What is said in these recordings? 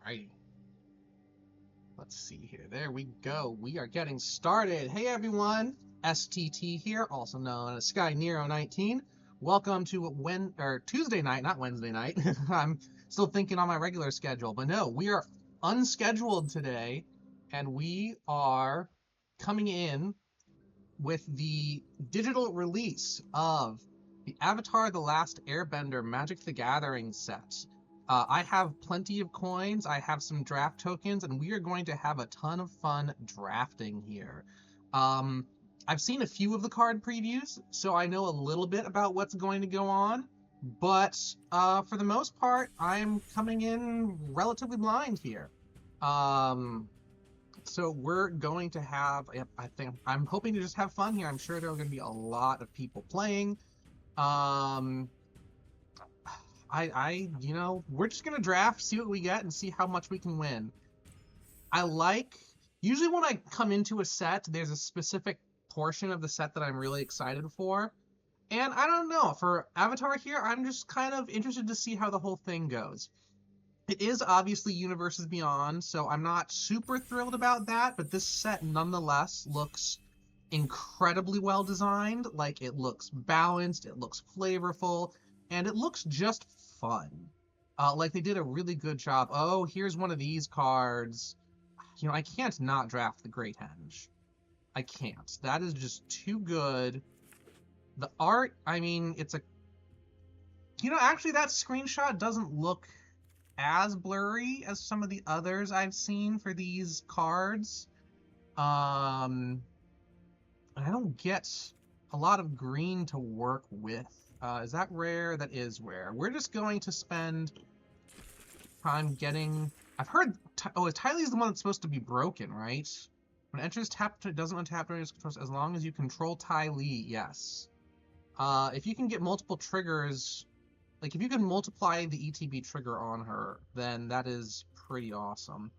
Alrighty. Let's see here. There we go. We are getting started. Hey everyone, STT here, also known as Sky Nero 19. Welcome to Tuesday night, not Wednesday night. I'm still thinking on my regular schedule, but no, we are unscheduled today, and we are coming in with the digital release of the Avatar: The Last Airbender Magic the Gathering set. I have plenty of coins, I have some draft tokens, and we are going to have a ton of fun drafting here. I've seen a few of the card previews, so I know a little bit about what's going to go on, but for the most part, I'm coming in relatively blind here. So we're going to have, I'm hoping to just have fun here. I'm sure there are going to be a lot of people playing. We're just gonna draft, see what we get, and see how much we can win. Usually when I come into a set, there's a specific portion of the set that I'm really excited for. And I don't know, for Avatar here, I'm just kind of interested to see how the whole thing goes. It is obviously Universes Beyond, so I'm not super thrilled about that, but this set nonetheless looks incredibly well designed. Like, it looks balanced, it looks flavorful, and it looks just fun. Like, they did a really good job. Oh, here's one of these cards. You know, I can't not draft the Great Henge. I can't. That is just too good. The art, I mean, it's a... actually, that screenshot doesn't look as blurry as some of the others I've seen for these cards. I don't get a lot of green to work with. Is that rare? That is rare. We're just going to spend time getting... I've heard... Tylee is the one that's supposed to be broken, right? When it enters tap, it doesn't untap during its control as long as you control Tylee, yes. If you can get multiple triggers... Like, if you can multiply the ETB trigger on her, then that is pretty awesome.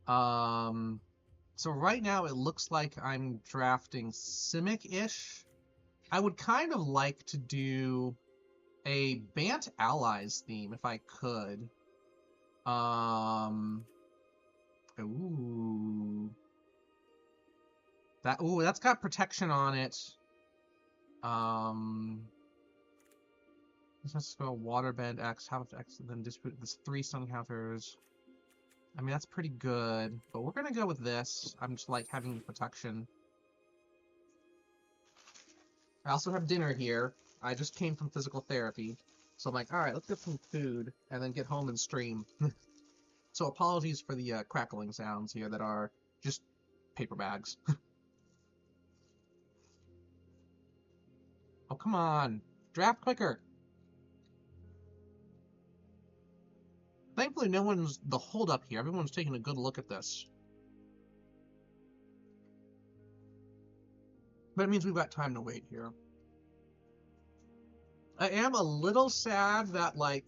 So right now it looks like I'm drafting Simic-ish. I would kind of like to do a Bant Allies theme if I could. That's got protection on it. Let's go Waterbend X, how much X, and then distribute this 3 stun counters. I mean, that's pretty good, but we're gonna go with this. I'm just like having protection. I also have dinner here. I just came from physical therapy. So I'm like, alright, let's get some food and then get home and stream. So apologies for the crackling sounds here that are just paper bags. Oh, come on. Draft quicker. Thankfully, no one's the holdup here. Everyone's taking a good look at this. But it means we've got time to wait here. I am a little sad that, like,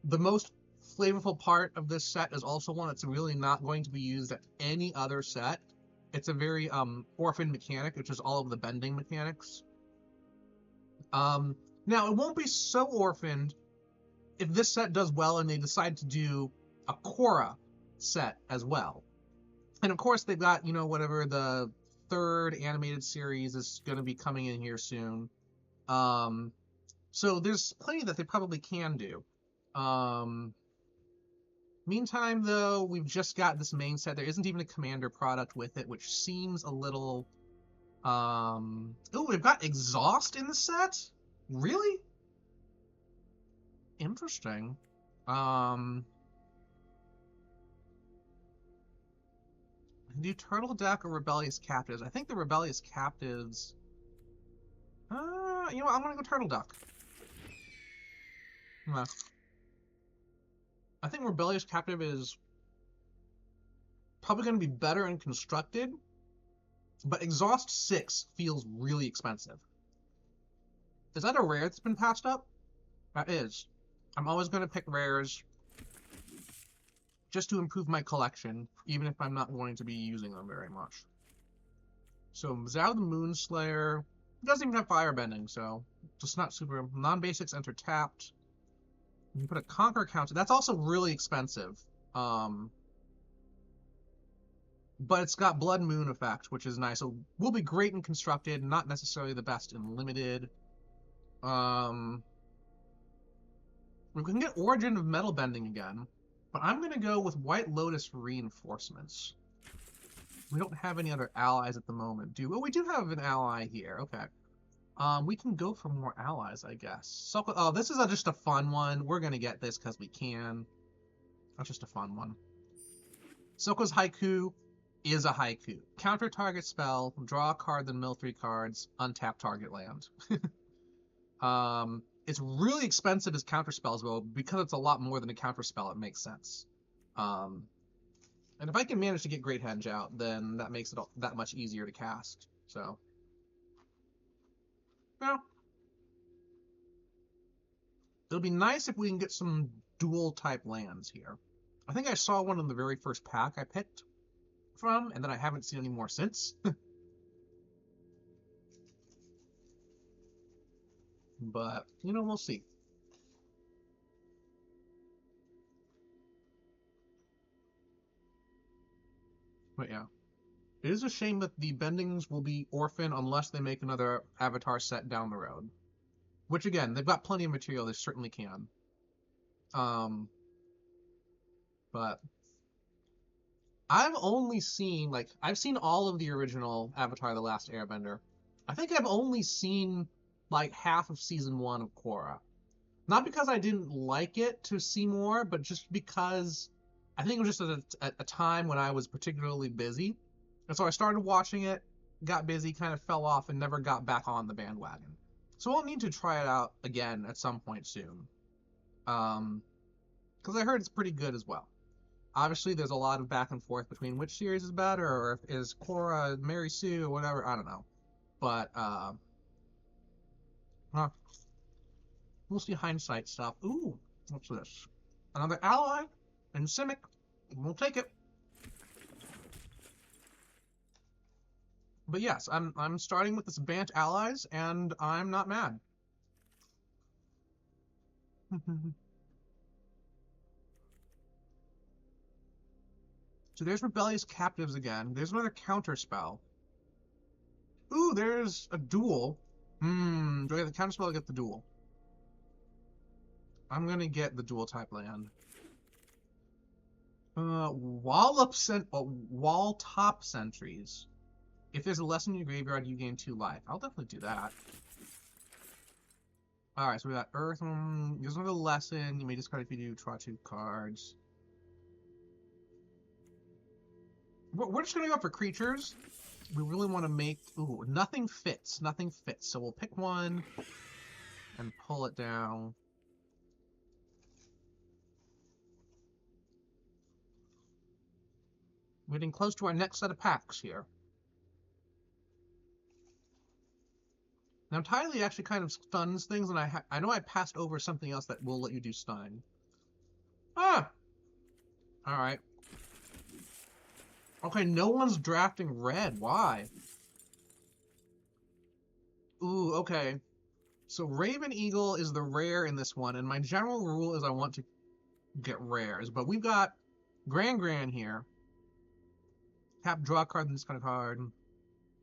the most flavorful part of this set is also one that's really not going to be used at any other set. It's a very orphan mechanic, which is all of the bending mechanics. Now, it won't be so orphaned if this set does well and they decide to do a Korra set as well. And of course, they've got, whatever the 3rd animated series is going to be coming in here soon. So there's plenty that they probably can do. Meantime, though, we've just got this main set. There isn't even a Commander product with it, which seems a little... Oh, we've got Exhaust in the set? Really? Interesting. Do Turtle Deck or Rebellious Captives? I think the Rebellious Captives... you know what? I'm gonna go Turtle Deck. I think Rebellious Captive is probably going to be better and constructed, but Exhaust 6 feels really expensive. Is that a rare that's been patched up? That is. I'm always going to pick rares just to improve my collection, even if I'm not going to be using them very much. So, Zao the Moonslayer doesn't even have firebending, so just not super. Non-basics enter tapped. You put a Conquer counter. That's also really expensive. But it's got Blood Moon effect, which is nice. So will be great in constructed, not necessarily the best in limited. We can get Origin of Metal Bending again, but I'm gonna go with White Lotus Reinforcements. We don't have any other allies at the moment, do we? Well, we do have an ally here. Okay. We can go for more allies, I guess. So, oh, this is just a fun one. We're gonna get this because we can. That's just a fun one. Soko's Haiku is a haiku. Counter target spell, draw a card, then mill 3 cards, untap target land. It's really expensive as counter spells, though, because it's a lot more than a counter spell, it makes sense. And if I can manage to get Great Henge out, then that makes it that much easier to cast. So, yeah. It'll be nice if we can get some dual type lands here. I think I saw one in the very first pack I picked from, and then I haven't seen any more since. But, you know, we'll see. But yeah. It is a shame that the bendings will be orphan unless they make another Avatar set down the road. Which, again, they've got plenty of material, they certainly can. But I've only seen, like, I've seen all of the original Avatar The Last Airbender. I think I've only seen, like, half of Season 1 of Korra. Not because I didn't like it to see more, but just because I think it was just at a time when I was particularly busy. And so I started watching it, got busy, kind of fell off, and never got back on the bandwagon. So I'll need to try it out again at some point soon. Because I heard it's pretty good as well. Obviously, there's a lot of back and forth between which series is better, or is Korra Mary Sue, or whatever, I don't know. But, we'll see hindsight stuff. Ooh, what's this? Another ally and Simic. We'll take it. But yes, I'm starting with this Bant allies, and I'm not mad. So there's Rebellious Captives again. There's another counter spell. Ooh, there's a duel. Do I get the counter spell or get the duel? I'm gonna get the dual type land. Wall top sentries. If there's a lesson in your graveyard, you gain 2 life. I'll definitely do that. Alright, so we got Earth. There's another lesson. You may discard if you do, draw 2 cards. We're just gonna go for creatures. We really want to make... Ooh, nothing fits. Nothing fits. So we'll pick one and pull it down. We're getting close to our next set of packs here. Now, Tylee actually kind of stuns things, and I know I passed over something else that will let you do stun. Ah! Alright. Okay, no one's drafting red. Why? Ooh, okay. So Raven Eagle is the rare in this one, and my general rule is I want to get rares. But we've got Gran here. Tap, draw a card, then discard a card.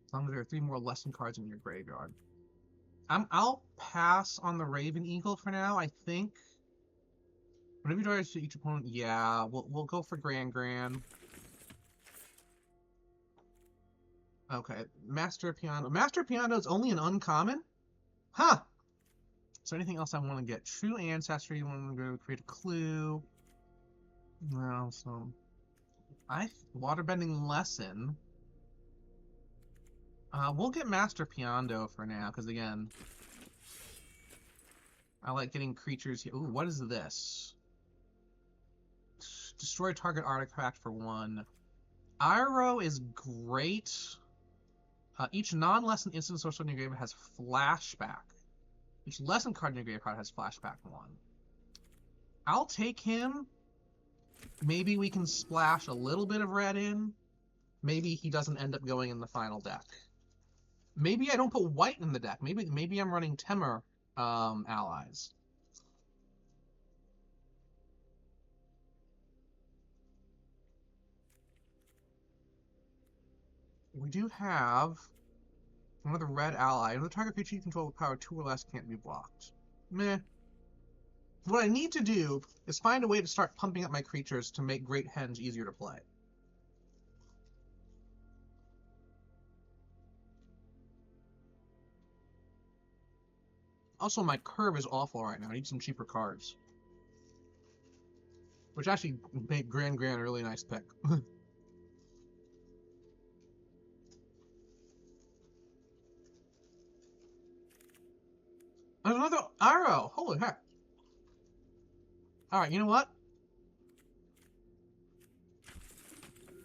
As long as there are 3 more lesson cards in your graveyard. I'll pass on the Raven Eagle for now, I think. Whenever you draw to each opponent, yeah, we'll go for Gran. Okay, Master Piano. Master Piano is only an uncommon? Huh! Is there anything else I want to get? True Ancestry, you want to go create a clue. No, so... Waterbending Lesson. We'll get Master Piano for now, because again... I like getting creatures here. Ooh, what is this? Destroy target artifact for 1. Iroh is great. Each non-lesson instant source on your graveyard has flashback. Each lesson card in your graveyard has flashback 1. I'll take him. Maybe we can splash a little bit of red in. Maybe he doesn't end up going in the final deck. Maybe I don't put white in the deck. Maybe I'm running Temur allies. we do have another red ally. Another target creature you control with power 2 or less can't be blocked. Meh. What I need to do is find a way to start pumping up my creatures to make Great Henge easier to play. Also, my curve is awful right now. I need some cheaper cards. Which actually made Grand a really nice pick. There's another arrow! Holy heck. Alright, you know what?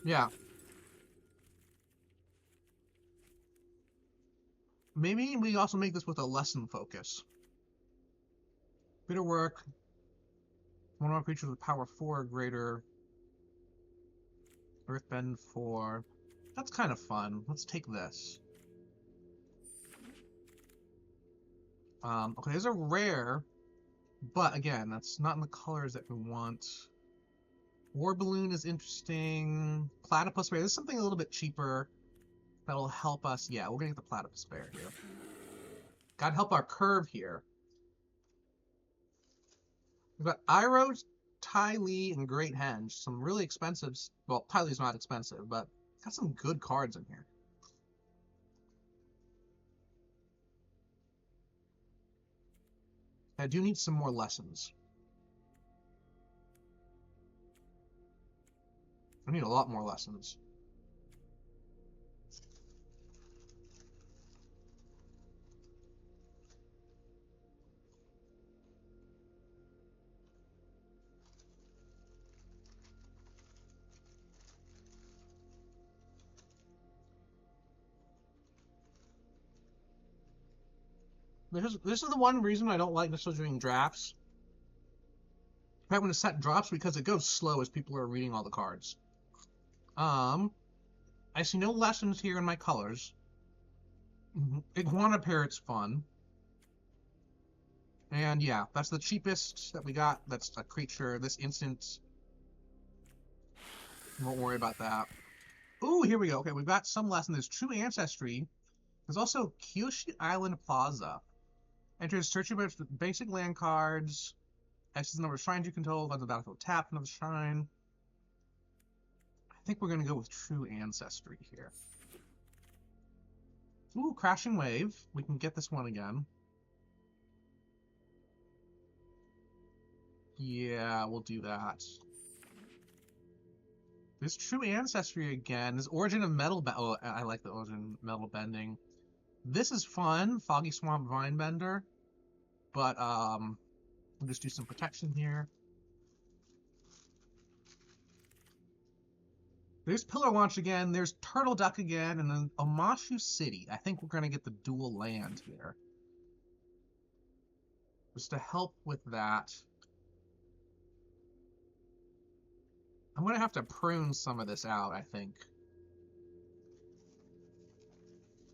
Yeah. Maybe we also make this with a lesson focus. Bitter work. One of our creatures with power 4 or greater. Earthbend 4. That's kind of fun. Let's take this. Okay, there's a rare, but again, that's not in the colors that we want. War Balloon is interesting. Platypus Bear. This is something a little bit cheaper that'll help us. Yeah, we're gonna get the Platypus Bear here. Gotta help our curve here. We've got Iroh, Ty Lee, and Great Henge. Some really expensive. Well, Ty Lee's not expensive, but got some good cards in here. I do need some more lessons. I need a lot more lessons. This is the one reason I don't like necessarily doing drafts. Right when a set drops, because it goes slow as people are reading all the cards. I see no lessons here in my colors. Iguana Parrot's fun. And yeah, that's the cheapest that we got. That's a creature. This instant. Won't worry about that. Ooh, here we go. Okay, we've got some lesson. There's True Ancestry. There's also Kyoshi Island Plaza. Enters search your basic land cards. X is the number of shrines you control. On the battlefield, tap another shrine. I think we're going to go with True Ancestry here. Ooh, Crashing Wave. We can get this one again. Yeah, we'll do that. There's True Ancestry again. There's Origin of Metal... Oh, I like the Origin of Metal Bending. This is fun. Foggy Swamp Vinebender. But, we'll just do some protection here. There's Pillar Launch again. There's Turtle Duck again. And then Omashu City. I think we're going to get the dual land here. Just to help with that. I'm going to have to prune some of this out, I think.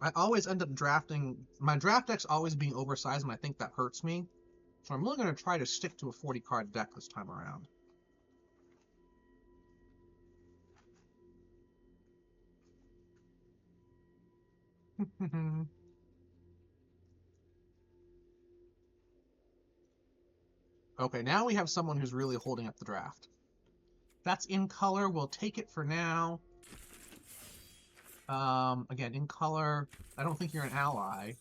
I always end up drafting... My draft deck's always being oversized, and I think that hurts me. So I'm really going to try to stick to a 40-card deck this time around. Okay, now we have someone who's really holding up the draft. That's in color. We'll take it for now. Again, in color, I don't think you're an ally.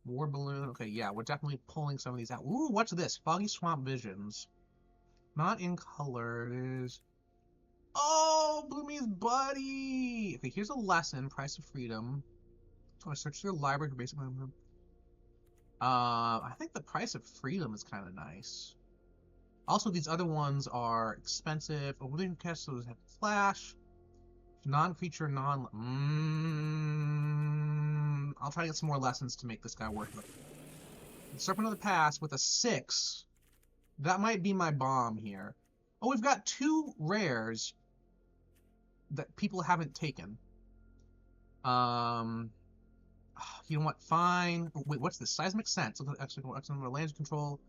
War Balloon. Okay, yeah, we're definitely pulling some of these out. Ooh, what's this? Foggy Swamp Visions. Not in color. It is... Oh, Bloomy's buddy! Okay, here's a lesson. Price of Freedom. So I search their library for basic... I think the Price of Freedom is kind of nice. Also, these other ones are expensive. Oblivion Cast, so those have Flash. Non-creature, I'll try to get some more lessons to make this guy work. Serpent of the Past with a 6. That might be my bomb here. Oh, we've got 2 rares that people haven't taken. You know what? Fine. Wait, what's this? Seismic Sense. Excellent lands control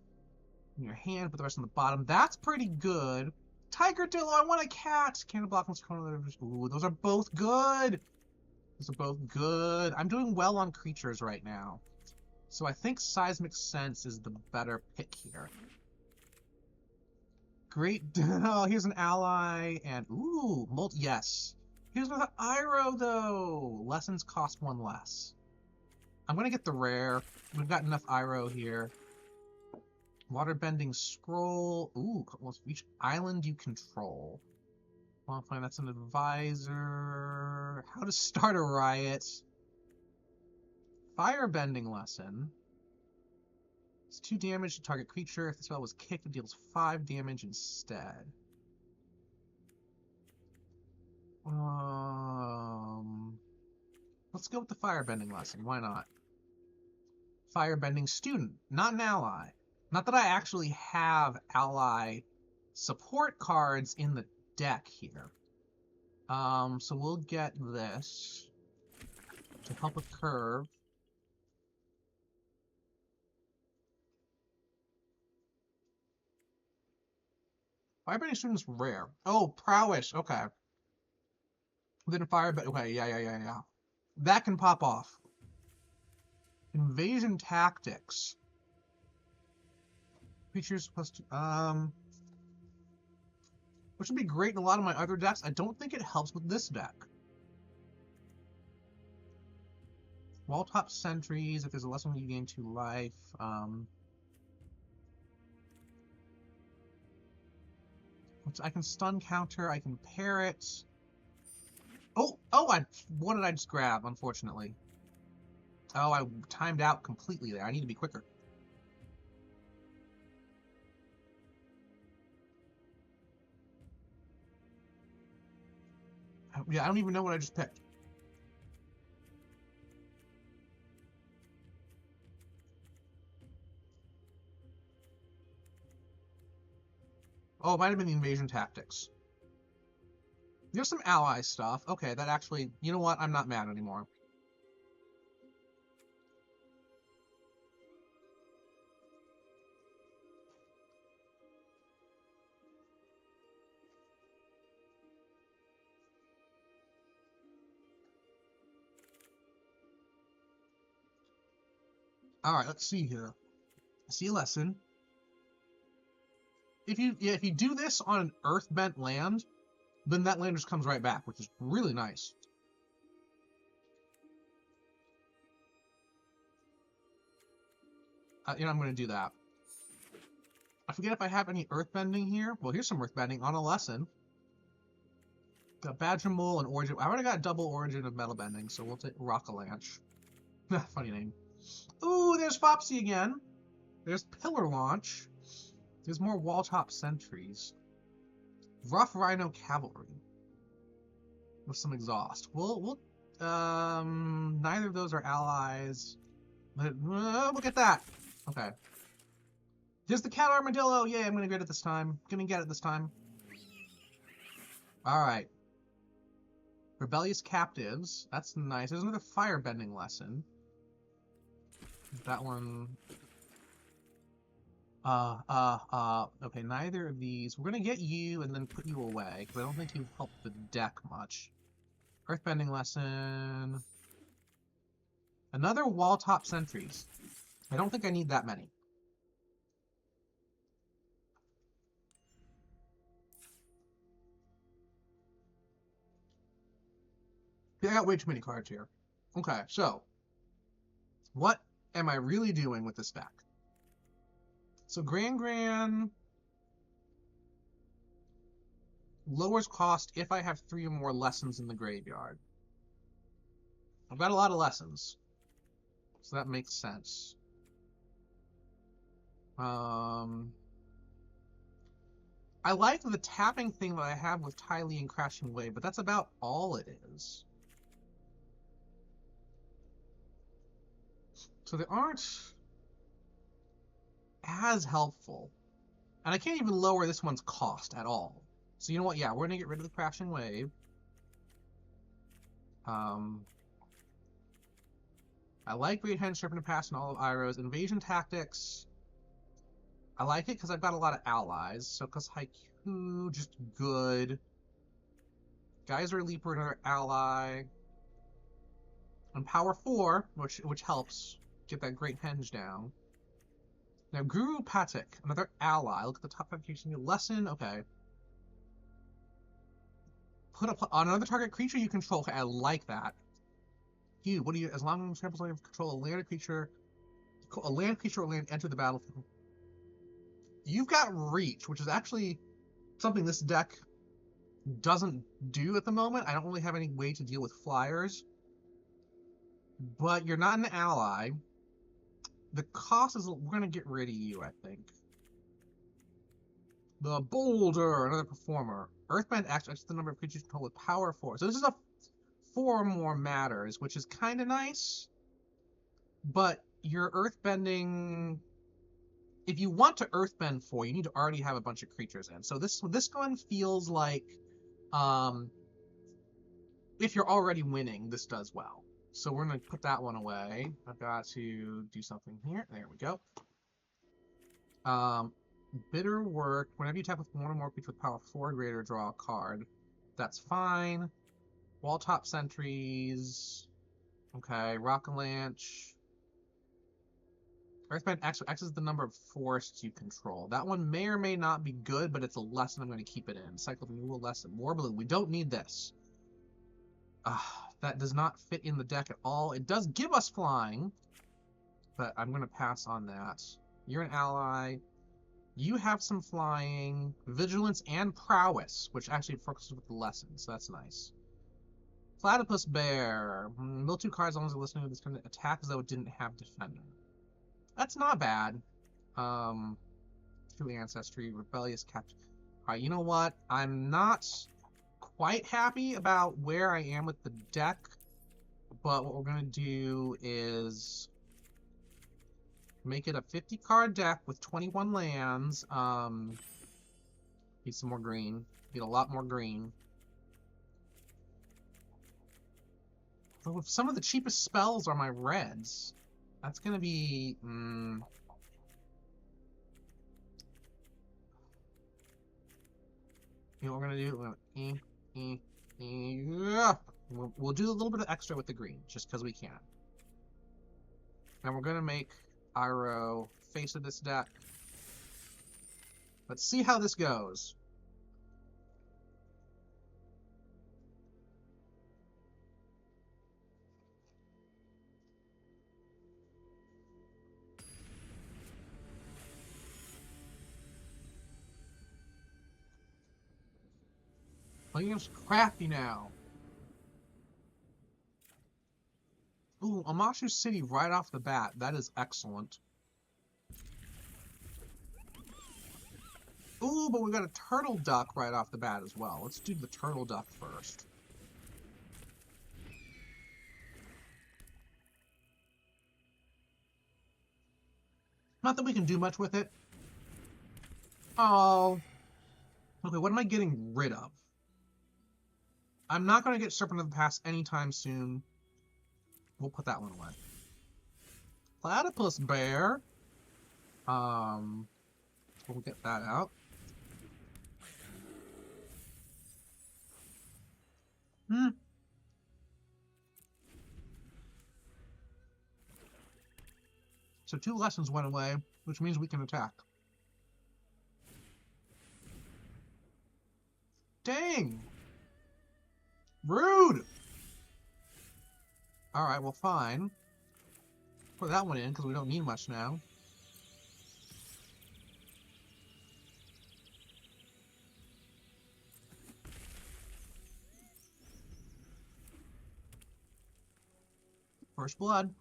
in your hand, put the rest on the bottom. That's pretty good. Tiger Dillo, I want a cat! Cannon Block, ooh, those are both good! These are both good. I'm doing well on creatures right now. So I think Seismic Sense is the better pick here. Great. Oh, here's an ally. And, ooh, yes. Here's another Iroh, though. Lessons cost 1 less. I'm going to get the rare. We've got enough Iroh here. Waterbending Scroll. Ooh, each island you control. Well, fine, that's an advisor. How to start a riot. Firebending lesson. It's 2 damage to target creature. If the spell was kicked, it deals 5 damage instead. Let's go with the firebending lesson. Why not? Firebending student, not an ally. Not that I actually have ally support cards in the deck here. So we'll get this to help with curve. Firebending student is rare. Oh, prowess. Okay. Then firebending. Okay, yeah. That can pop off. Invasion tactics. Creatures plus 2. Which would be great in a lot of my other decks. I don't think it helps with this deck. Wall top sentries. If there's a lesson you gain 2 life. I can stun counter. I can pair it. Oh! What did I just grab? Unfortunately. Oh, I timed out completely there. I need to be quicker. Yeah, I don't even know what I just picked. Oh, it might have been the invasion tactics. There's some ally stuff. Okay, that actually... You know what? I'm not mad anymore. Alright, let's see here. See a lesson. If you do this on an earth-bent land, then that land just comes right back, which is really nice. I'm going to do that. I forget if I have any earthbending here. Well, here's some earthbending on a lesson. Got Badgermole and Origin. I already got double Origin of Metal Bending, so we'll take Rockalanche. Funny name. Ooh, there's Fopsy again. There's Pillar Launch. There's more Wall-Top Sentries. Rough Rhino Cavalry. With some exhaust. Neither of those are allies. But, look at that. Okay. There's the Cat Armadillo. Yay, I'm gonna get it this time. Alright. Rebellious Captives. That's nice. There's another Firebending lesson. That one... okay, neither of these. We're gonna get you and then put you away, because I don't think you help the deck much. Earthbending lesson. Another Wall-Top Sentries. I don't think I need that many. I got way too many cards here. Okay, so what am I really doing with this deck? So Gran lowers cost if I have 3 or more lessons in the graveyard. I've got a lot of lessons, so that makes sense. I like the tapping thing that I have with Tylee and Crashing Wave, but that's about all it is. So they aren't as helpful. And I can't even lower this one's cost at all. So you know what? Yeah, we're going to get rid of the Crashing Wave. I like Great Hen, Serpent of Past, and all of Iroh's. Invasion Tactics. I like it because I've got a lot of allies. So because Haiku, just good. Geyser Leaper, another ally. And power 4, which helps get that Great Henge down. Now, Guru Patik, another ally. Look at the top application. Lesson, okay. Put on another target creature you control. Okay, I like that. You, what do you, as long as you control a land creature or land enter the battlefield. You've got Reach, which is actually something this deck doesn't do at the moment. I don't really have any way to deal with flyers. But you're not an ally. The cost is, we're going to get rid of you, I think. The Boulder, another performer. Earthbend X, the number of creatures controlled with power 4. So this is a 4 or more matters, which is kind of nice. But your earthbending, if you want to earthbend 4, you need to already have a bunch of creatures in. So this one feels like, if you're already winning, this does well. So we're going to put that one away. I've got to do something here. There we go. Bitter Work. Whenever you tap with one or more creatures with power 4 or greater, draw a card. That's fine. Wall Top Sentries. Okay, Rockalanche. Earthbend X. X is the number of forests you control. That one may or may not be good, but it's a lesson I'm going to keep it in. Cycle of Renewal Lesson. More blue. We don't need this. That does not fit in the deck at all. It does give us flying, but I'm going to pass on that. You're an ally. You have some flying, vigilance, and prowess, which actually focuses with the lesson, so that's nice. Platypus Bear. Mill 2 cards as long as they're listening to this kind of attack as though it didn't have defender. That's not bad. True Ancestry, Rebellious Captain. Alright, you know what? I'm not quite happy about where I am with the deck, but what we're going to do is make it a 50-card deck with 21 lands. Need some more green. Need a lot more green. But with some of the cheapest spells are my reds. That's going to be... You know what we're going to do? We're going to... We'll do a little bit of extra with the green, just because we can. And we're going to make Iroh face of this deck. Let's see how this goes. Playing against Crafty now. Ooh, Amashu City right off the bat. That is excellent. Ooh, but we got a Turtle Duck right off the bat as well. Let's do the Turtle Duck first. Not that we can do much with it. Oh. Okay, what am I getting rid of? I'm not going to get Serpent of the Past anytime soon. We'll put that one away. Platypus Bear. We'll get that out. So 2 lessons went away, which means we can attack. Dang! Rude! Alright, well, fine. Put that one in, because we don't need much now. First Blood.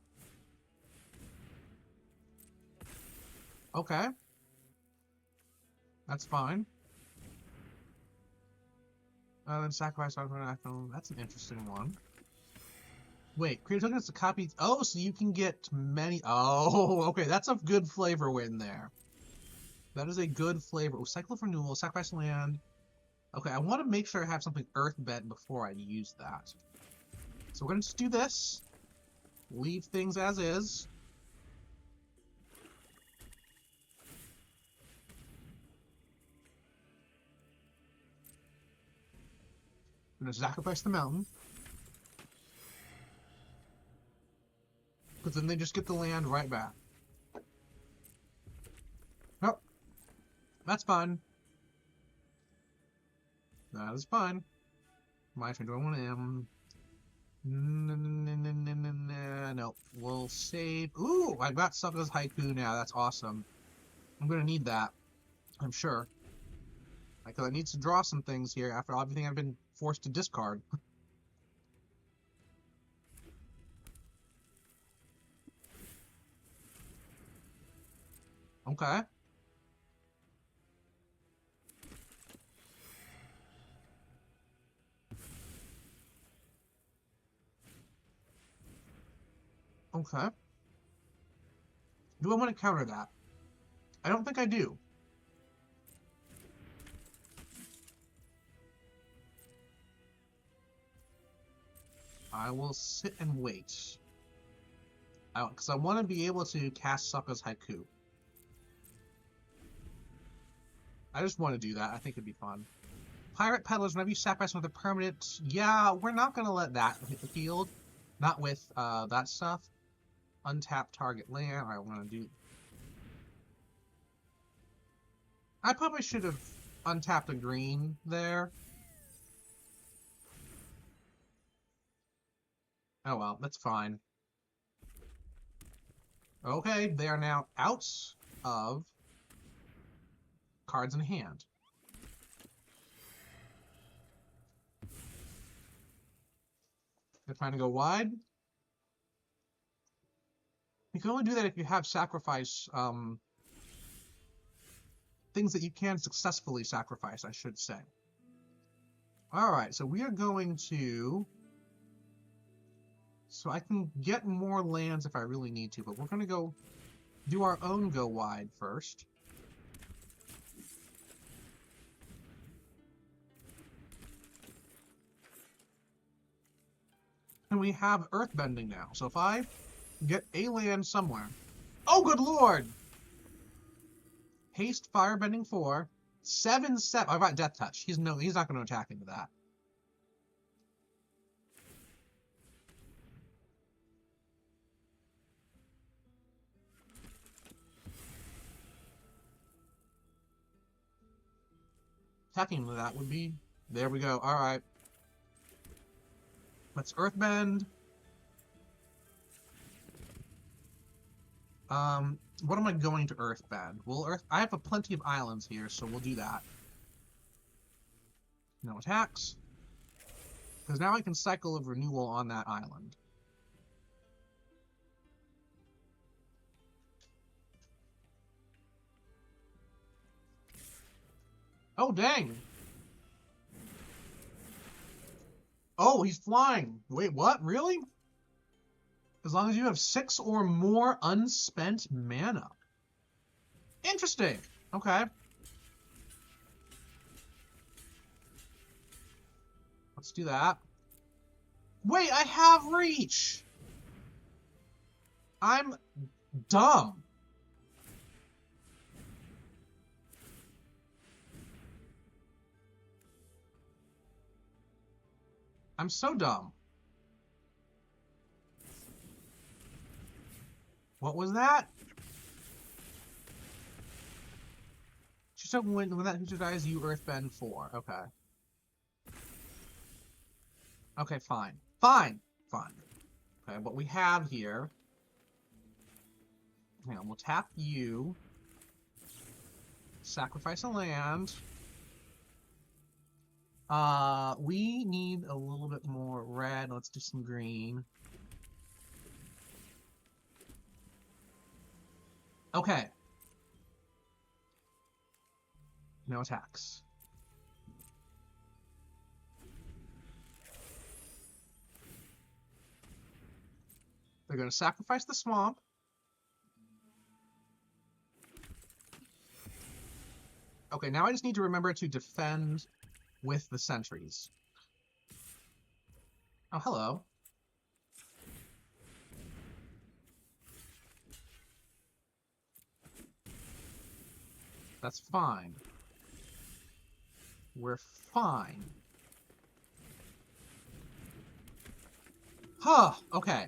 Okay. That's fine. Then sacrifice on an iPhone. That's an interesting one. Wait, create a token is a copy. Oh, so you can get many. Oh, okay. That's a good flavor win there. That is a good flavor. Oh, cycle of renewal, sacrifice land. Okay, I want to make sure I have something earthbent before I use that. So we're going to just do this. Leave things as is. I'm going to sacrifice the mountain. Because then they just get the land right back. Nope. That's fine. That is fine. My turn. Do I want to Nope. We'll save. Ooh, I got Sucker's Haiku now. That's awesome. I'm gonna need that. I'm sure. Because I need to draw some things here after everything I've been forced to discard. Okay. Okay. Do I want to counter that? I don't think I do. I will sit and wait. Because I want to be able to cast Sucker's Haiku. I just want to do that. I think it'd be fun. Pirate Peddlers, whenever you sacrifice with a permanent... Yeah, we're not going to let that hit the field. Not with that stuff. Untap target land. I want to do... I probably should have untapped a green there. Oh well, that's fine. Okay, they are now out of cards in hand. They're trying to go wide. You can only do that if you have sacrifice things that you can successfully sacrifice, I should say. Alright, so we are going to... So I can get more lands if I really need to, but we're going to go do our own go wide first. And we have earthbending now. So if I get a land somewhere... Oh, good lord! Haste, firebending 4. 7/7. I've got death touch. He's not going to attack into that. Attacking into that would be... There we go. Alright. Let's earthbend. What am I going to earthbend? I have plenty of islands here, so we'll do that. No attacks. Because now I can cycle of renewal on that island. Oh, dang! Oh, he's flying! Wait, what? Really? As long as you have 6 or more unspent mana. Interesting! Okay. Let's do that. Wait, I have reach! I'm dumb. I'm so dumb. What was that? Just when that creature dies, you earthbend 4. Okay. Okay, fine. Fine! Fine. Okay, what we have here... Hang on, we'll tap you. Sacrifice a land. We need a little bit more red. Let's do some green. Okay. No attacks. They're going to sacrifice the swamp. Okay, now I just need to remember to defend with the sentries. Oh, hello. That's fine. We're fine. Huh, okay.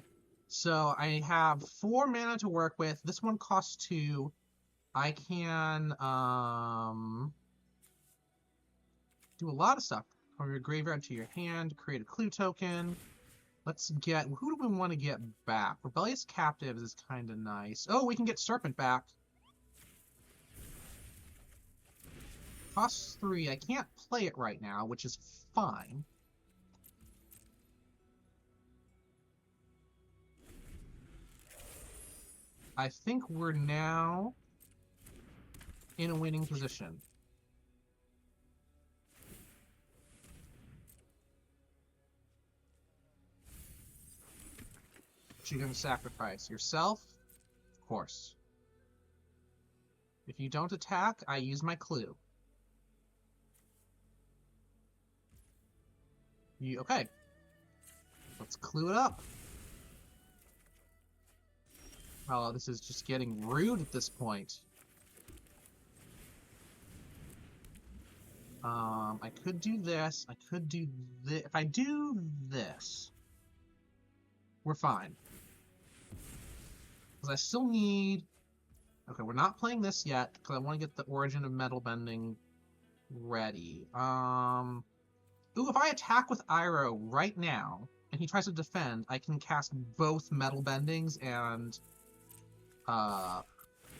So I have 4 mana to work with. This one costs 2. I can do a lot of stuff. From your graveyard to your hand, create a clue token. Let's get, who do we want to get back? Rebellious Captives is kind of nice. Oh, we can get Serpent back. Costs 3. I can't play it right now, which is fine. I think we're now in a winning position. What you gonna sacrifice? Yourself? Of course. If you don't attack, I use my clue. Okay. Let's clue it up. Oh, this is just getting rude at this point. I could do this. I could do this. If I do this, we're fine. Because I still need... Okay, we're not playing this yet, because I want to get the Origin of Metal Bending ready. Ooh, if I attack with Iroh right now, and he tries to defend, I can cast both Metal Bendings, and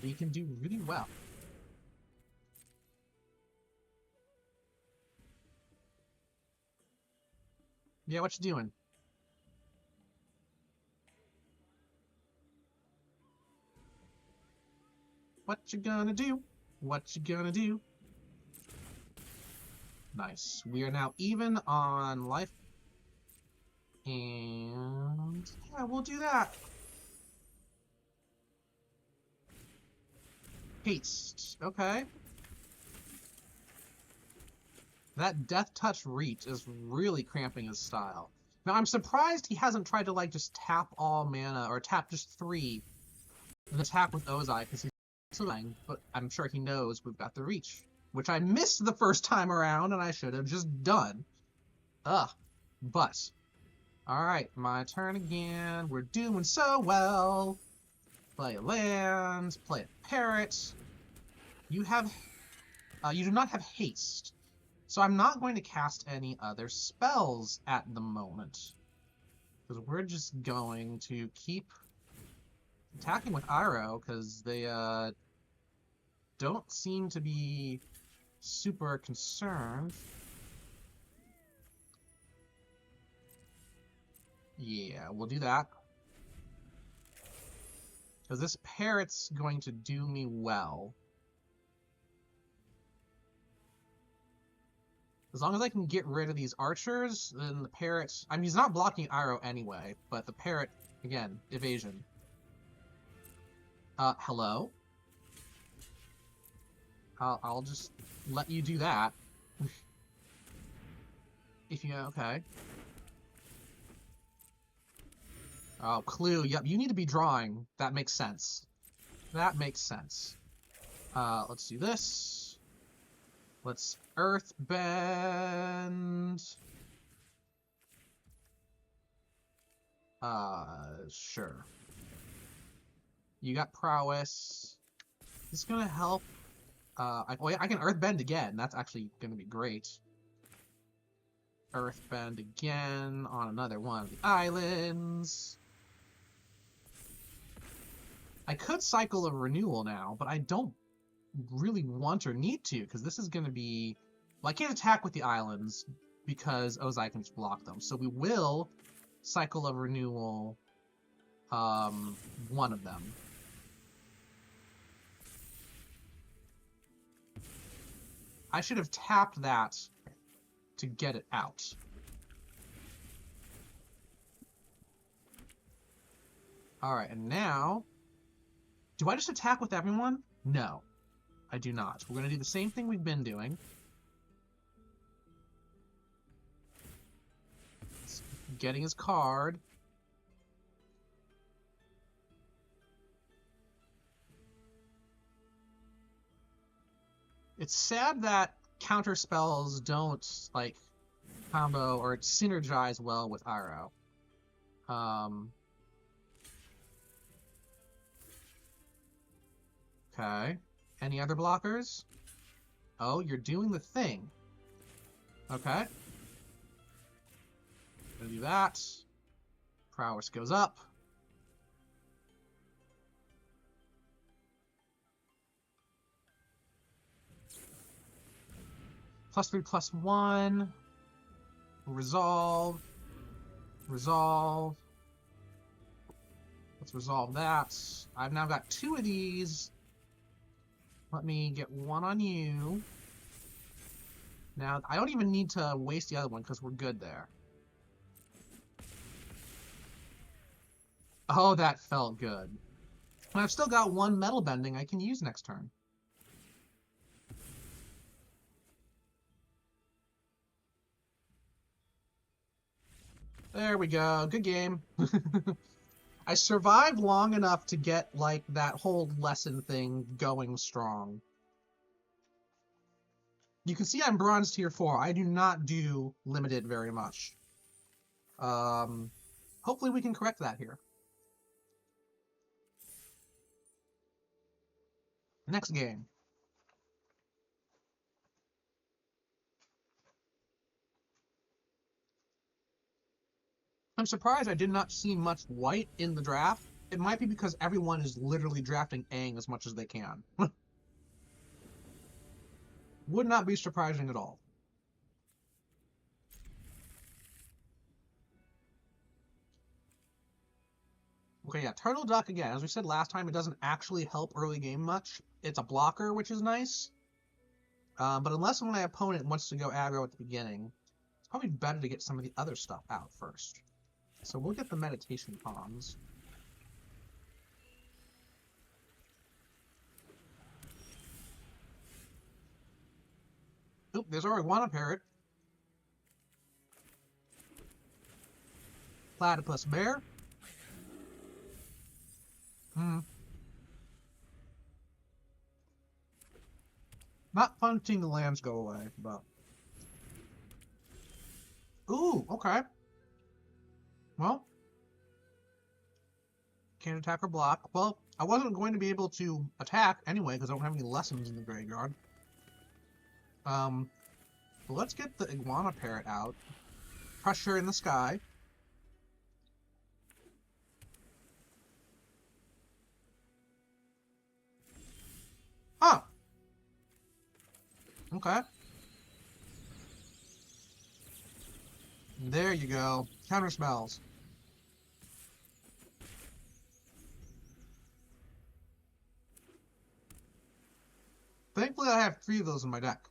we can do really well. Yeah, what you doing? What you gonna do? What you gonna do? Nice. We are now even on life. And yeah, we'll do that. Haste. Okay. That Death Touch Reach is really cramping his style. Now, I'm surprised he hasn't tried to, like, just tap all mana, or tap just 3, and attack with Ozai, because he's something, but I'm sure he knows we've got the Reach, which I missed the first time around, and I should have just done. Ugh. But, alright, my turn again. We're doing so well. Play a land, play a parrot. You have, you do not have haste. So I'm not going to cast any other spells at the moment. Because we're just going to keep attacking with Iroh, because they don't seem to be super concerned. Yeah, we'll do that. Because this parrot's going to do me well. As long as I can get rid of these archers, then the parrot... I mean, he's not blocking Iroh anyway, but the parrot, again, evasion. Hello? I'll just let you do that. If you... Okay. Oh, clue. Yep, you need to be drawing. That makes sense. That makes sense. Let's do this. Let's Earthbend. Sure. You got prowess. This is gonna help. Oh yeah, I can Earthbend again. That's actually gonna be great. Earthbend again on another one of the islands. I could cycle a renewal now, but I don't really want or need to, because this is going to be... Well, I can't attack with the islands, because Ozai can just block them. So we will cycle a renewal one of them. I should have tapped that to get it out. Alright, and now... Do I just attack with everyone? No, I do not. We're going to do the same thing we've been doing. Getting his card. It's sad that counter spells don't, like, combo or synergize well with Iroh. Okay. Any other blockers? Oh, you're doing the thing. Okay. Gonna do that. Prowess goes up. +3/+1. Resolve. Resolve. Let's resolve that. I've now got 2 of these. Let me get 1 on you. Now, I don't even need to waste the other one because we're good there. Oh, that felt good. And I've still got 1 metal bending I can use next turn. There we go. Good game. I survived long enough to get, like, that whole lesson thing going strong. You can see I'm bronze tier 4. I do not do limited very much. Hopefully we can correct that here. Next game. I'm surprised I did not see much white in the draft. It might be because everyone is literally drafting Aang as much as they can. Would not be surprising at all. Okay, yeah, Turtle Duck again. As we said last time, it doesn't actually help early game much. It's a blocker, which is nice. But unless my opponent wants to go aggro at the beginning, it's probably better to get some of the other stuff out first. So we'll get the meditation palms. Oop, there's our iguana parrot. Platypus bear. Not fun seeing the lands go away, but... Ooh, okay. Well. Can't attack or block. Well, I wasn't going to be able to attack anyway, because I don't have any lessons in the graveyard. Let's get the iguana parrot out. Pressure in the sky. Huh. Okay. There you go. Counter spells. Thankfully, I have 3 of those in my deck.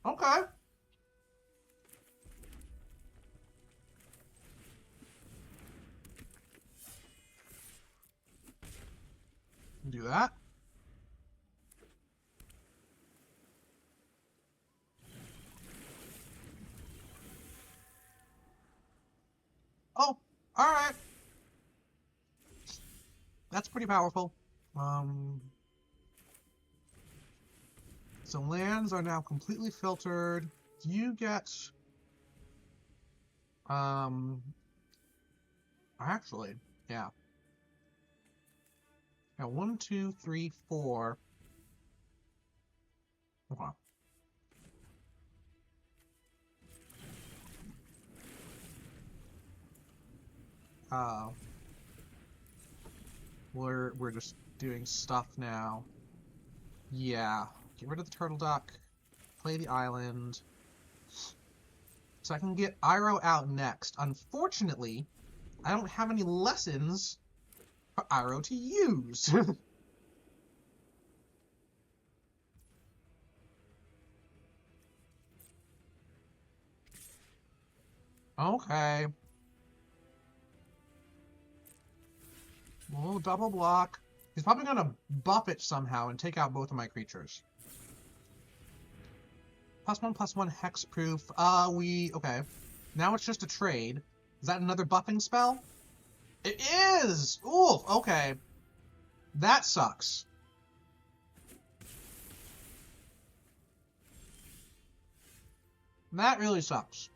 Okay. Do that. Oh, alright. That's pretty powerful. So lands are now completely filtered. You get... Actually, yeah. Now 1, 2, 3, 4. Okay. We're just doing stuff now. Yeah. Get rid of the turtle duck. Play the island. So I can get Iroh out next. Unfortunately, I don't have any lessons for Iroh to use. Okay. We'll double block. He's probably gonna buff it somehow and take out both of my creatures. +1/+1 hexproof. Okay. Now it's just a trade. Is that another buffing spell? It is! Ooh, okay. That sucks. That really sucks.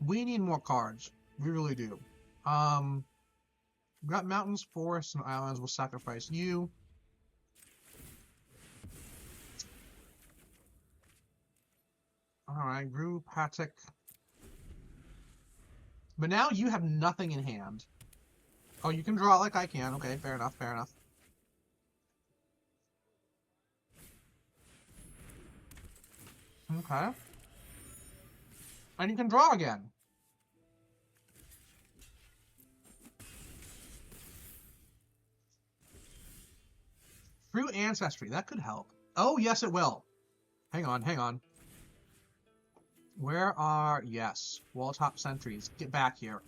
We need more cards. We really do. We've got mountains, forests, and islands. We'll sacrifice you. Alright, Gru, Patek. But now you have nothing in hand. Oh, you can draw it like I can. Okay, fair enough, fair enough. Okay. And you can draw again. Through Ancestry, that could help. Oh, yes, it will. Hang on, hang on. Where are... Yes, wall top sentries. Get back here.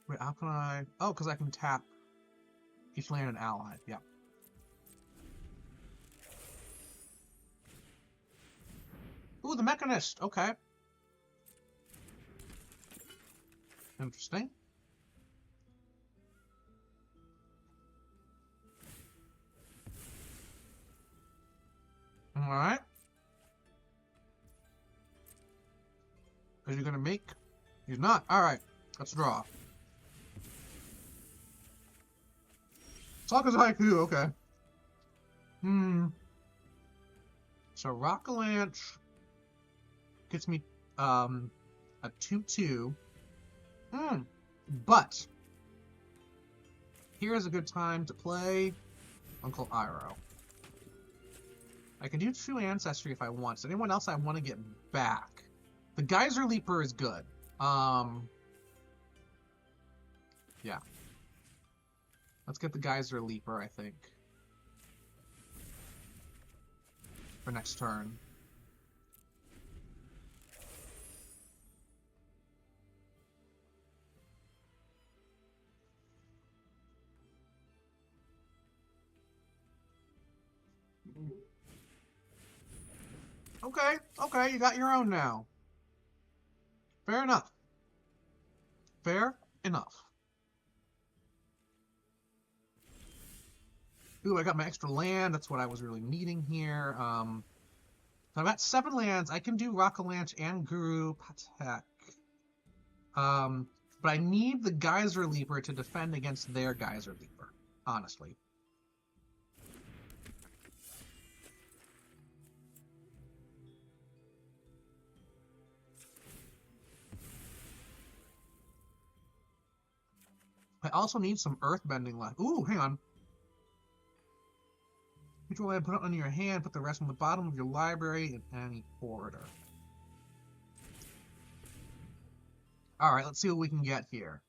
Wait, how can I... Oh, because I can tap each land and ally. Yeah. Ooh, the Mechanist. Okay. Interesting. Alright. Is he gonna make? He's not. Alright. Let's draw. Talk as haiku, okay. So Rockalanche gets me a 2/2. But here's a good time to play Uncle Iroh. I can do True Ancestry if I want. So anyone else I want to get back? The Geyser Leaper is good. Yeah. Let's get the Geyser Leaper, I think. For next turn. Okay, okay, you got your own now. Fair enough. Fair enough. Ooh, I got my extra land. That's what I was really needing here. So I've got 7 lands. I can do Rockalanche and Guru Patek. But I need the Geyser Leaper to defend against their Geyser Leaper, honestly. I also need some Earthbending left. Ooh, hang on. Each one I put it under your hand, put the rest on the bottom of your library in any order. Alright, let's see what we can get here.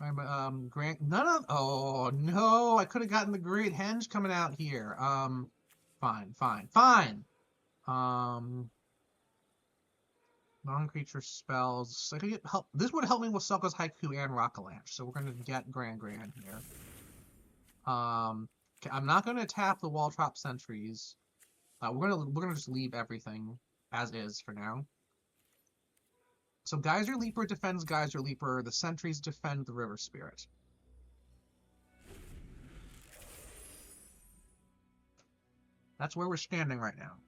Grant, none of, oh no, I could have gotten the Great Henge coming out here. Fine. Non-creature spells. I could get help. This would help me with Selka's Haiku and Rockalanche, so we're gonna get Grand here. Okay, I'm not gonna tap the wall drop sentries. We're gonna just leave everything as is for now. So Geyser Leaper defends Geyser Leaper. The sentries defend the River Spirit. That's where we're standing right now.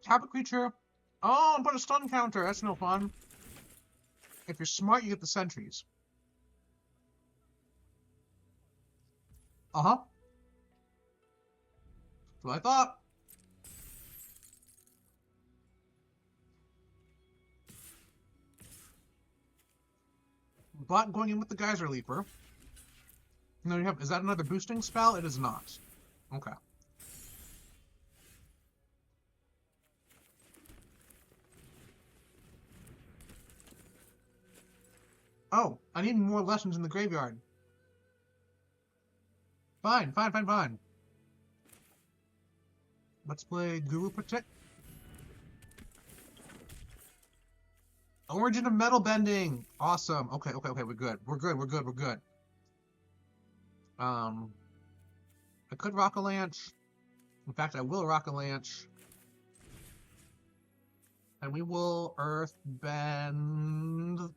Tap a creature. Oh, put a stun counter. That's no fun. If you're smart, you get the sentries. Uh-huh. That's what I thought. But going in with the Geyser Leaper. No, you have. Is that another boosting spell? It is not. Okay. Oh, I need more lessons in the graveyard. Fine. Let's play Guru Protect. Origin of Metal Bending. Awesome. Okay, we're good. We're good. I could Rockalanche. In fact, I will Rockalanche. And we will Earthbend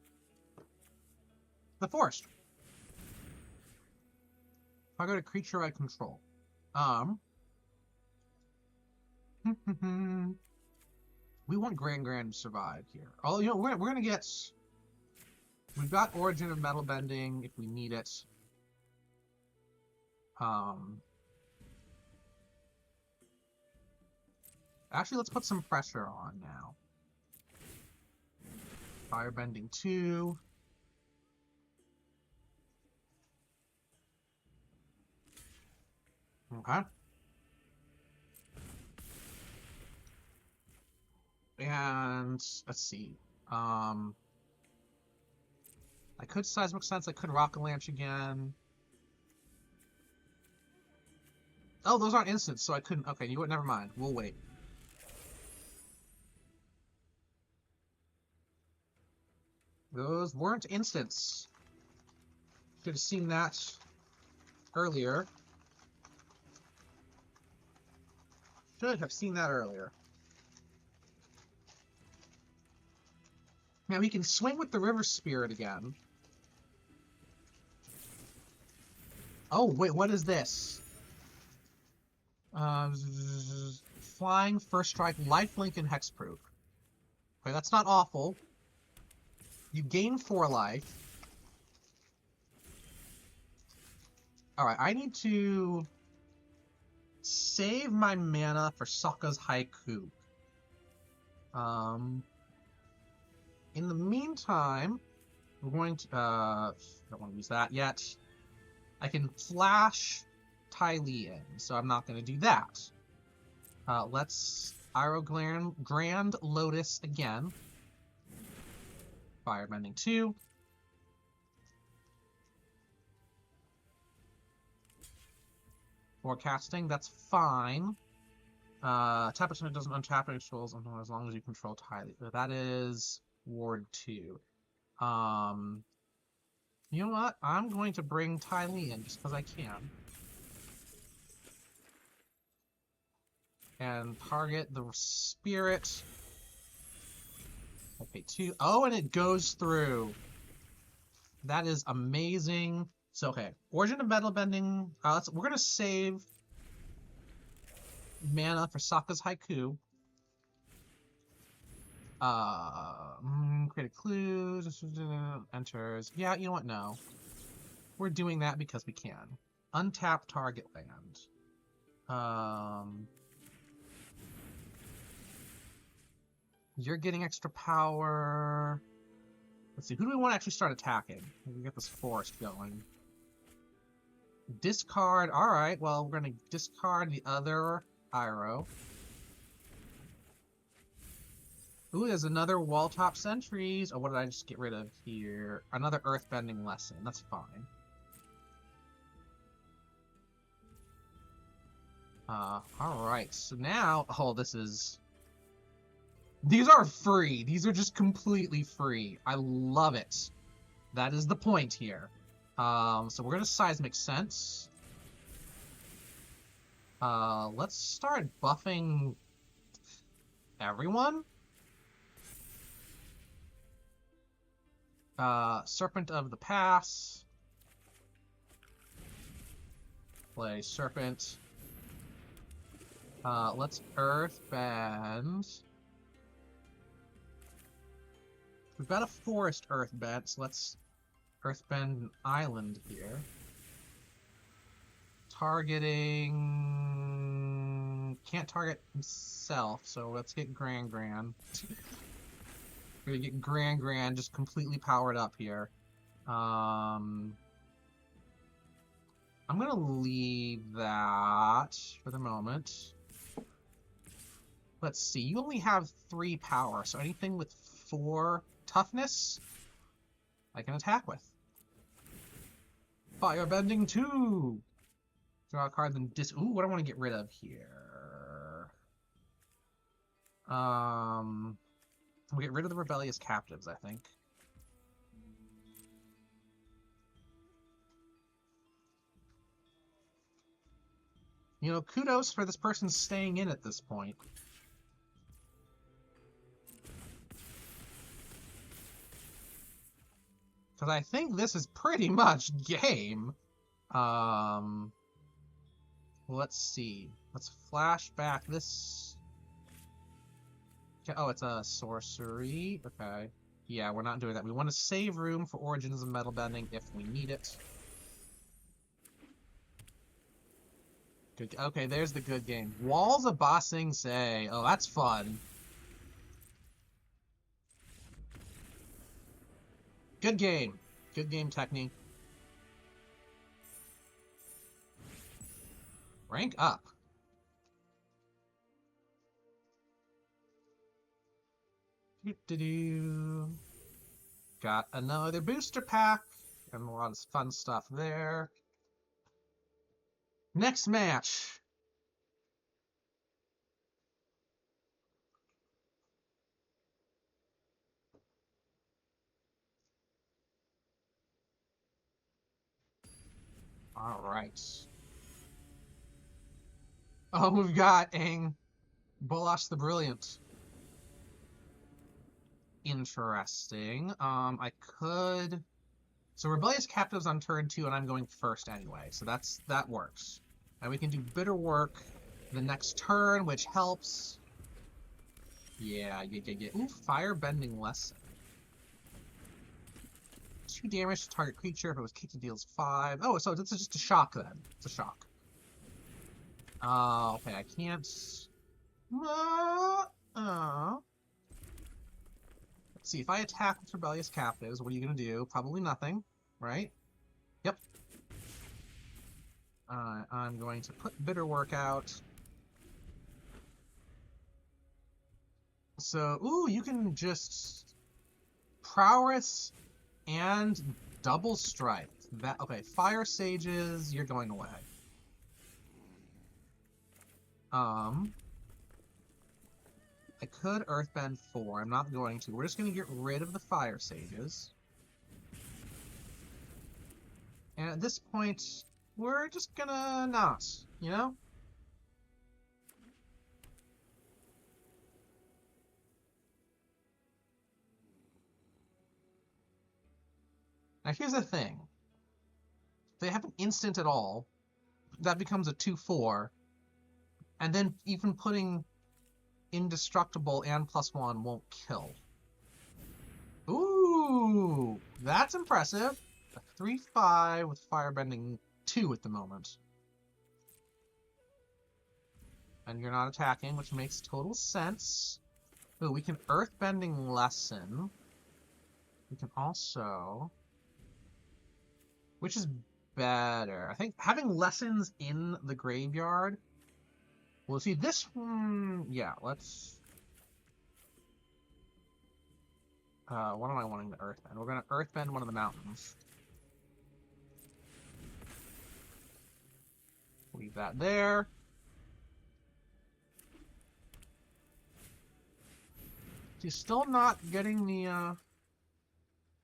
the Forest. If I got a creature I control. We want Grand to survive here. Oh, you know, we're gonna get... We've got Origin of Metal Bending if we need it. Actually, let's put some pressure on now. Firebending 2. Okay. And let's see. I could Seismic Sense, I could Rocket Launch again. Oh, those aren't instants, so I couldn't. Okay, you know what? Never mind. We'll wait. Those weren't instants. Should have seen that earlier. Should have seen that earlier. Now we can swing with the River Spirit again. Oh, wait, what is this? Flying, First Strike, Lifelink, and Hexproof. Okay, that's not awful. You gain 4 life. Alright, I need to save my mana for Sokka's Haiku. In the meantime, we're going to, don't want to use that yet. I can flash Ty Lee in, so I'm not going to do that. Let's Iroh Grand Lotus again. Firebending 2. Forecasting, that's fine. Tap it doesn't untap it controls as long as you control Ty Lee. That is Ward 2. You know what? I'm going to bring Ty Lee in just because I can. And target the spirit. Okay, 2. Oh, and it goes through. That is amazing. So, okay. Origin of Metal Bending. We're going to save mana for Sokka's Haiku. Create a clue. Enters. Yeah, you know what? No. We're doing that because we can. Untap target land. You're getting extra power. Let's see. Who do we want to actually start attacking? We can get this forest going. Discard. Alright, well, we're going to discard the other Iroh. Ooh, there's another wall top sentries. Oh, what did I just get rid of here? Another earthbending lesson. That's fine. Alright. So now... Oh, this is... These are free. These are just completely free. I love it. That is the point here. So we're going to Seismic Sense. Let's start buffing everyone. Serpent of the Pass. Play Serpent. Let's Earthbend. We've got a forest Earthbend, so let's Earthbend an island here. Targeting... Can't target himself, so let's get Grand. We're gonna get Grand just completely powered up here. I'm gonna leave that for the moment. Let's see, you only have 3 power, so anything with 4 toughness, I can attack with. Firebending 2! Draw a card, then ooh, what do I want to get rid of here? We'll get rid of the rebellious captives, I think. You know, kudos for this person staying in at this point. Because I think this is pretty much game. Let's see. Let's flash back this. Oh, it's a sorcery. Okay. Yeah, we're not doing that. We want to save room for Origins of Metal Bending if we need it. Good. Okay, there's the good game. Walls of Ba Sing Se. Oh, that's fun. Good game. Good game technique. Rank up. Doo-doo-doo. Got another booster pack and a lot of fun stuff there. Next match. All right. Oh, we've got Aang Bolash the Brilliant. Interesting. I could. So Rebellious Captives on turn 2, and I'm going first anyway, so that works. And we can do Bitter Work the next turn, which helps. Yeah. Ooh, Firebending Lesson. 2 damage to target creature. If it was kicked, it deals 5. Oh, so this is just a shock then. It's a shock. Okay, I can't. Let's see, if I attack with Rebellious Captives, what are you gonna do? Probably nothing, right? Yep. I'm going to put Bitter Work out. So, ooh, you can just prowess and double strike. That okay? Fire Sages, you're going away. I could Earthbend 4. I'm not going to. We're just going to get rid of the Fire Sages. And at this point, we're just gonna not, you know? Now here's the thing. If they have an instant at all, that becomes a 2/4. And then even putting Indestructible and +1 won't kill. Ooh, that's impressive. A 3/5 with Firebending 2 at the moment. And you're not attacking, which makes total sense. Ooh, we can Earthbending Lesson. We can also... Which is better? I think having lessons in the graveyard. Well, see, this one... Yeah, let's... what am I wanting to Earthbend? We're going to Earthbend one of the mountains. Leave that there. She's still not getting the,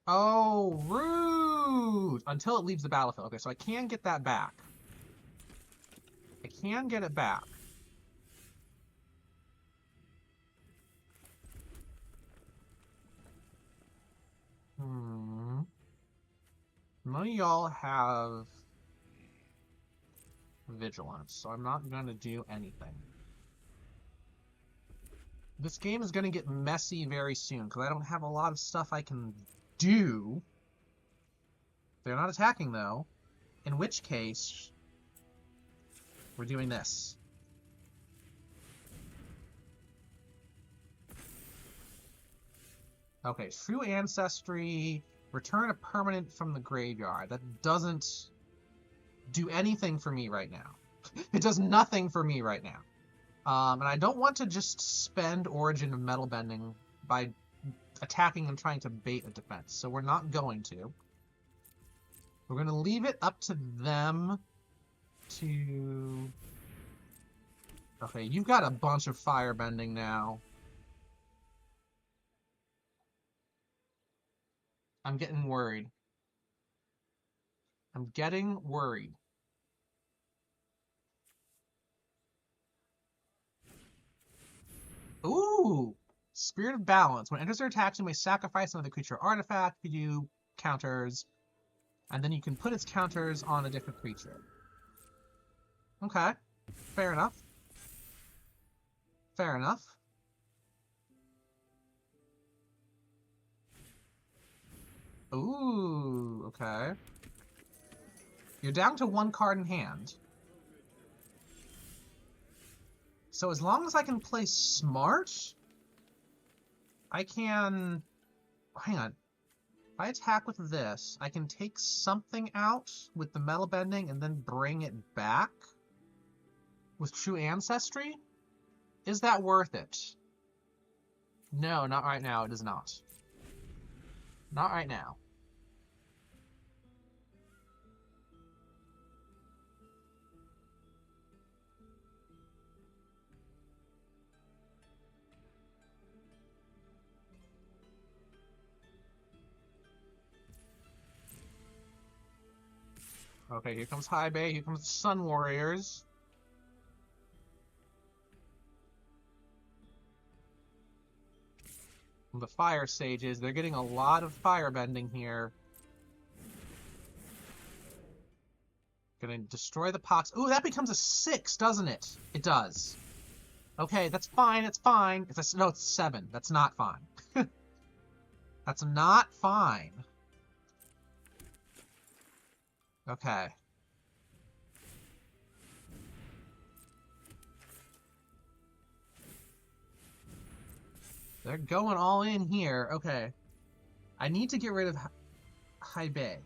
Oh, rude! Until it leaves the battlefield. Okay, so I can get that back. I can get it back. None of y'all have vigilance, so I'm not going to do anything. This game is going to get messy very soon, because I don't have a lot of stuff I can do. They're not attacking, though. In which case, we're doing this. Okay, True Ancestry, return a permanent from the graveyard. That doesn't do anything for me right now. It does nothing for me right now. And I don't want to just spend Origin of Metal Bending by attacking and trying to bait a defense, so we're not going to. We're going to leave it up to them to... Okay, you've got a bunch of Firebending now. I'm getting worried. I'm getting worried. Ooh! Spirit of Balance. When it enters their attacks, you may sacrifice another creature or artifact. You do counters. And then you can put its counters on a different creature. Okay. Fair enough. Fair enough. Ooh, okay. You're down to 1 card in hand. So as long as I can play smart, I can... Hang on. If I attack with this, I can take something out with the metal bending and then bring it back with True Ancestry? Is that worth it? No, not right now. It is not. Not right now. Okay, here comes High Bay, here comes the Sun Warriors. The Fire Sages, they're getting a lot of fire bending here. Gonna destroy the pox. Ooh, that becomes a 6, doesn't it? It does. Okay, that's fine, it's fine. No, it's 7. That's not fine. That's not fine. Okay. They're going all in here. Okay. I need to get rid of High Bay.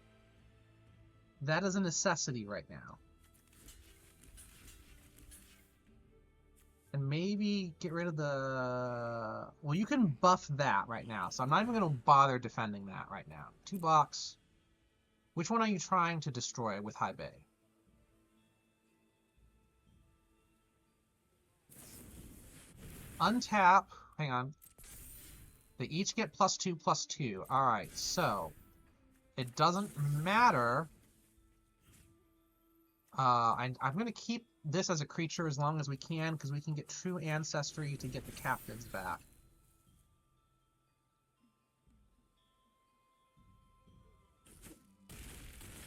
That is a necessity right now. And maybe get rid of the... Well, you can buff that right now, so I'm not even going to bother defending that right now. 2 blocks. Which one are you trying to destroy with High Bay? Untap. Hang on. They each get +2/+2. Alright, so... It doesn't matter. I'm going to keep this as a creature as long as we can, because we can get True Ancestry to get the captives back.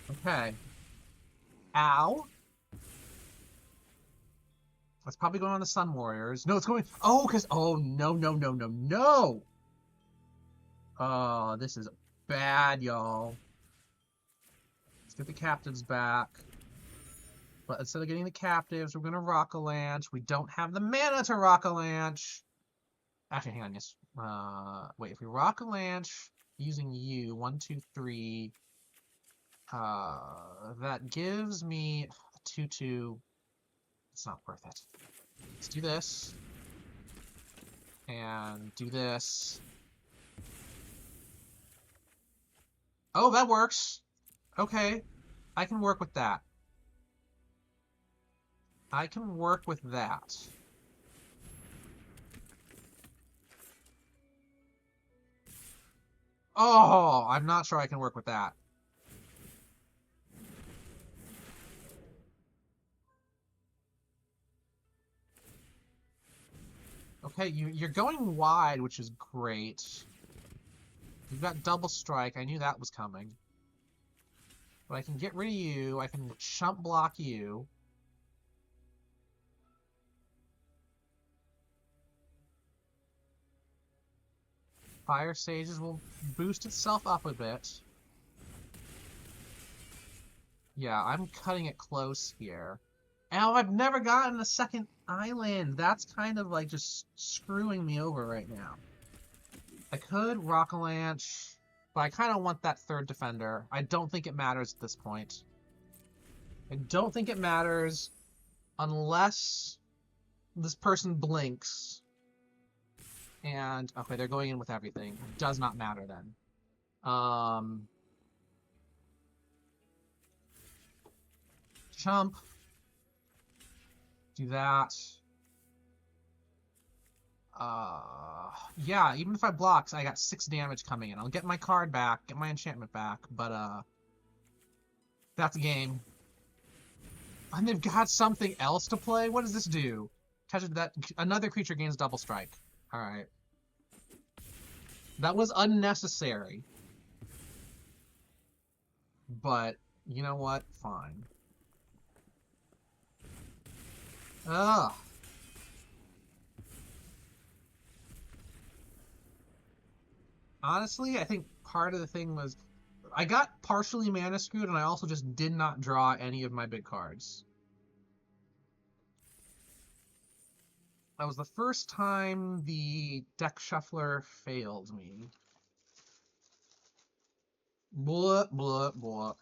Okay. Ow. That's probably going on the Sun Warriors. No, it's going... Oh, because... Oh, no, no, no, no, no! Oh, this is bad, y'all. Let's get the captives back. But instead of getting the captives, we're going to Rock-a-Lanch. We don't have the mana to Rock-a-Lanch. Actually, hang on. Yes. Wait, if we Rock-a-Lanch using you, 1, 2, 3, that gives me a 2/2. It's not worth it. Let's do this. And do this. Oh, that works. Okay. I can work with that. I can work with that. Oh, I'm not sure I can work with that. Okay, you're going wide, which is great. You've got double strike. I knew that was coming. But I can get rid of you. I can chump block you. Fire Sages will boost itself up a bit. Yeah, I'm cutting it close here. Oh, I've never gotten a second island. That's kind of like just screwing me over right now. I could Rock-a-Lanch, but I kind of want that 3rd defender. I don't think it matters at this point. I don't think it matters unless this person blinks. And, okay, they're going in with everything. It does not matter then. Chump. Do that. Yeah, even if I blocks, I got 6 damage coming in. I'll get my card back, get my enchantment back, but, that's a game. And they've got something else to play? What does this do? Catch that. Another creature gains double strike. Alright. That was unnecessary. But, you know what? Fine. Ugh. Honestly, I think part of the thing was I got partially mana screwed, and I also just did not draw any of my big cards. That was the first time the deck shuffler failed me. Blah, blah, blah.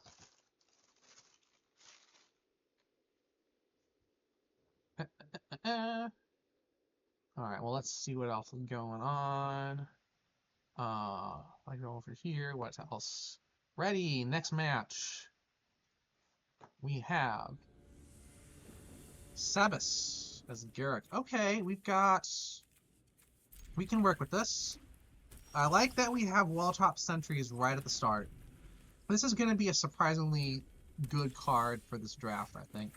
Alright, well, let's see what else is going on. I go over here. What else? Ready, next match. We have Sebas as Garrick. Okay, we can work with this. I like that we have Welltop Sentries right at the start. This is going to be a surprisingly good card for this draft, I think.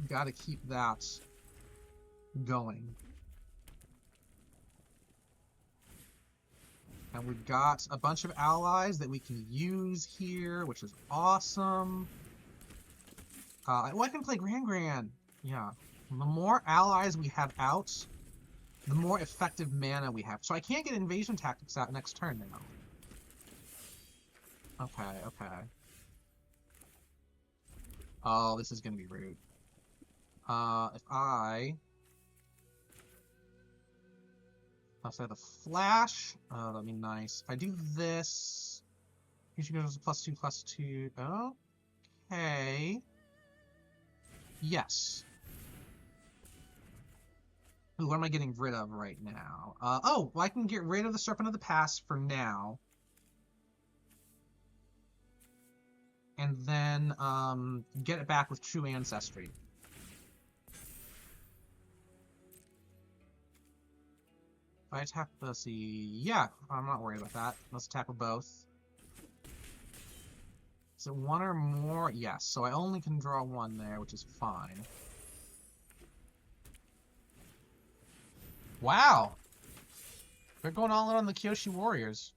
Got to keep that going. And we've got a bunch of allies that we can use here, which is awesome. Oh, I can play Gran. Yeah. The more allies we have out, the more effective mana we have. So I can't get Invasion Tactics out next turn now. Okay, okay. Oh, this is going to be rude. If I'll say the flash. Oh, that'd be nice. If I do this, usually goes +2/+2. Okay. Yes. Ooh, what am I getting rid of right now? Oh, well, I can get rid of the Serpent of the Past for now. And then, get it back with True Ancestry. If I attack the yeah, I'm not worried about that. Let's attack with both. Is it one or more? Yes, so I only can draw one there, which is fine. Wow! They're going all in on the Kyoshi Warriors.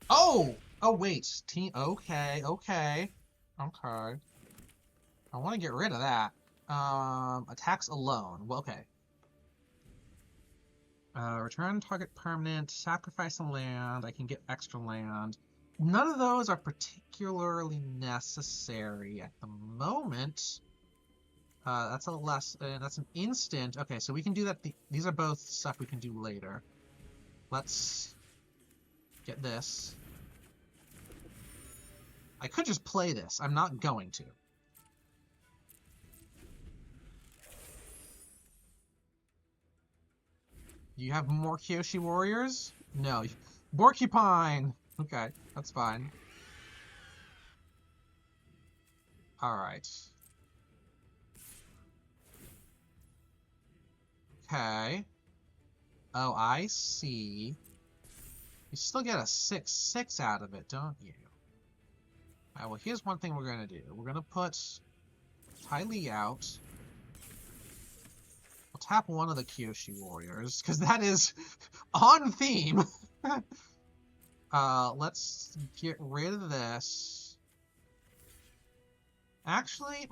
Oh! Oh, wait. Okay, okay. Okay. I want to get rid of that. Attacks alone. Well, okay. Return target permanent, sacrifice a land, I can get extra land. None of those are particularly necessary at the moment. That's that's an instant. Okay, so we can do that. These are both stuff we can do later. Let's get this. I could just play this. I'm not going to. You have more Kyoshi Warriors? No. Porcupine! Okay, that's fine. Alright. Okay. Oh, I see. You still get a 6/6 out of it, don't you? Alright, well, here's one thing we're gonna do. We're gonna put Ty Lee out. We'll tap one of the Kyoshi Warriors, because that is on theme. Let's get rid of this. Actually,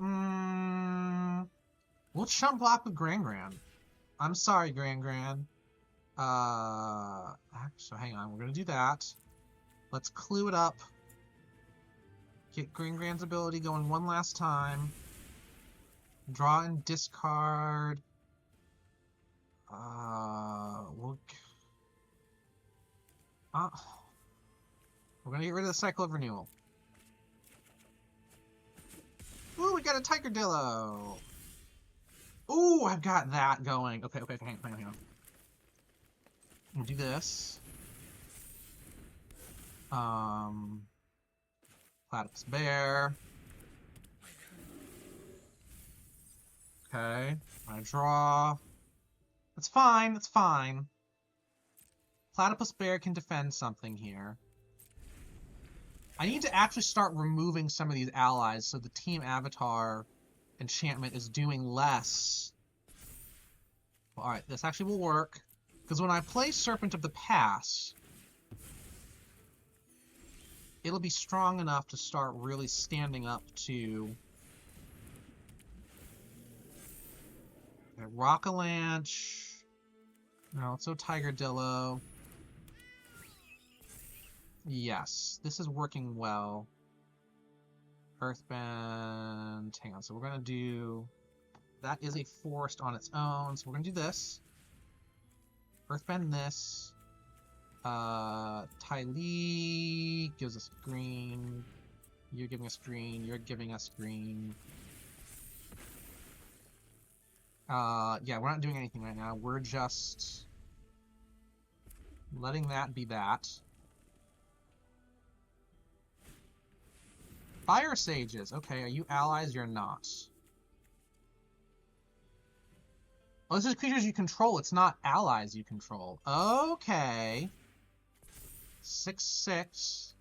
we'll chump block with Gran. I'm sorry, Gran. So hang on, we're gonna do that. Let's clue it up. Get Gran's ability going one last time. Draw and discard. We're gonna get rid of the Cycle of Renewal. Ooh, we got a Tigerdillo! Ooh, I've got that going. Okay, hang on. We'll do this. Platypus Bear. Okay, I draw. It's fine, it's fine. Platypus Bear can defend something here. I need to actually start removing some of these allies so the Team Avatar enchantment is doing less. Well, alright, this actually will work. Because when I play Serpent of the Past, it'll be strong enough to start really standing up to Okay, Rockalanche. No, let's go Tigerdillo. Yes, this is working well. Earthbend. Hang on, so we're gonna do... That is a forest on its own, so we're gonna do this. Earthbend this. Ty gives us green. You're giving us green. You're giving us green. Yeah, we're not doing anything right now. We're just letting that be that. Fire Sages. Okay, are you allies? You're not. Oh, this is creatures you control. It's not allies you control. Okay. 6/6.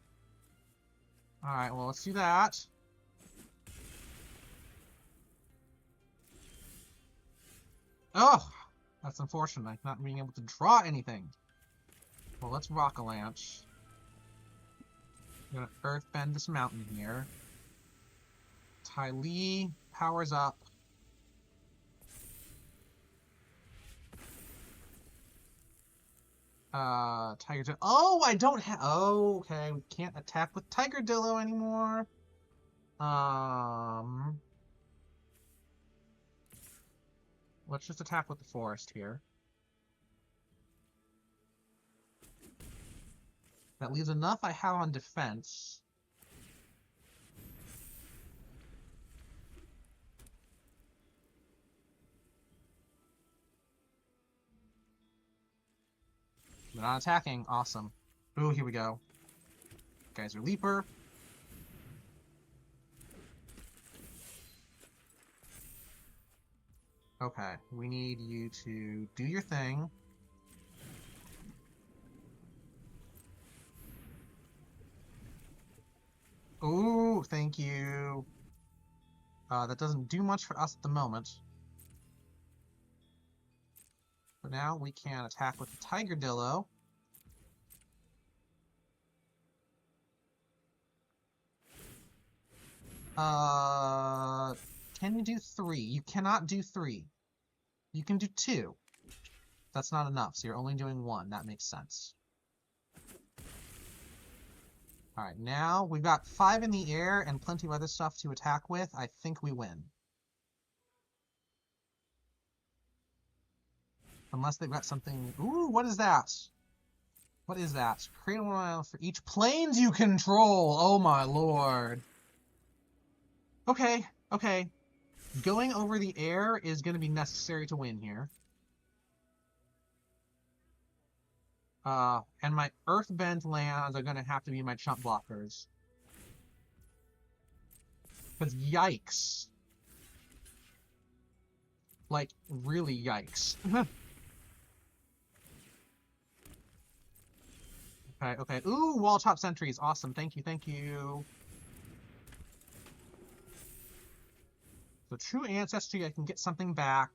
Alright, well, let's do that. Oh! That's unfortunate, not being able to draw anything. Well, let's Rockalanche. I'm gonna Earthbend this mountain here. Ty powers up. Tigerdillo. Oh, I don't have... Oh, okay. We can't attack with Tigerdillo anymore. Let's just attack with the forest here. That leaves enough I have on defense. They're not attacking. Awesome. Ooh, here we go. Guys are Leaper. Okay, we need you to do your thing. Ooh, thank you. That doesn't do much for us at the moment. But now we can attack with the Tigerdillo. Can you do 3? You cannot do 3. You can do 2. That's not enough, so you're only doing 1. That makes sense. Alright, now we've got 5 in the air and plenty of other stuff to attack with. I think we win. Unless they've got something... Ooh, what is that? What is that? Create a one for each planes you control! Oh my lord. Okay, okay. Going over the air is going to be necessary to win here. And my Earthbend lands are going to have to be my chump blockers. Because yikes. Like, really yikes. Okay, okay. Ooh, wall top sentries. Awesome. Thank you, thank you. So true ancestry, I can get something back.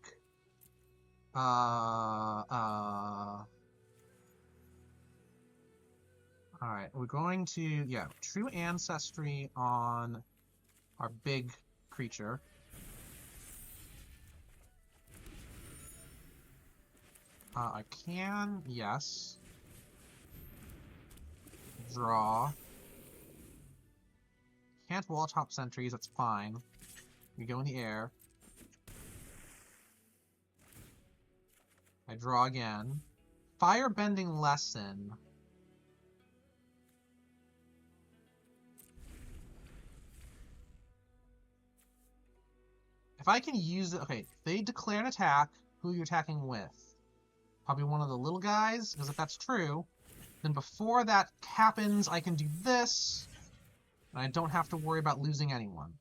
Alright, we're going to, yeah, true ancestry on our big creature. I can, yes. Draw. Can't wall top sentries, that's fine. We go in the air. I draw again. Firebending lesson. If I can use it... Okay, they declare an attack. Who are you attacking with? Probably one of the little guys, because if that's true, then before that happens, I can do this, and I don't have to worry about losing anyone.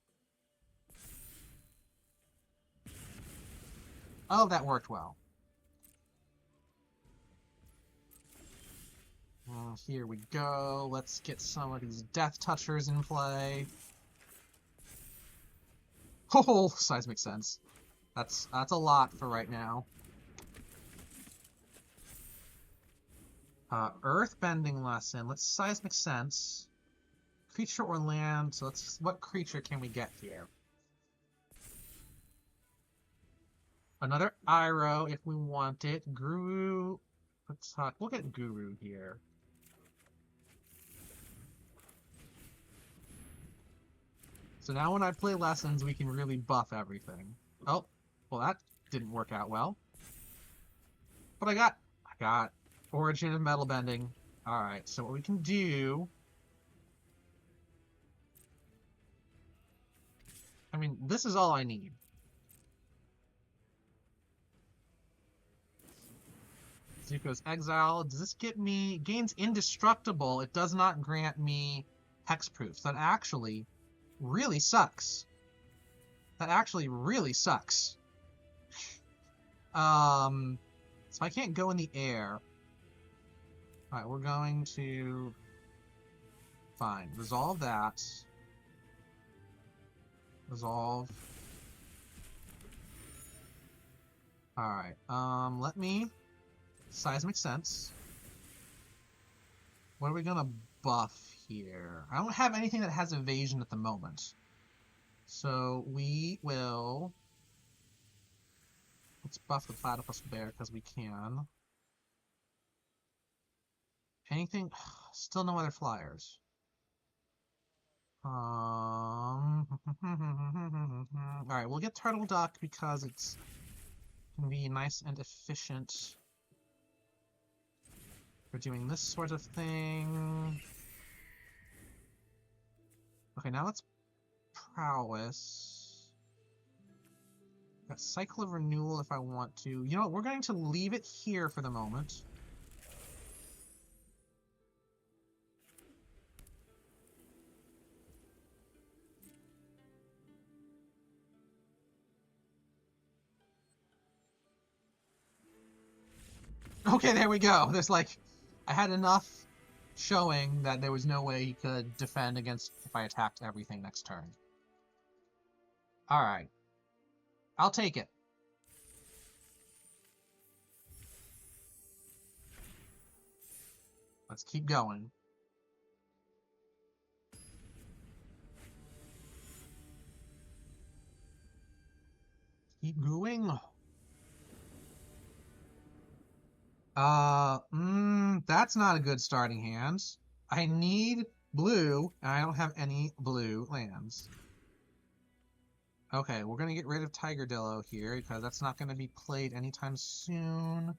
Oh, that worked well. Here we go. Let's get some of these Death Touchers in play. Oh, seismic sense. That's a lot for right now. Earthbending lesson. Let's seismic sense. Creature or land. So let's. What creature can we get here? Another Iroh if we want it. Guru. Let's talk. We'll get Guru here. So now when I play lessons, we can really buff everything. Oh, well that didn't work out well. But I got Origin of Metal Bending. Alright, so what we can do... I mean, this is all I need. Zuko's Exile. Does this get me... Gains Indestructible. It does not grant me Hexproof. So that actually really sucks. That actually really sucks. So I can't go in the air. Alright, we're going to... Fine. Resolve that. Resolve. Alright, let me... Seismic Sense. What are we gonna buff here? I don't have anything that has evasion at the moment. So we will... Let's buff the Platypus Bear because we can. Anything? Still no other flyers. Alright, we'll get Turtle Duck because it's can be nice and efficient for doing this sort of thing. Okay, now let's Prowess. Got Cycle of Renewal if I want to. You know what? We're going to leave it here for the moment. Okay, there we go. There's like... I had enough showing that there was no way he could defend against if I attacked everything next turn. Alright. I'll take it. Let's keep going. Keep going. That's not a good starting hand. I need blue, and I don't have any blue lands. Okay, we're gonna get rid of Tigerdillo here, because that's not gonna be played anytime soon.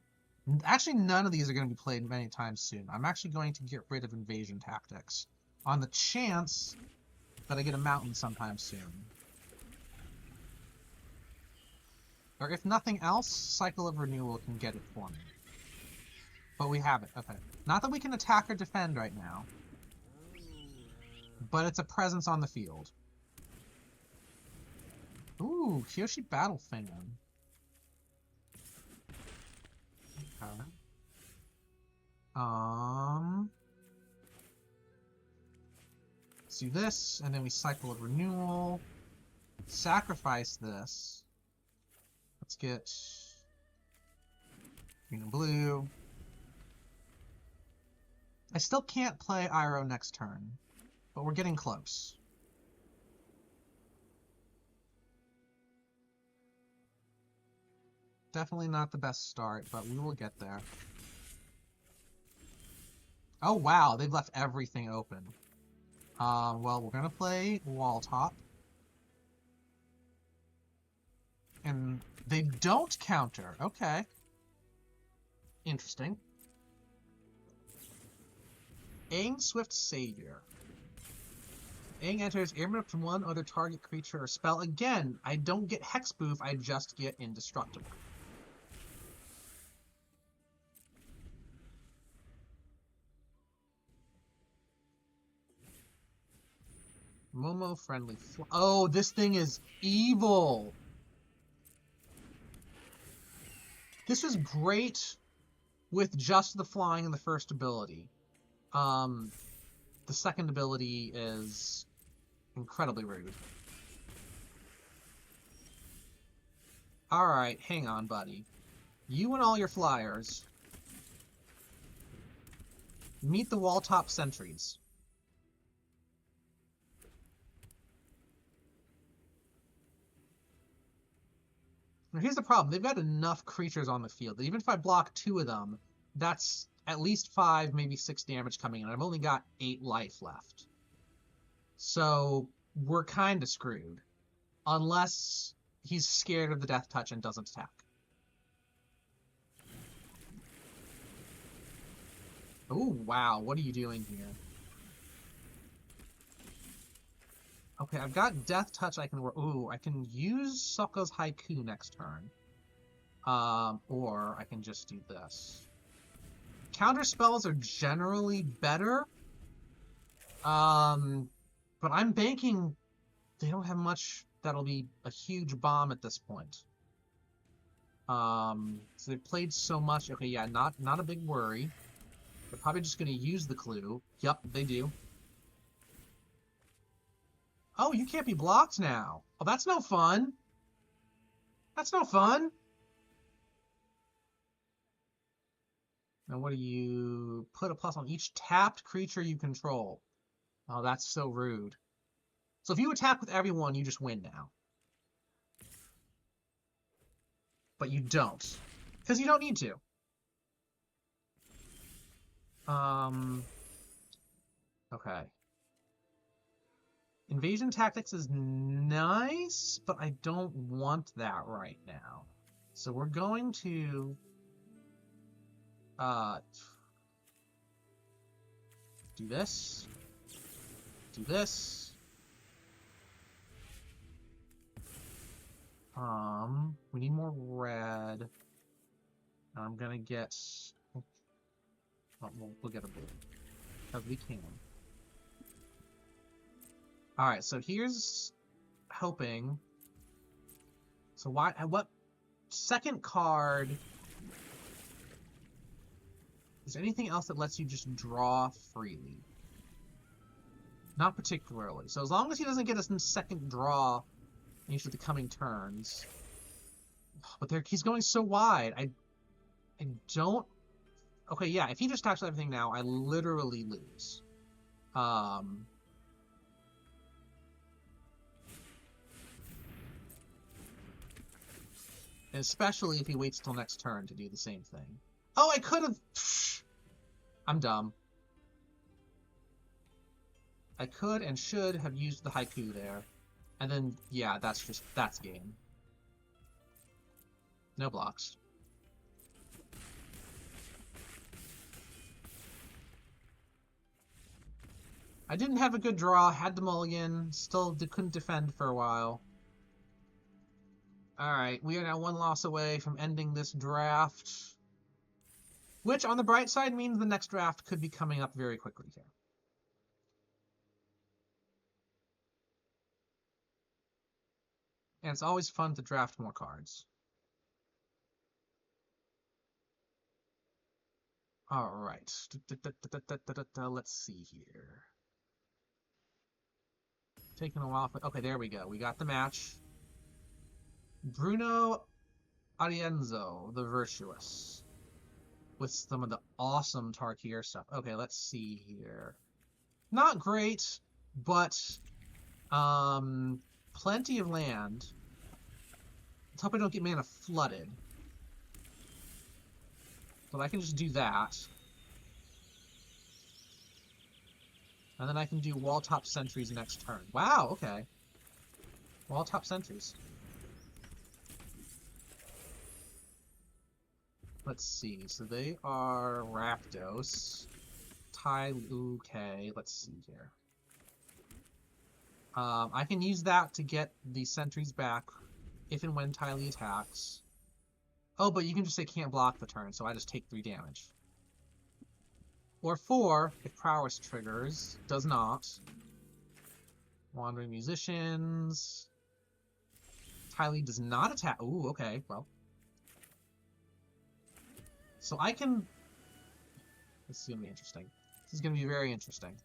Actually, none of these are gonna be played anytime soon. I'm actually going to get rid of Invasion Tactics, on the chance that I get a mountain sometime soon. Or if nothing else, Cycle of Renewal can get it for me. But we have it, okay. Not that we can attack or defend right now. But it's a presence on the field. Ooh, Kyoshi Battle Fan. Okay. Let's do this, and then we Cycle of Renewal. Sacrifice this. Let's get green and blue. I still can't play Iroh next turn, but we're getting close. Definitely not the best start, but we will get there. Oh wow, they've left everything open. Well, we're gonna play Wall Top. And they don't counter. Okay. Interesting. Aang Swift Savior. Aang enters airman up to one other target creature or spell. Again, I don't get Hexproof, I just get Indestructible. Momo friendly. Oh, this thing is evil! This was great with just the flying and the first ability. The second ability is incredibly rude. Alright, hang on, buddy. You and all your flyers meet the wall top sentries. Now, here's the problem. They've got enough creatures on the field. Even if I block 2 of them, that's at least 5, maybe 6 damage coming in. I've only got 8 life left. So we're kind of screwed. Unless he's scared of the death touch and doesn't attack. Oh, wow. What are you doing here? Okay, I've got death touch I can work. Ooh, I can use Sokko's Haiku next turn. Or I can just do this. Counter spells are generally better. But I'm banking they don't have much that'll be a huge bomb at this point. So they've played so much. Okay, yeah, not a big worry. They're probably just gonna use the clue. Yep, they do. Oh, you can't be blocked now. Oh, that's no fun. That's no fun. Now what do you... Put a plus on each tapped creature you control. Oh, that's so rude. So if you attack with everyone, you just win now. But you don't. Because you don't need to. Okay. Invasion tactics is nice, but I don't want that right now. So we're going to... do this. Do this. We need more red. I'm gonna get... Oh, we'll get a blue. Because we can. Alright, so here's hoping. So what second card... Is there anything else that lets you just draw freely? Not particularly. So as long as he doesn't get us in second draw in each of the coming turns. But he's going so wide. I don't... Okay, yeah, if he just attacks everything now, I literally lose. And especially if he waits till next turn to do the same thing. Oh, I could have... I'm dumb. I could and should have used the Haiku there. And then, yeah, that's game. No blocks. I didn't have a good draw, had to mulligan, still couldn't defend for a while. Alright, we are now 1 loss away from ending this draft. Which, on the bright side, means the next draft could be coming up very quickly here. And it's always fun to draft more cards. Alright. Let's see here. Taking a while. Okay, there we go. We got the match. Bruno Arienzo, the Virtuous. With some of the awesome Tarkir stuff. Okay, let's see here. Not great, but plenty of land. Let's hope I don't get mana flooded. But I can just do that. And then I can do wall top sentries next turn. Wow, okay. Wall top sentries. Let's see. So they are Rakdos. Okay, let's see here. I can use that to get the sentries back if and when Tylee attacks. Oh, but you can just say can't block the turn, so I just take 3 damage. Or 4, if Prowess triggers. Does not. Wandering Musicians. Tylee does not attack. Ooh, okay, well. So I can... This is going to be interesting. This is going to be very interesting.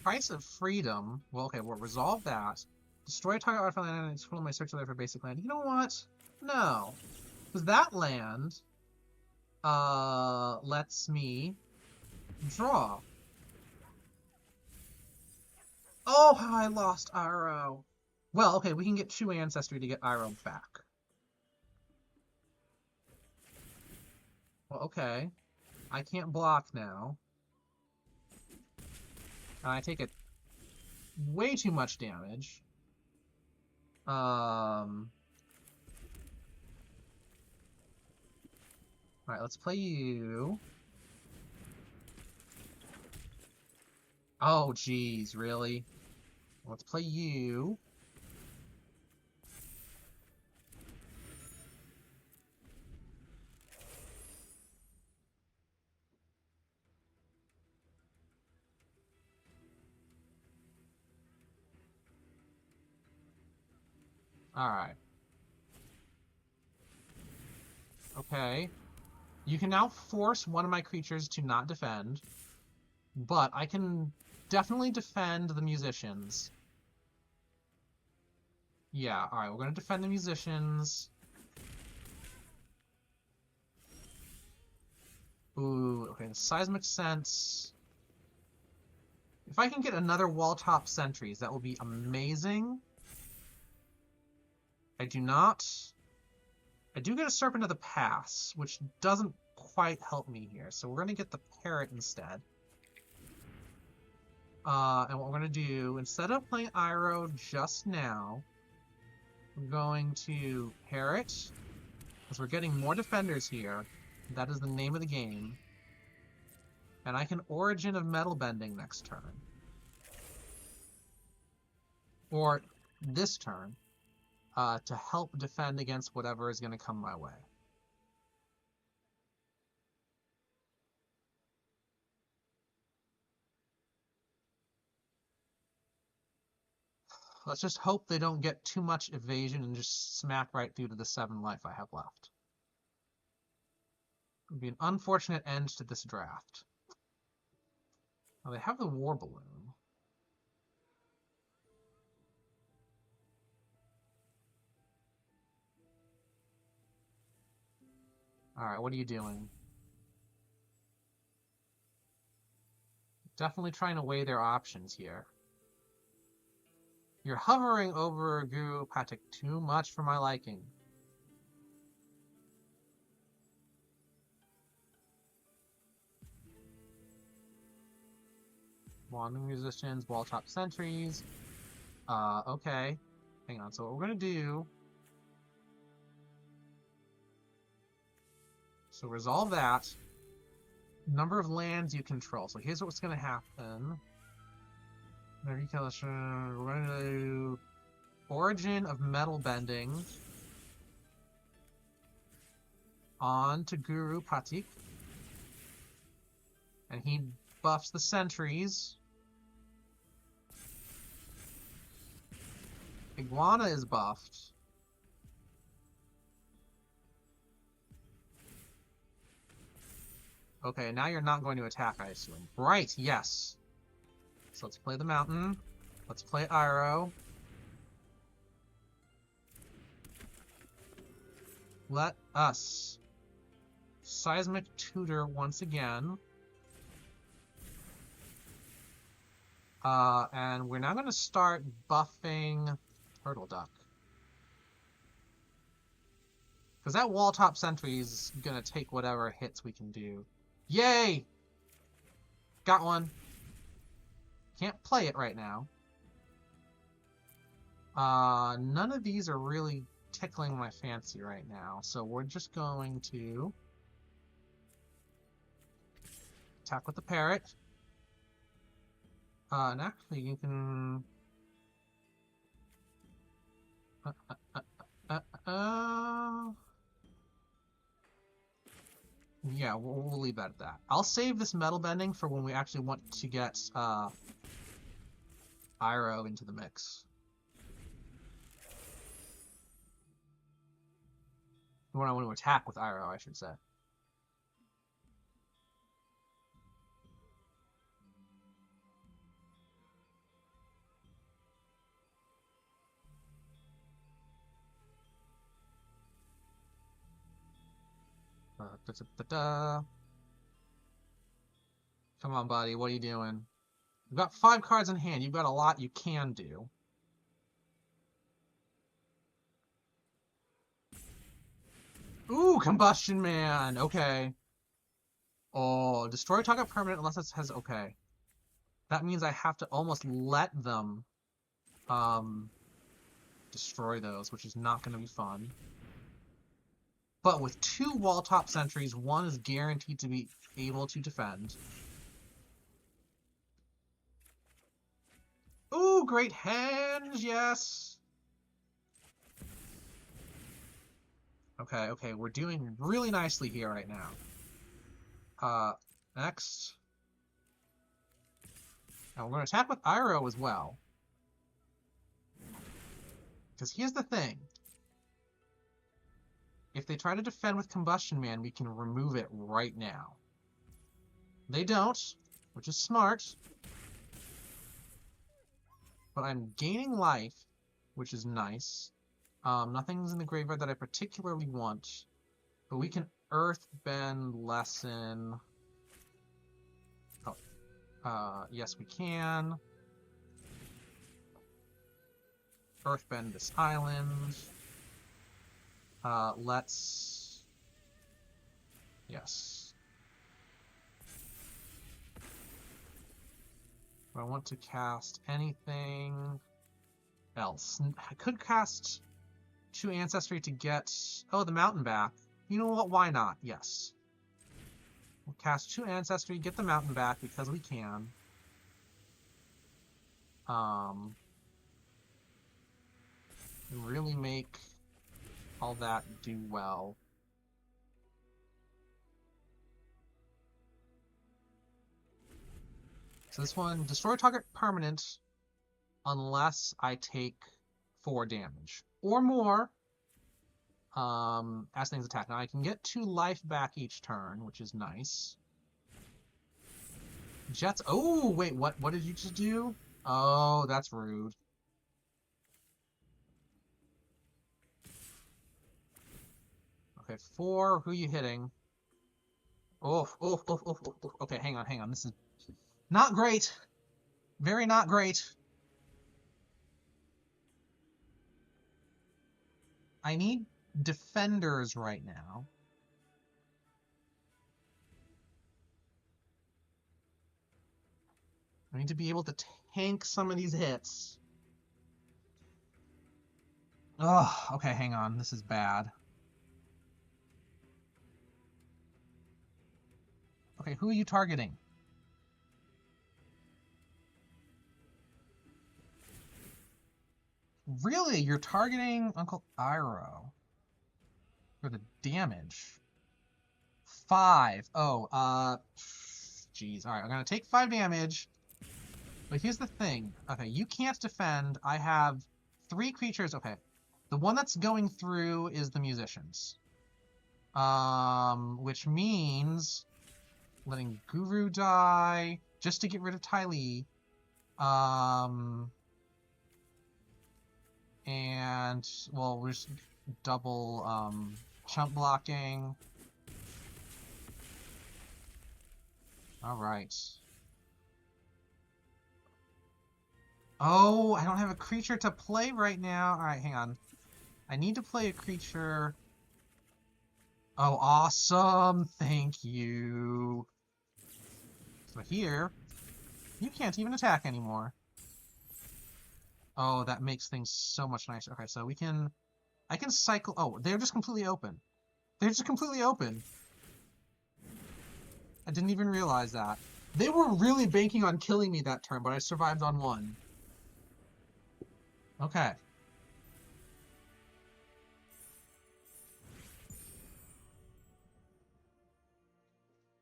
Price of Freedom. Well, okay, we'll resolve that. Destroy target artifact land and explore my circular for basic land. You know what? No. Because that land lets me draw. Oh, how I lost Iroh. Well, okay, we can get 2 Ancestry to get Iroh back. Well, okay. I can't block now. And I take way too much damage. Alright, let's play you. Oh, geez, really? Let's play you. Alright. Okay. You can now force one of my creatures to not defend, but I can definitely defend the musicians. Yeah, alright, we're gonna defend the musicians. Ooh, okay, the seismic sense. If I can get another wall top sentries, that will be amazing. I do not. I do get a Serpent of the Pass, which doesn't quite help me here. So we're going to get the Parrot instead. And what we're going to do, instead of playing Iroh just now, we're going to Parrot, because we're getting more defenders here. That is the name of the game. And I can Origin of Metal Bending next turn. Or this turn. To help defend against whatever is going to come my way. Let's just hope they don't get too much evasion and just smack right through to the 7 life I have left. It would be an unfortunate end to this draft. Now they have the War Balloon. Alright, what are you doing? Definitely trying to weigh their options here. You're hovering over Guru Patik too much for my liking. Wandering Musicians, Wall Top Sentries. Okay. Hang on, so what we're gonna do... So resolve that. Number of lands you control. So here's what's going to happen. We're going to do Origin of Metal Bending on to Guru Patik. And he buffs the sentries. Iguana is buffed. Okay, now you're not going to attack, I assume. Right, yes. So let's play the mountain. Let's play Iroh. Let us Seismic Tutor once again. And we're now going to start buffing Turtle Duck. Because that wall top sentry is going to take whatever hits we can do. Yay! Got one. Can't play it right now. None of these are really tickling my fancy right now. So we're just going to attack with the parrot. And actually you can... Yeah, we'll leave that at that. I'll save this metal bending for when we actually want to get Iroh into the mix. When I want to attack with Iroh, I should say. Come on, buddy. What are you doing? You've got 5 cards in hand. You've got a lot you can do. Ooh, Combustion Man. Okay. Oh, destroy target permanent unless it has... Okay. That means I have to almost let them destroy those, which is not going to be fun. But with 2 wall top sentries, 1 is guaranteed to be able to defend. Ooh, Great Henge, yes! Okay, okay, we're doing really nicely here right now. Next. Now we're going to attack with Iroh as well. Because here's the thing. If they try to defend with Combustion Man, we can remove it right now. They don't, which is smart. But I'm gaining life, which is nice. Nothing's in the graveyard that I particularly want. But we can Earthbend, Lesson. Oh. Yes, we can. Earthbend this island. Let's... Yes. Do I want to cast anything else? I could cast 2 Ancestry to get... Oh, the mountain back. You know what? Why not? Yes. We'll cast 2 Ancestry, get the mountain back because we can. Really make all that do well. So this one, destroy target permanent unless I take 4 damage. Or more as things attack. Now I can get 2 life back each turn, which is nice. Jets. Oh, wait, what did you just do? Oh, that's rude. Okay, 4. Who are you hitting? Oh. Okay, hang on. This is not great. Very not great. I need defenders right now. I need to be able to tank some of these hits. Oh, okay, hang on. This is bad. Okay, who are you targeting? Really? You're targeting Uncle Iroh for the damage. 5. Oh, jeez. Alright, I'm gonna take 5 damage. But here's the thing. Okay, you can't defend. I have 3 creatures. Okay. The one that's going through is the musicians. Which means letting Guru die just to get rid of Ty Lee. And, well, we're just double, chump blocking. Alright. Oh, I don't have a creature to play right now. Alright, hang on. I need to play a creature. Oh, awesome. Thank you. So here, you can't even attack anymore. Oh, that makes things so much nicer. Okay, so we can... I can cycle... Oh, they're just completely open. They're just completely open. I didn't even realize that. They were really banking on killing me that turn, but I survived on 1. Okay.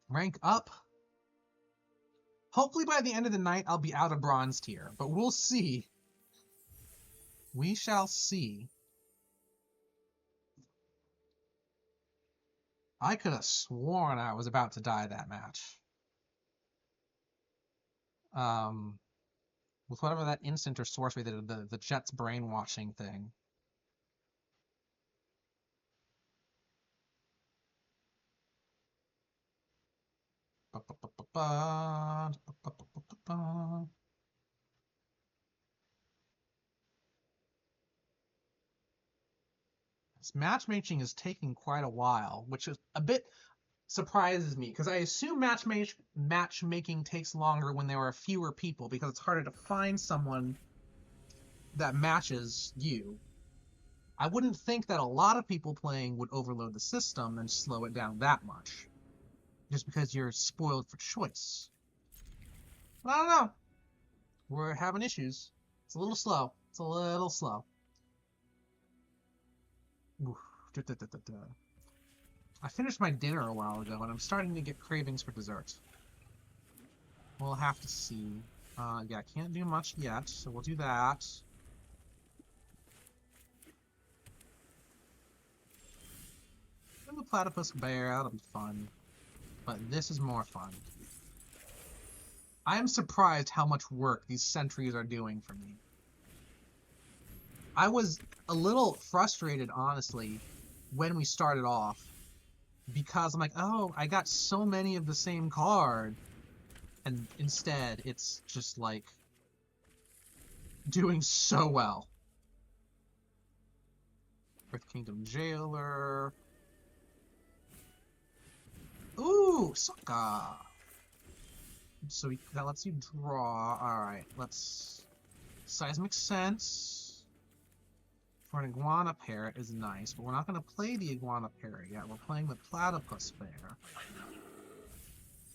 Rank up. Hopefully by the end of the night, I'll be out of bronze tier, but we'll see. We shall see. I could have sworn I was about to die that match. With whatever that instant or sorcery that did, the Jets brainwashing thing. This matchmaking is taking quite a while, which is a bit surprises me because I assume matchmaking takes longer when there are fewer people because it's harder to find someone that matches you. I wouldn't think that a lot of people playing would overload the system and slow it down that much, just because you're spoiled for choice. But I don't know. We're having issues. It's a little slow. It's a little slow. I finished my dinner a while ago, and I'm starting to get cravings for dessert. We'll have to see. Yeah, I can't do much yet, so we'll do that. And the platypus bear, that'll be fun. But this is more fun. I am surprised how much work these sentries are doing for me. I was a little frustrated, honestly, when we started off. Because I'm like, oh, I got so many of the same card. And instead, it's just like doing so well. Earth Kingdom Jailer. Ooh, Sokka. So that lets you draw. Alright, let's... Seismic Sense for an iguana parrot is nice, but we're not going to play the iguana parrot yet. We're playing the platypus bear.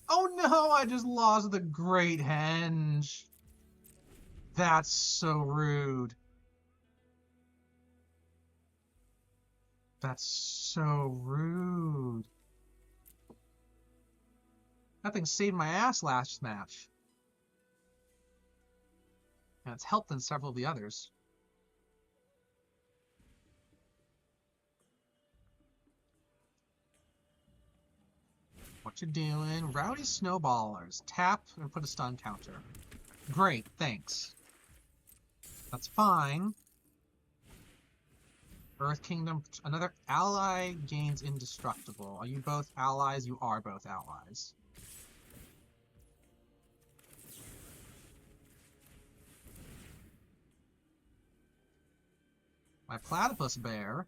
Oh no, I just lost the Great Henge. That's so rude. That's so rude. That thing saved my ass last match. And it's helped in several of the others. What you doing? Rowdy Snowballers. Tap and put a stun counter. Great, thanks. That's fine. Earth Kingdom, another ally gains indestructible. Are you both allies? You are both allies. My platypus bear.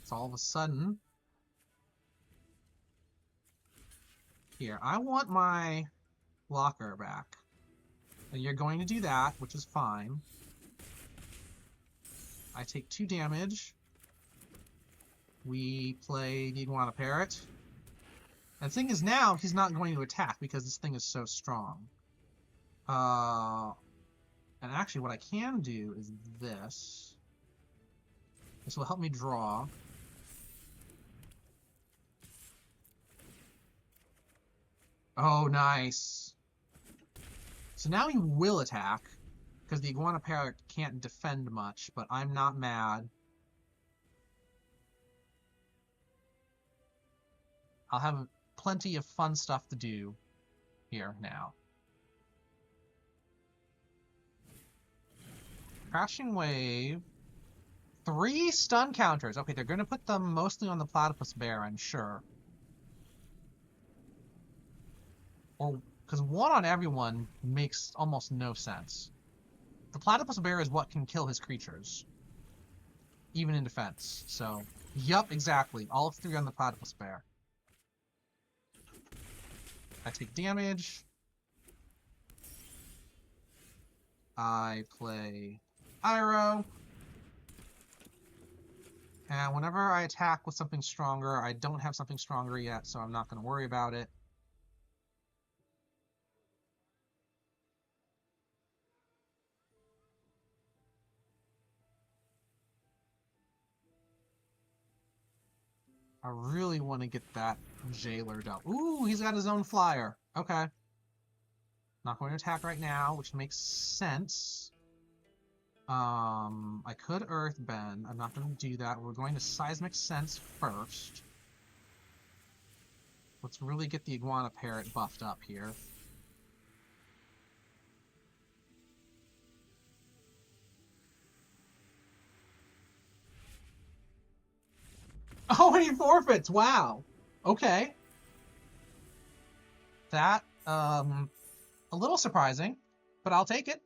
It's all of a sudden. Here, I want my blocker back. And you're going to do that, which is fine. I take 2 damage. We play the iguana parrot. And the thing is now, he's not going to attack because this thing is so strong. And actually what I can do is this. This will help me draw. Oh, nice. So now he will attack, because the iguana parrot can't defend much, but I'm not mad. I'll have plenty of fun stuff to do here now. Crashing Wave. 3 stun counters. Okay, they're going to put them mostly on the platypus bear, I'm sure. Or, because 1 on everyone makes almost no sense. The platypus bear is what can kill his creatures. Even in defense. So, yup, exactly. All 3 on the platypus bear. I take damage. I play Iroh. And whenever I attack with something stronger, I don't have something stronger yet, so I'm not going to worry about it. I really want to get that jailer done. Ooh, he's got his own flyer. Okay. Not going to attack right now, which makes sense. I could Earthbend. I'm not going to do that. We're going to Seismic Sense first. Let's really get the iguana parrot buffed up here. Oh, and he forfeits! Wow! Okay. That, a little surprising, but I'll take it.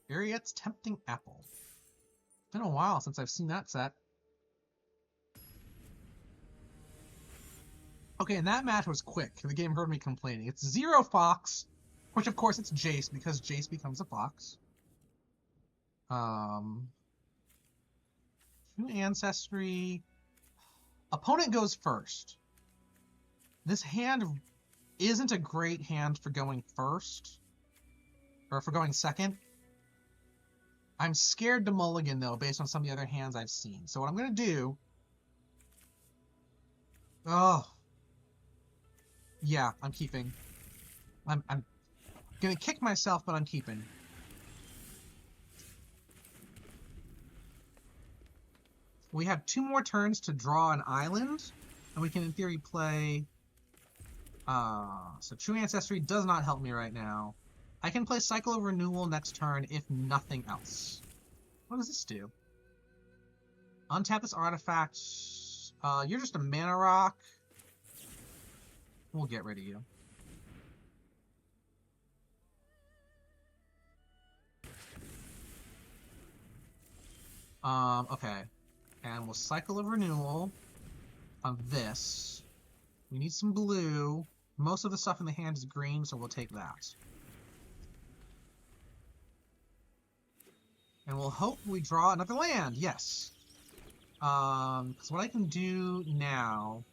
Ariet's Tempting Apple. It's been a while since I've seen that set. Okay, and that match was quick. The game heard me complaining. It's 0 Fox, which of course it's Jace, because Jace becomes a Fox. 2 Ancestry. Opponent goes first. This hand isn't a great hand for going first. Or for going second. I'm scared to mulligan, though, based on some of the other hands I've seen. So what I'm going to do... Oh. Yeah, I'm keeping. I'm going to kick myself, but I'm keeping. We have 2 more turns to draw an island, and we can, in theory, play... So True Ancestry does not help me right now. I can play Cycle of Renewal next turn, if nothing else. What does this do? Untap this artifact. You're just a mana rock. We'll get rid of you. Okay. And we'll Cycle of Renewal on this. We need some blue. Most of the stuff in the hand is green, so we'll take that. And we'll hope we draw another land. Yes. Because what I can do now...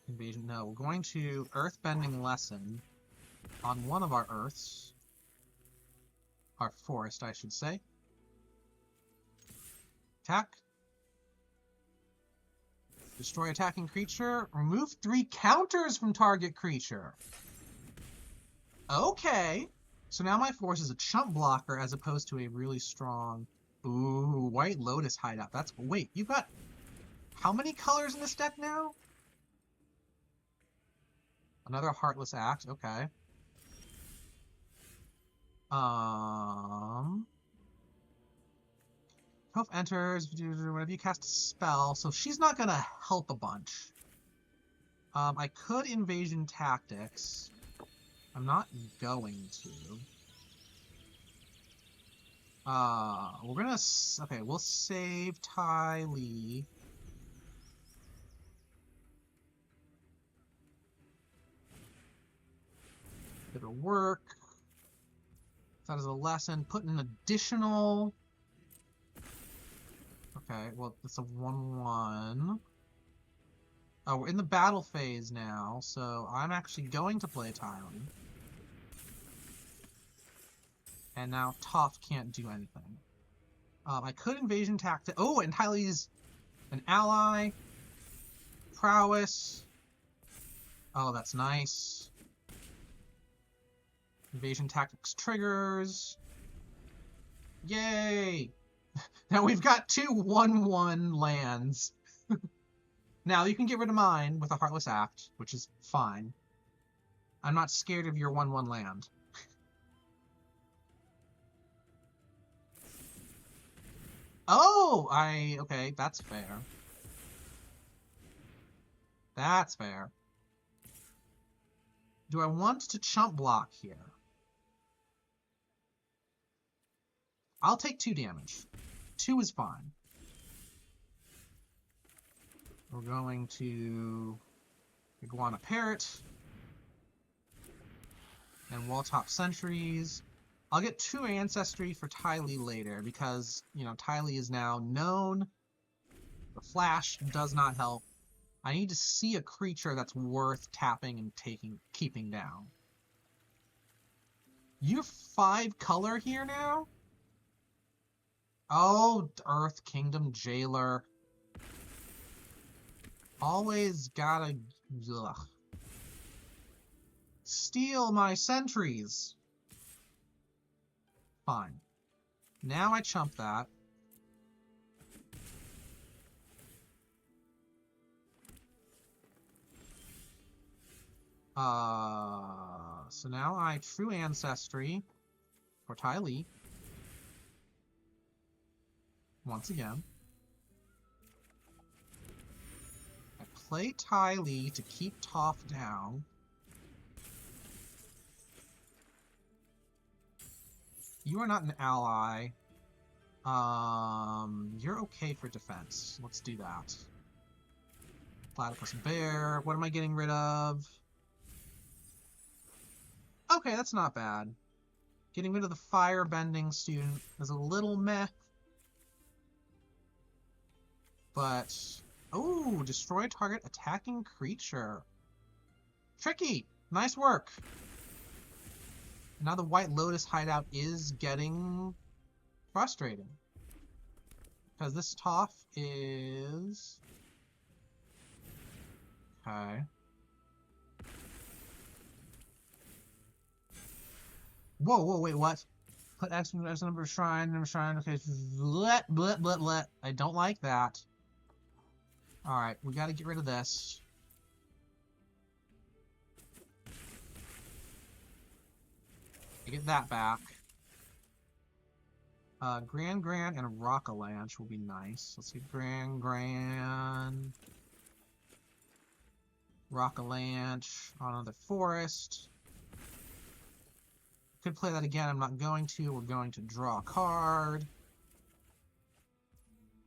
Invasion, no. We're going to Earthbending Lesson on one of our Earths. Our forest, I should say. Attack. Destroy attacking creature. Remove 3 counters from target creature. Okay. So now my force is a chump blocker as opposed to a really strong... Ooh, White Lotus Hideout. That's... Wait, you've got... How many colors in this deck now? Another Heartless Act. Okay. Elf enters, whenever you cast a spell, so she's not gonna help a bunch. I could Invasion Tactics. I'm not going to. We're gonna... Okay, we'll save Ty Lee. It'll work. That is a lesson. Put an additional... Okay, well, it's a 1/1. Oh, we're in the battle phase now, so I'm actually going to play Tylee. And now Toph can't do anything. I could Invasion Tactic... Oh, and Tylee's an ally. Prowess. Oh, that's nice. Invasion Tactics triggers. Yay! Now we've got 2 1/1 lands. Now you can get rid of mine with a Heartless Act, which is fine. I'm not scared of your 1/1 land. Oh! Okay, that's fair. That's fair. Do I want to chump block here? I'll take 2 damage. 2 is fine. We're going to Iguana Parrot and Walltop Sentries. I'll get 2 Ancestry for Tylee later because, you know, Tylee is now known. The Flash does not help. I need to see a creature that's worth tapping and keeping down. You're 5 color here now? Oh, Earth Kingdom Jailer. Always gotta... Ugh. Steal my sentries. Fine. Now I chump that. So now I True Ancestry for Tylee. once again. I play Ty Lee to keep Toph down. You are not an ally. You're okay for defense. Let's do that. Platypus Bear. What am I getting rid of? Okay, that's not bad. Getting rid of the firebending student is a little meh. But, oh, destroy target attacking creature. Tricky. Nice work. Now the White Lotus hideout is getting frustrating. Because this Toph is... Okay. Whoa, wait, what? Put X number shrine, okay. Let. I don't like that. Alright, we gotta get rid of this. Get that back. Grand and Rockalanche will be nice. Let's see, Grand. Rockalanche on another forest. Could play that again, I'm not going to. We're going to draw a card.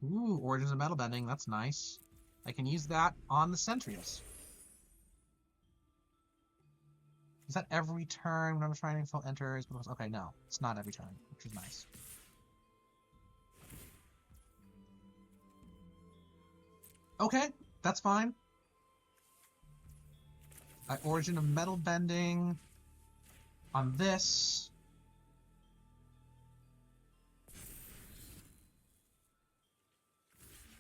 Ooh, Origins of Metal Bending, that's nice. I can use that on the Sentries. Is that every turn when I'm trying to enters? Okay, no. It's not every turn, which is nice. Okay, that's fine. Origin of Metal Bending on this.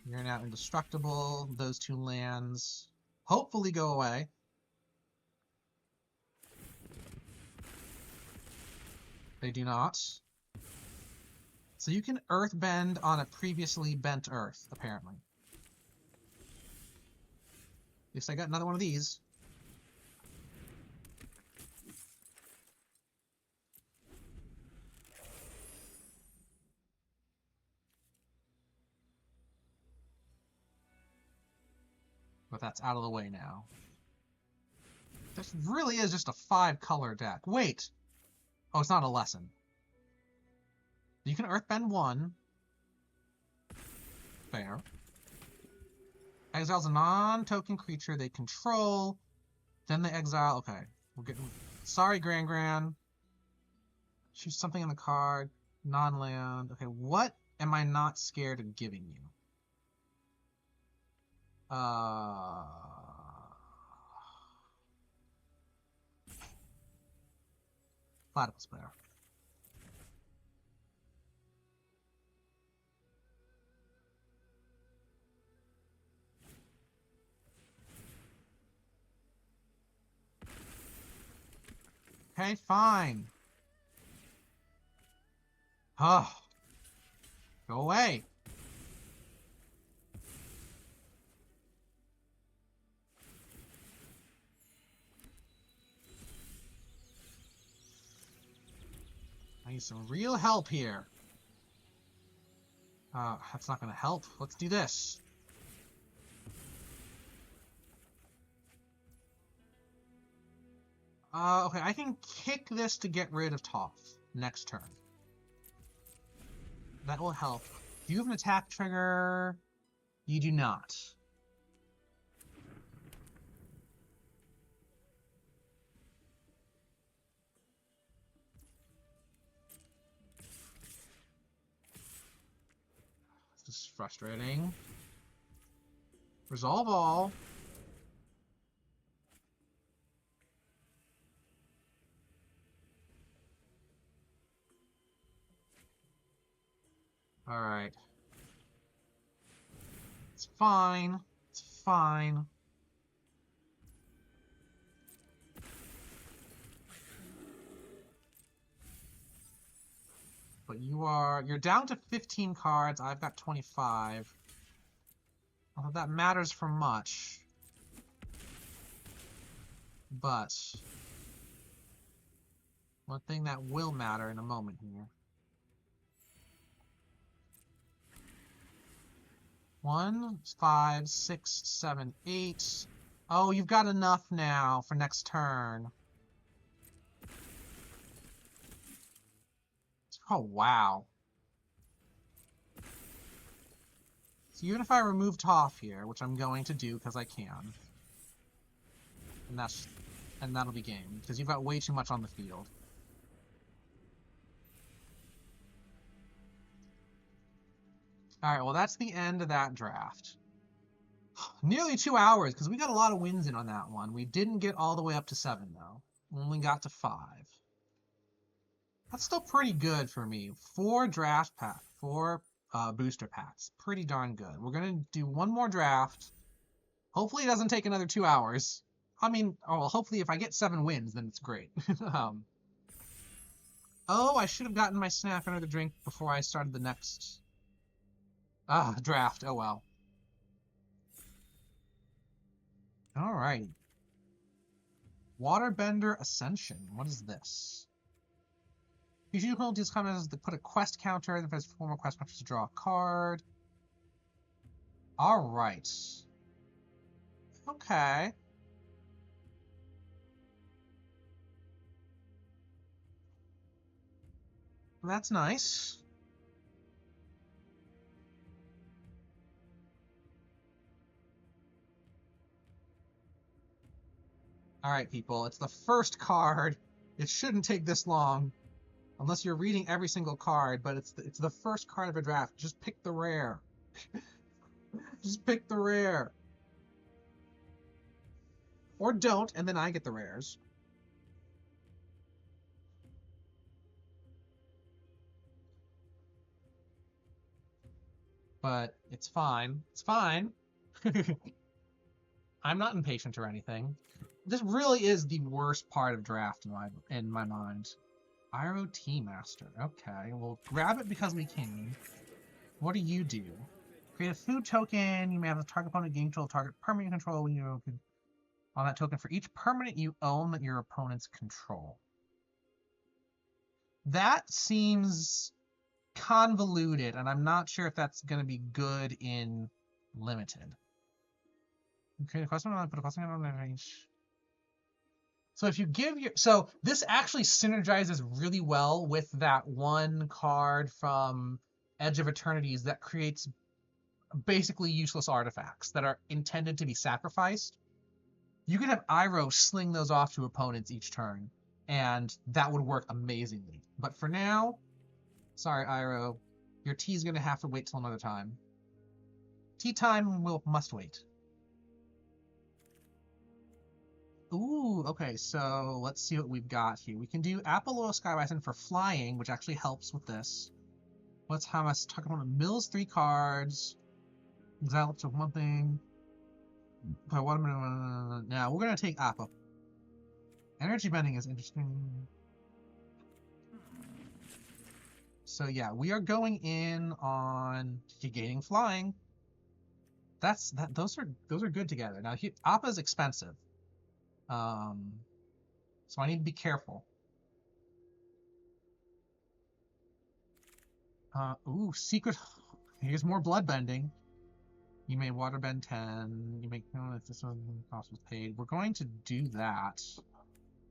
You're now indestructible. Those two lands hopefully go away. They do not. So you can Earthbend on a previously bent Earth, apparently. At least I got another one of these. But that's out of the way now. This really is just a 5-color deck. Wait! Oh, it's not a lesson. You can Earthbend 1. Fair. Exiles a non-token creature they control. Then they exile... Okay. We're getting... Sorry, Gran. Choose something in the card. Non-land. Okay, what am I not scared of giving you? Platypus Bear. Okay, fine. Oh. Go away. I need some real help here. That's not gonna help. Let's do this. Okay, I can kick this to get rid of Toph next turn. That will help. Do you have an attack trigger? You do not. This is frustrating. Resolve all. Alright. It's fine. It's fine. But you're down to 15 cards. I've got 25. Although that matters for much. But one thing that will matter in a moment here. 1, 5, 6, 7, 8. Oh, you've got enough now for next turn. Oh, wow. So even if I remove Toph here, which I'm going to do because I can, and that'll be game, because you've got way too much on the field. Alright, well that's the end of that draft. Nearly 2 hours, because we got a lot of wins in on that one. We didn't get all the way up to 7, though. Only got to 5. That's still pretty good for me. 4 draft packs, 4 booster packs. Pretty darn good. We're going to do one more draft. Hopefully it doesn't take another 2 hours. I mean, well, hopefully if I get 7 wins, then it's great. Oh, I should have gotten my snack and another drink before I started the next draft. Oh, well. Alright. Waterbender Ascension. What is this? You should hold these comments to put a quest counter, then there's 4 more quest counters to draw a card. Alright. Okay. That's nice. Alright, people. It's the first card. It shouldn't take this long. Unless you're reading every single card, but it's the first card of a draft. Just pick the rare. Just pick the rare. Or don't, and then I get the rares. But it's fine. It's fine. I'm not impatient or anything. This really is the worst part of draft in my mind. Iro Tea Master. Okay, we'll grab it because we can. What do you do? Create a food token. You may have the target opponent gain control target permanent control when you on that token for each permanent you own that your opponents control. That seems convoluted, and I'm not sure if that's going to be good in limited. Create a question and put a question on the range. So if you give your... So this actually synergizes really well with that one card from Edge of Eternities that creates basically useless artifacts that are intended to be sacrificed. You can have Iroh sling those off to opponents each turn, and that would work amazingly. But for now, sorry, Iroh, your tea's going to have to wait till another time. Tea time must wait. Ooh, okay, so let's see what we've got here. We can do Apollo Sky Bison for flying, which actually helps with this. Let's have us talk about mills 3 cards. Exile up to 1 thing. But what now we're gonna take Appa. Energy bending is interesting. So yeah, we are going in on negating flying. Those are good together. Now Appa is expensive. So I need to be careful. Ooh, secret. Here's more blood bending. You may waterbend 10. You may know if this one cost was paid. We're going to do that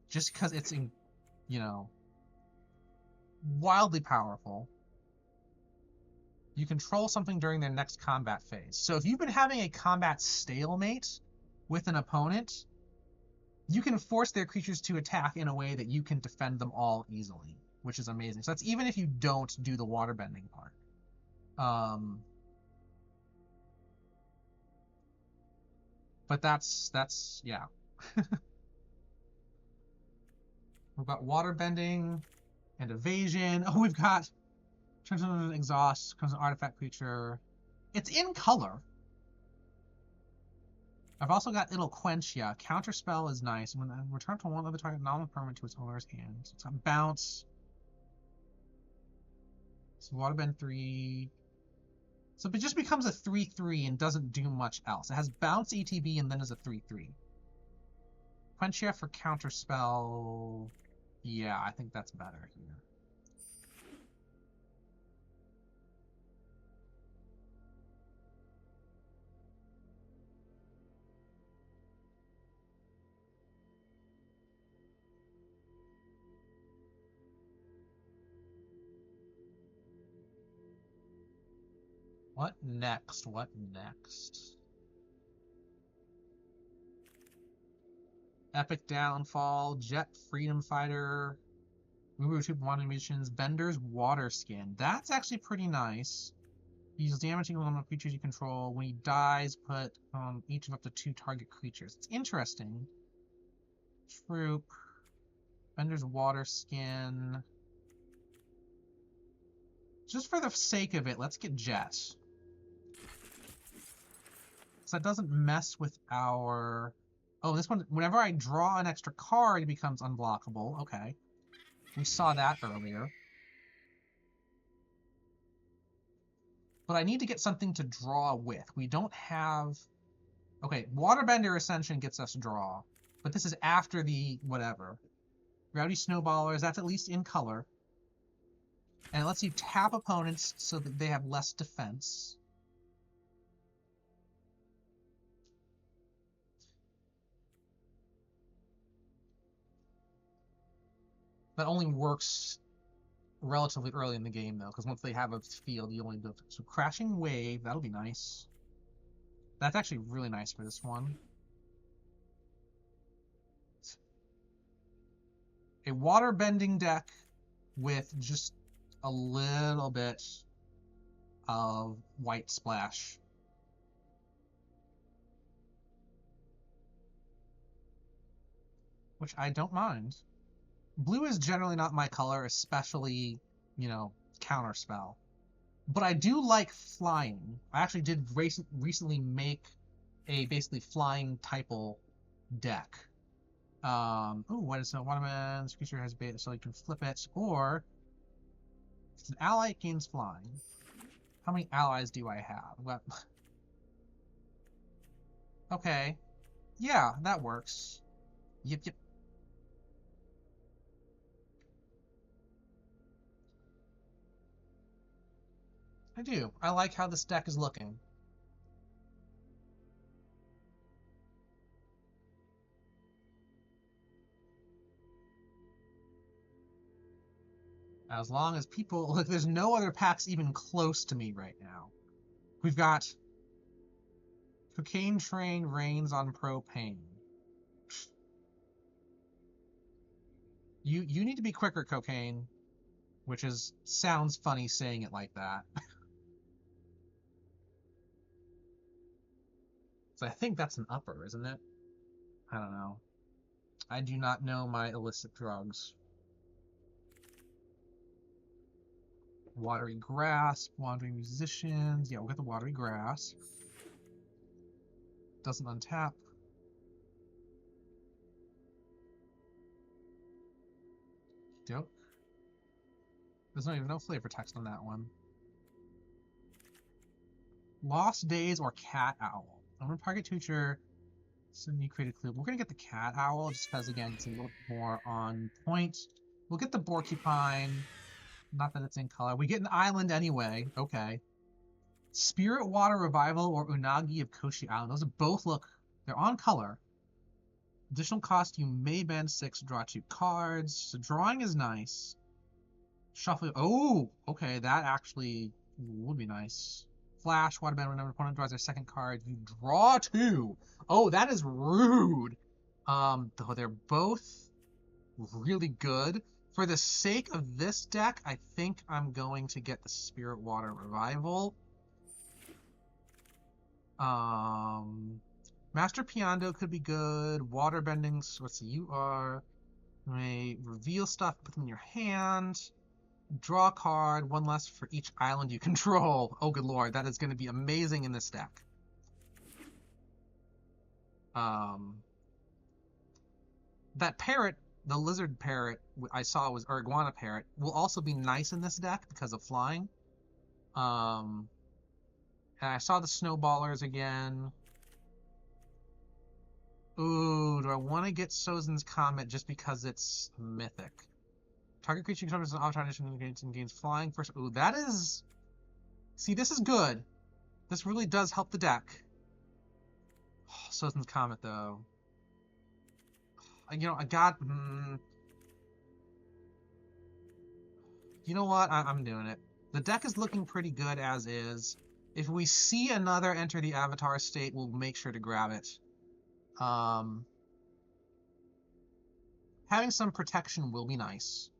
just because it's, you know, wildly powerful. You control something during their next combat phase. So if you've been having a combat stalemate with an opponent, you can force their creatures to attack in a way that you can defend them all easily, which is amazing. So that's even if you don't do the waterbending part. But that's yeah. We've got waterbending and evasion. Oh, we've got turns into an exhaust, becomes an artifact creature. It's in color. I've also got It'll Quench, yeah. Counterspell is nice. When return to one other target non-permanent to its owner's hand. So it's got bounce. So waterbend 3. So it just becomes a 3/3 and doesn't do much else. It has bounce ETB and then is a 3/3. Quenchia for counterspell. Yeah, I think that's better here. What next? What next? Epic Downfall, Jet Freedom Fighter, Uber Tube Wanted Missions, Bender's Water Skin. That's actually pretty nice. He deals damage equal to creatures you control. When he dies, put each of up to 2 target creatures. It's interesting. Troop. Bender's Water Skin. Just for the sake of it, let's get Jet. So that doesn't mess with our... Oh, this one, whenever I draw an extra card, it becomes unblockable. Okay. We saw that earlier. But I need to get something to draw with. We don't have... Okay, Waterbender Ascension gets us draw. But this is after the whatever. Rowdy Snowballers, that's at least in color. And it lets you tap opponents so that they have less defense. That only works relatively early in the game, though, because once they have a field, you only do it. So Crashing Wave, that'll be nice. That's actually really nice for this one. A water-bending deck with just a little bit of white splash. Which I don't mind. Blue is generally not my color, especially, you know, counterspell. But I do like flying. I actually did recently make a basically flying typal deck. Ooh, what is it? Waterman, this creature has beta, so you can flip it, or if it's an ally, it gains flying. How many allies do I have? Well, okay. Yeah, that works. Yep, yep. I do. I like how this deck is looking. As long as people... Look, there's no other packs even close to me right now. We've got... Cocaine Train Rains on Propane. You need to be quicker, Cocaine. Which is... Sounds funny saying it like that. So I think that's an upper, isn't it? I don't know. I do not know my illicit drugs. Watery Grasp, Wandering Musicians. Yeah, we'll get the Watery Grasp. Doesn't untap. Dope. There's not even no flavor text on that one. Lost Days or Cat Owl. I'm going to target Tutor. So you create a clue. We're going to get the Cat Owl just because, again, it's a little more on point. We'll get the Porcupine. Not that it's in color. We get an island anyway. Okay. Spirit Water Revival or Unagi of Koshi Island. Those both look... They're on color. Additional cost, you may bend 6, draw 2 cards. So drawing is nice. Shuffle... Oh! Okay, that actually would be nice. Flash, Waterbend, whenever an opponent draws their second card, you draw 2. Oh, that is rude. Though they're both really good. For the sake of this deck, I think I'm going to get the Spirit Water Revival. Master Piando could be good. Waterbending, let's see, you are... You may reveal stuff, put them in your hand. Draw a card, 1 less for each island you control. Oh, good lord, that is going to be amazing in this deck. That parrot, the lizard parrot I saw was, or iguana parrot, will also be nice in this deck because of flying. And I saw the snowballers again. Ooh, do I want to get Sozin's Comet just because it's mythic? Target creature controls an off-target and gains flying first. Ooh, that is... See, this is good. This really does help the deck. Oh, Sozin's Comet, though. You know, I got... You know what? I'm doing it. The deck is looking pretty good as is. If we see another enter the avatar state, we'll make sure to grab it. Having some protection will be nice.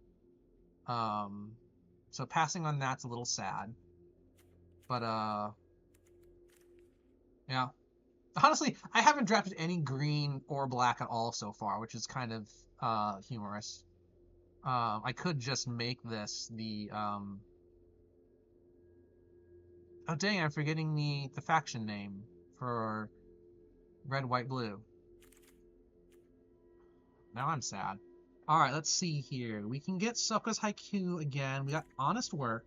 So passing on that's a little sad. But, yeah. Honestly, I haven't drafted any green or black at all so far, which is kind of, humorous. I could just make this the, oh dang, I'm forgetting the faction name for red, white, blue. Now I'm sad. Alright, let's see here. We can get Soka's Haiku again. We got Honest Work.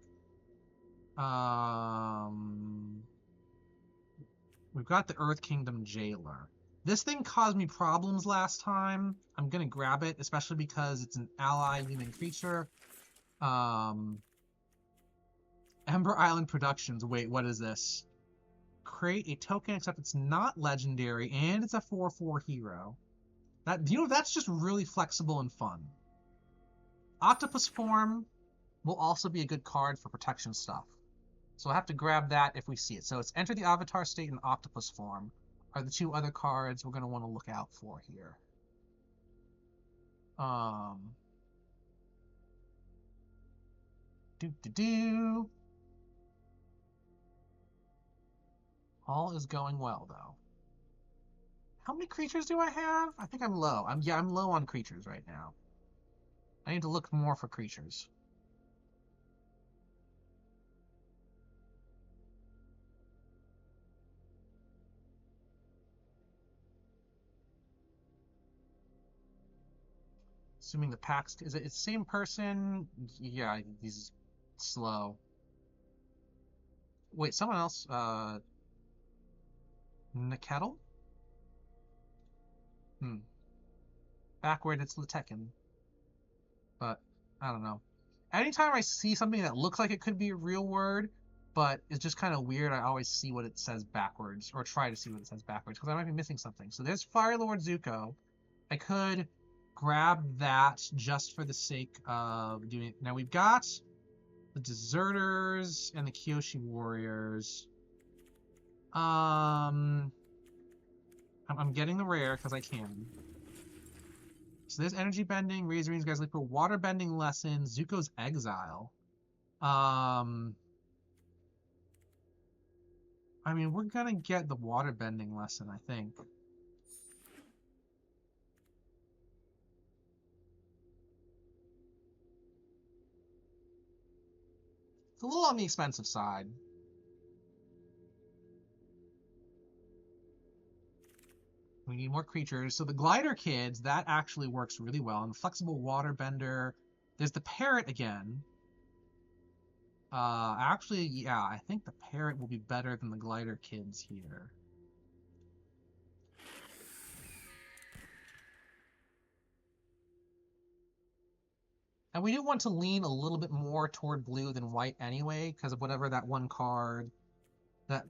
We've got the Earth Kingdom Jailer. This thing caused me problems last time. I'm gonna grab it, especially because it's an ally human creature. Ember Island Productions. Wait, what is this? Create a token, except it's not legendary, and it's a 4/4 hero. That's just really flexible and fun. Octopus Form will also be a good card for protection stuff. So I'll have to grab that if we see it. So it's Enter the Avatar State and Octopus Form are the two other cards we're going to want to look out for here. All is going well, though. How many creatures do I have? I think I'm low. I'm low on creatures right now. I need to look more for creatures. Assuming the packs, is it the same person? Yeah, he's slow. Wait, someone else, Nekettle? Backward, it's Latekin. But, I don't know. Anytime I see something that looks like it could be a real word, but it's just kind of weird, I always see what it says backwards, or try to see what it says backwards, because I might be missing something. So there's Fire Lord Zuko. I could grab that just for the sake of doing it. Now we've got the Deserters and the Kyoshi Warriors. I'm getting the rare because I can. So there's Energy Bending, Razor Rings, Guys Leaper, Water Bending Lesson, Zuko's Exile. I mean, we're gonna get the Water Bending Lesson, I think. It's a little on the expensive side. We need more creatures. So the Glider Kids, that actually works really well. And the Flexible Waterbender. There's the Parrot again. Actually, yeah, I think the Parrot will be better than the Glider Kids here. And we do want to lean a little bit more toward blue than white anyway, because of whatever that one card that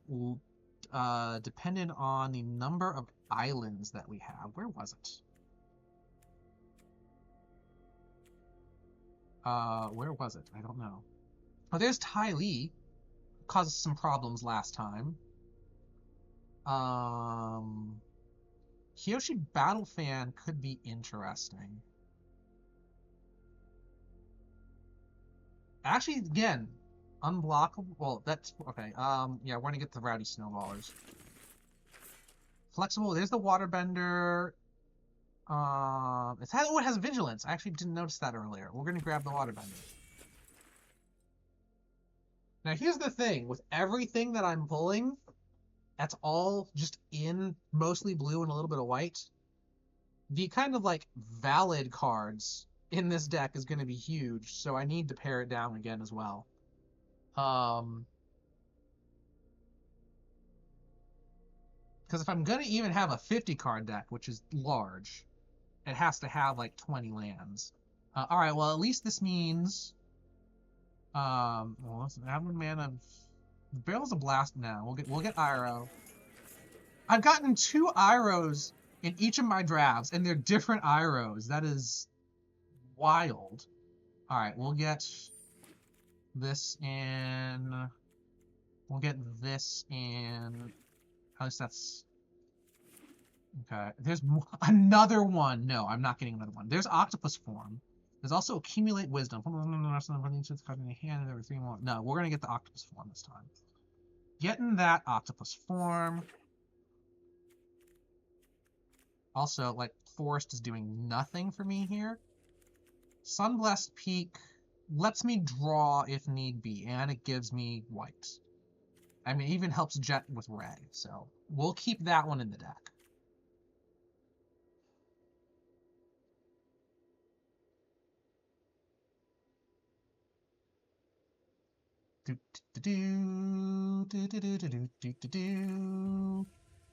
depended on the number of islands that we have. Where was it? Where was it? I don't know. Oh, there's Ty Lee. Caused some problems last time. Kyoshi Battle Fan could be interesting. Actually, again, unblockable. Well, that's okay. Yeah, we're gonna get the Rowdy Snowballers. Flexible. There's the Waterbender. It has Vigilance. I actually didn't notice that earlier. We're gonna grab the Waterbender. Now, here's the thing. With everything that I'm pulling, that's all just in mostly blue and a little bit of white. The kind of like valid cards in this deck is going to be huge, so I need to pare it down again as well. Because if I'm going to even have a 50 card deck, which is large, it has to have like 20 lands. Alright, well, at least this means well, let's add one mana of the Barrels of Blast now. We'll get Iroh. I've gotten 2 Irohs in each of my drafts, and they're different Irohs. That is wild. Alright, we'll get this in We'll get this in... At least that's... Okay. There's another one. No, I'm not getting another one. There's Octopus Form. There's also Accumulate Wisdom. No, we're going to get the Octopus Form this time. Getting that Octopus Form. Also, like, Forest is doing nothing for me here. Sunblessed Peak lets me draw if need be, and it gives me white. I mean, it even helps Jet with red, so we'll keep that one in the deck.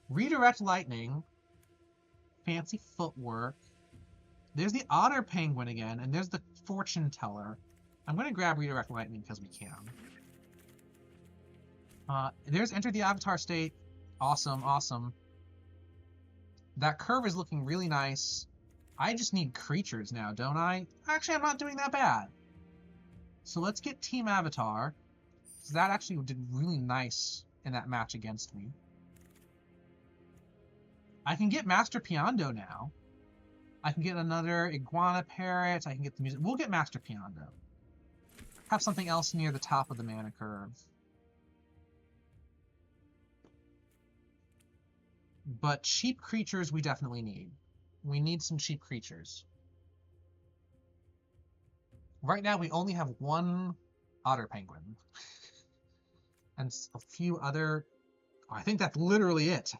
Redirect Lightning. Fancy Footwork. There's the Otter Penguin again, and there's the Fortune Teller. I'm going to grab Redirect Lightning because we can. There's Enter the Avatar State. Awesome, awesome. That curve is looking really nice. I just need creatures now, don't I? Actually, I'm not doing that bad. So let's get Team Avatar. That actually did really nice in that match against me. I can get Master Piando now. I can get another Iguana Parrot. I can get the music. We'll get Master Piando. Have something else near the top of the mana curve. But cheap creatures we definitely need. We need some cheap creatures. Right now we only have one Otter Penguin. And a few other... Oh, I think that's literally it.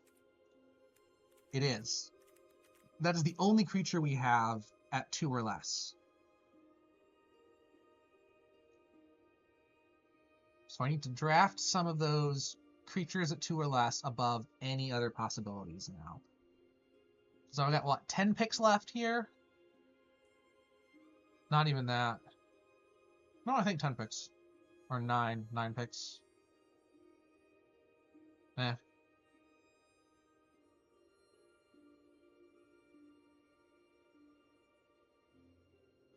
It is. That is the only creature we have at 2 or less. So I need to draft some of those creatures at 2 or less above any other possibilities now. So I've got, what, 10 picks left here? Not even that. No, I think 10 picks. Or 9 picks. Eh.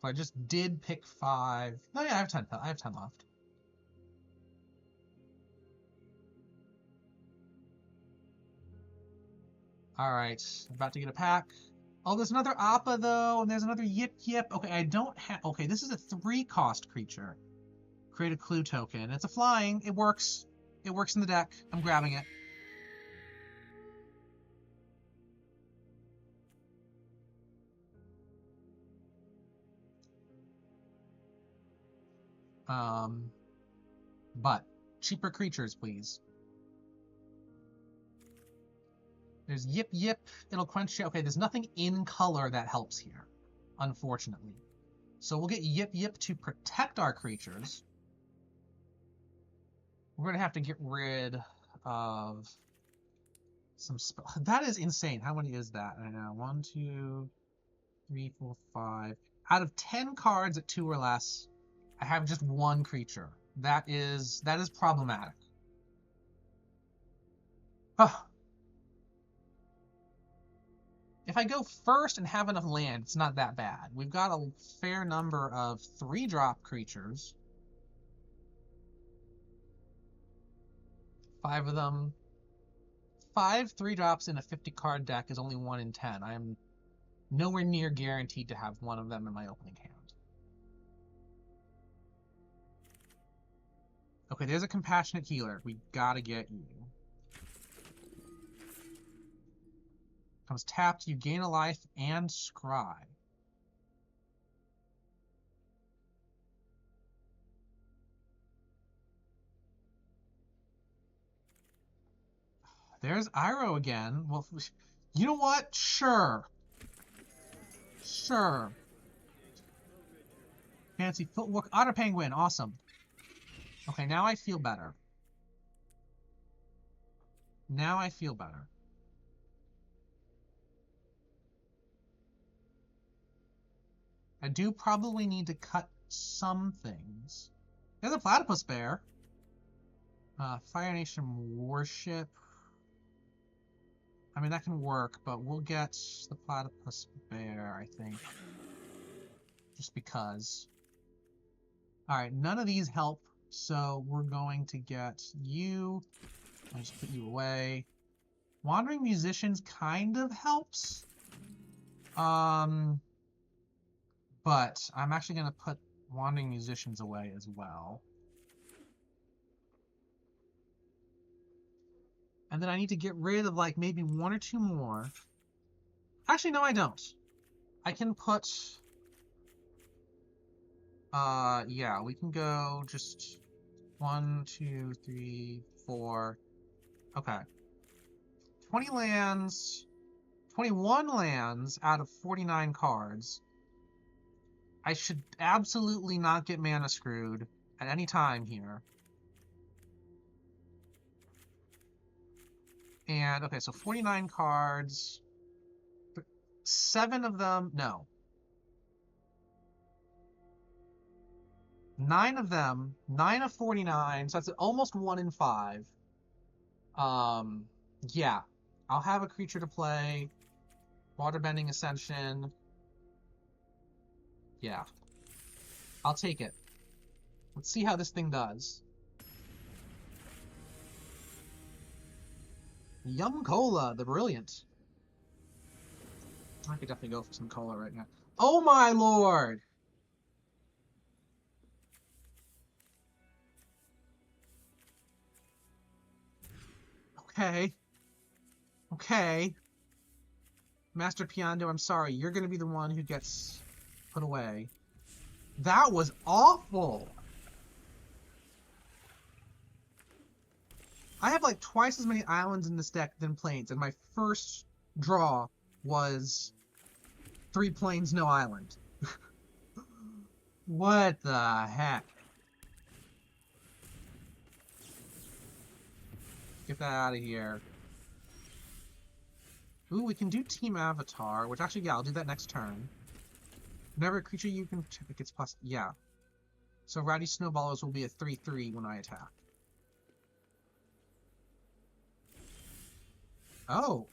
So I just did pick 5. No, yeah, I have 10. I have 10 left. Alright, about to get a pack. Oh, there's another Appa, though, and there's another Yip Yip. Okay, I don't have... Okay, this is a 3-cost creature. Create a clue token. It's a flying. It works. It works in the deck. I'm grabbing it. But cheaper creatures, please. There's Yip Yip. It'll quench you. Okay, there's nothing in color that helps here, unfortunately. So we'll get Yip Yip to protect our creatures. We're going to have to get rid of some spell. That is insane. How many is that? I know. 1, 2, 3, 4, 5. Out of 10 cards at 2 or less, I have just 1 creature. That is problematic. Oh. If I go first and have enough land, it's not that bad. We've got a fair number of 3-drop creatures. 5 of them. 5 3-drops in a 50-card deck is only 1 in 10. I am nowhere near guaranteed to have 1 of them in my opening hand. Okay, there's a Compassionate Healer. We gotta get you. Comes tapped, you gain a life and scry. There's Iroh again. Well, you know what? Sure. Sure. Fancy Footwork. Otter Penguin. Awesome. Okay, now I feel better. Now I feel better. I do probably need to cut some things. There's a Platypus Bear. Fire Nation Warship. I mean, that can work, but we'll get the Platypus Bear, I think. Just because. Alright, none of these help So we're going to get you. I'll just put you away. Wandering Musicians kind of helps. But I'm actually going to put Wandering Musicians away as well. And then I need to get rid of like maybe one or two more. Actually, no, I don't. I can put... yeah, we can go just 1, 2, 3, 4. Okay. 20 lands, 21 lands out of 49 cards. I should absolutely not get mana screwed at any time here. And, okay, so 49 cards. 7 of them, no. 9 of them, 9 of 49, so that's almost 1 in 5. Yeah. I'll have a creature to play. Waterbending Ascension. Yeah. I'll take it. Let's see how this thing does. Yum Cola, the Brilliant. I could definitely go for some cola right now. Oh my lord! Okay. Okay. Master Piando, I'm sorry. You're going to be the one who gets put away. That was awful! I have like twice as many islands in this deck than planes, and my first draw was 3 planes, no island. What the heck? Get that out of here. Ooh, we can do Team Avatar, which actually, yeah, I'll do that next turn. Whenever a creature you can check it gets plus... Yeah. So Rowdy Snowballers will be a 3/3 when I attack. Oh!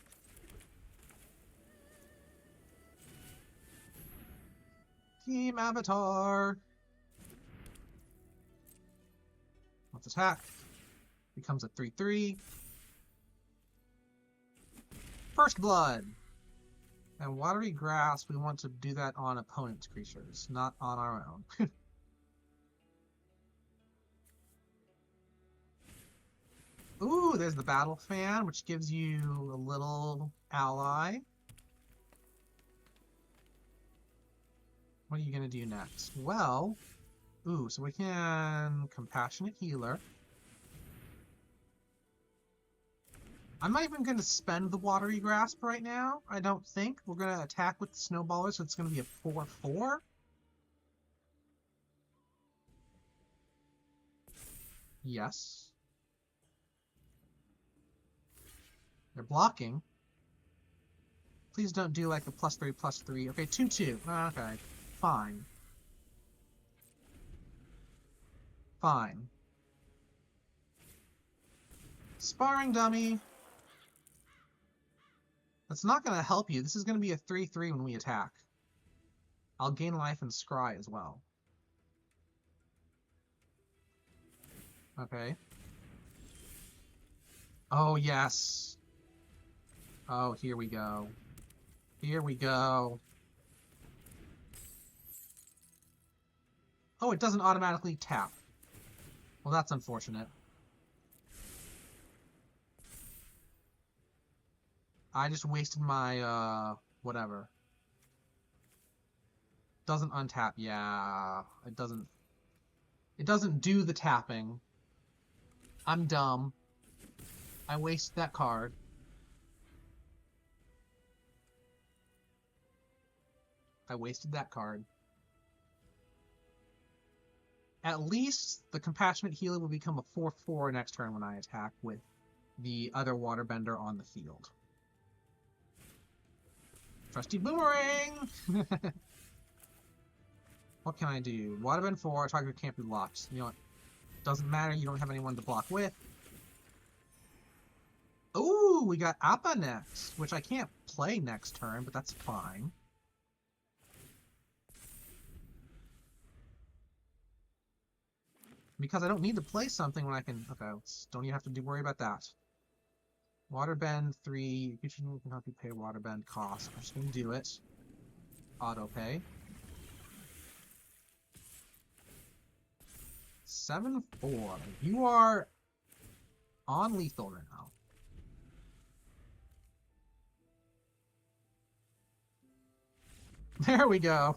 Team Avatar! Let's attack. Becomes a 3/3. First Blood! And Watery Grass, we want to do that on opponent's creatures, not on our own. Ooh, there's the Battle Fan, which gives you a little ally. What are you going to do next? Well, ooh, so we can Compassionate Healer. I'm not even going to spend the Watery Grasp right now, I don't think. We're going to attack with the Snowballer, so it's going to be a 4/4. Yes. They're blocking. Please don't do like a +3/+3. Okay, 2/2. Okay, fine. Fine. Sparring Dummy. That's not going to help you. This is going to be a 3/3 when we attack. I'll gain life and scry as well. Okay. Oh, yes. Oh, here we go. Here we go. Oh, it doesn't automatically tap. Well, that's unfortunate. I just wasted my, whatever. Doesn't untap. Yeah, it doesn't. It doesn't do the tapping. I'm dumb. I wasted that card. I wasted that card. At least the Compassionate Healer will become a 4/4 next turn when I attack with the other Waterbender on the field. Trusty Boomerang! What can I do? Waterbend 4, target can't be blocked. You know what? Doesn't matter, you don't have anyone to block with. Ooh, we got Appa next, which I can't play next turn, but that's fine. Because I don't need to play something when I can... Okay, don't even have to worry about that. Waterbend 3. You can help you pay waterbend cost. I'm just going to do it. Auto pay. 7-4. You are on lethal right now. There we go.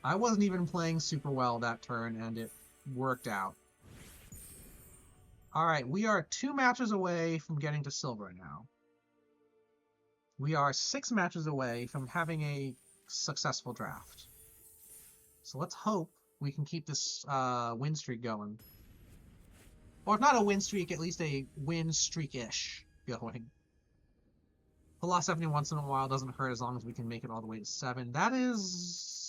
I wasn't even playing super well that turn, and it worked out. Alright, we are 2 matches away from getting to silver now. We are 6 matches away from having a successful draft. So let's hope we can keep this win streak going. Or if not a win streak, at least a win streak-ish going. The loss 70 once in a while doesn't hurt as long as we can make it all the way to 7. That is...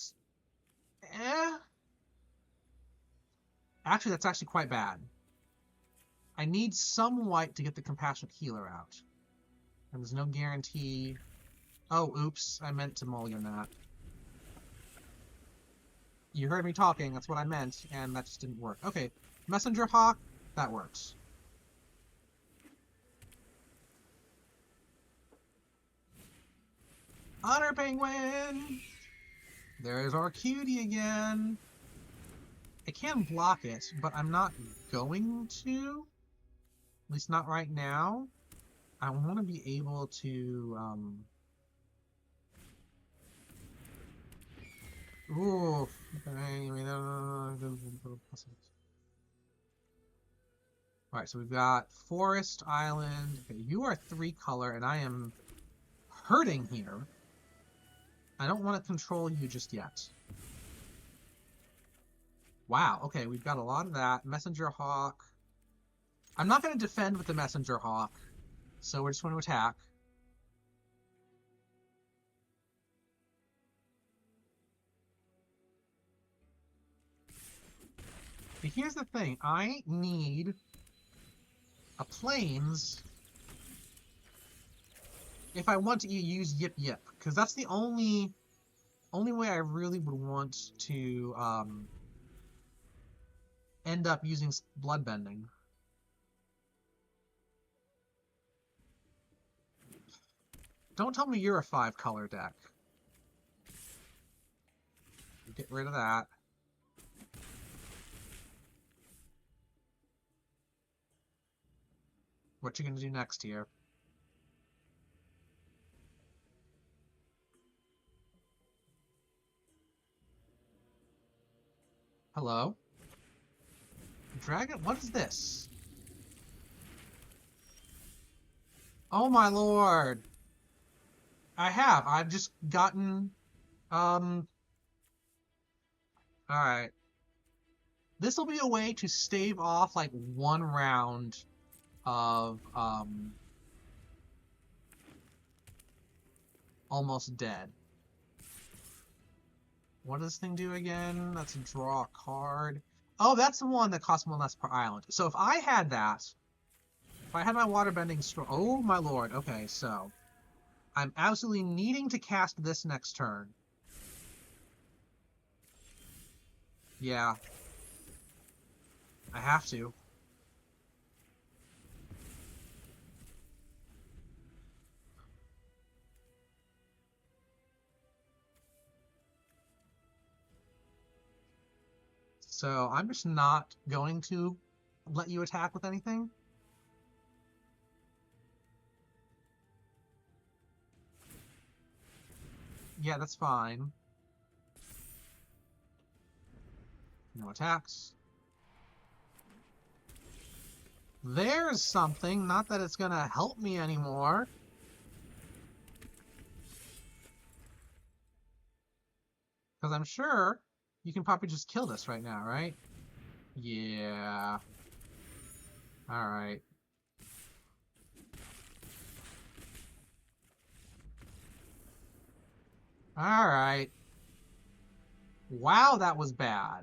Actually, that's actually quite bad. I need some white to get the Compassionate Healer out. And there's no guarantee... Oh, oops. I meant to mulligan that. You heard me talking, that's what I meant, and that just didn't work. Okay, Messenger Hawk, that works. Honor Penguin! There's our cutie again. I can block it, but I'm not going to. At least not right now. I want to be able to, Ooh. Alright, so we've got Forest Island. Okay, you are 3 color, and I am hurting here. I don't want to control you just yet. Wow, okay, we've got a lot of that. Messenger Hawk. I'm not going to defend with the Messenger Hawk, so we're just going to attack. But here's the thing, I need a plains if I want to use Yip Yip, because that's the only way I really would want to end up using Bloodbending. Don't tell me you're a 5-color deck. Get rid of that. What you gonna do next here? Hello? Dragon? What is this? Oh my lord! I've just gotten, alright. This will be a way to stave off, like, 1 round of, almost dead. What does this thing do again? That's a draw a card. Oh, that's the one that costs 1 less per island. So if I had that, if I had my waterbending straw... Oh my lord, okay, so... I'm absolutely needing to cast this next turn. Yeah. I have to. So I'm just not going to let you attack with anything. Yeah, that's fine. No attacks. There's something, not that it's gonna help me anymore. Because I'm sure you can probably just kill this right now, right? Yeah. Alright. Alright. Wow, that was bad.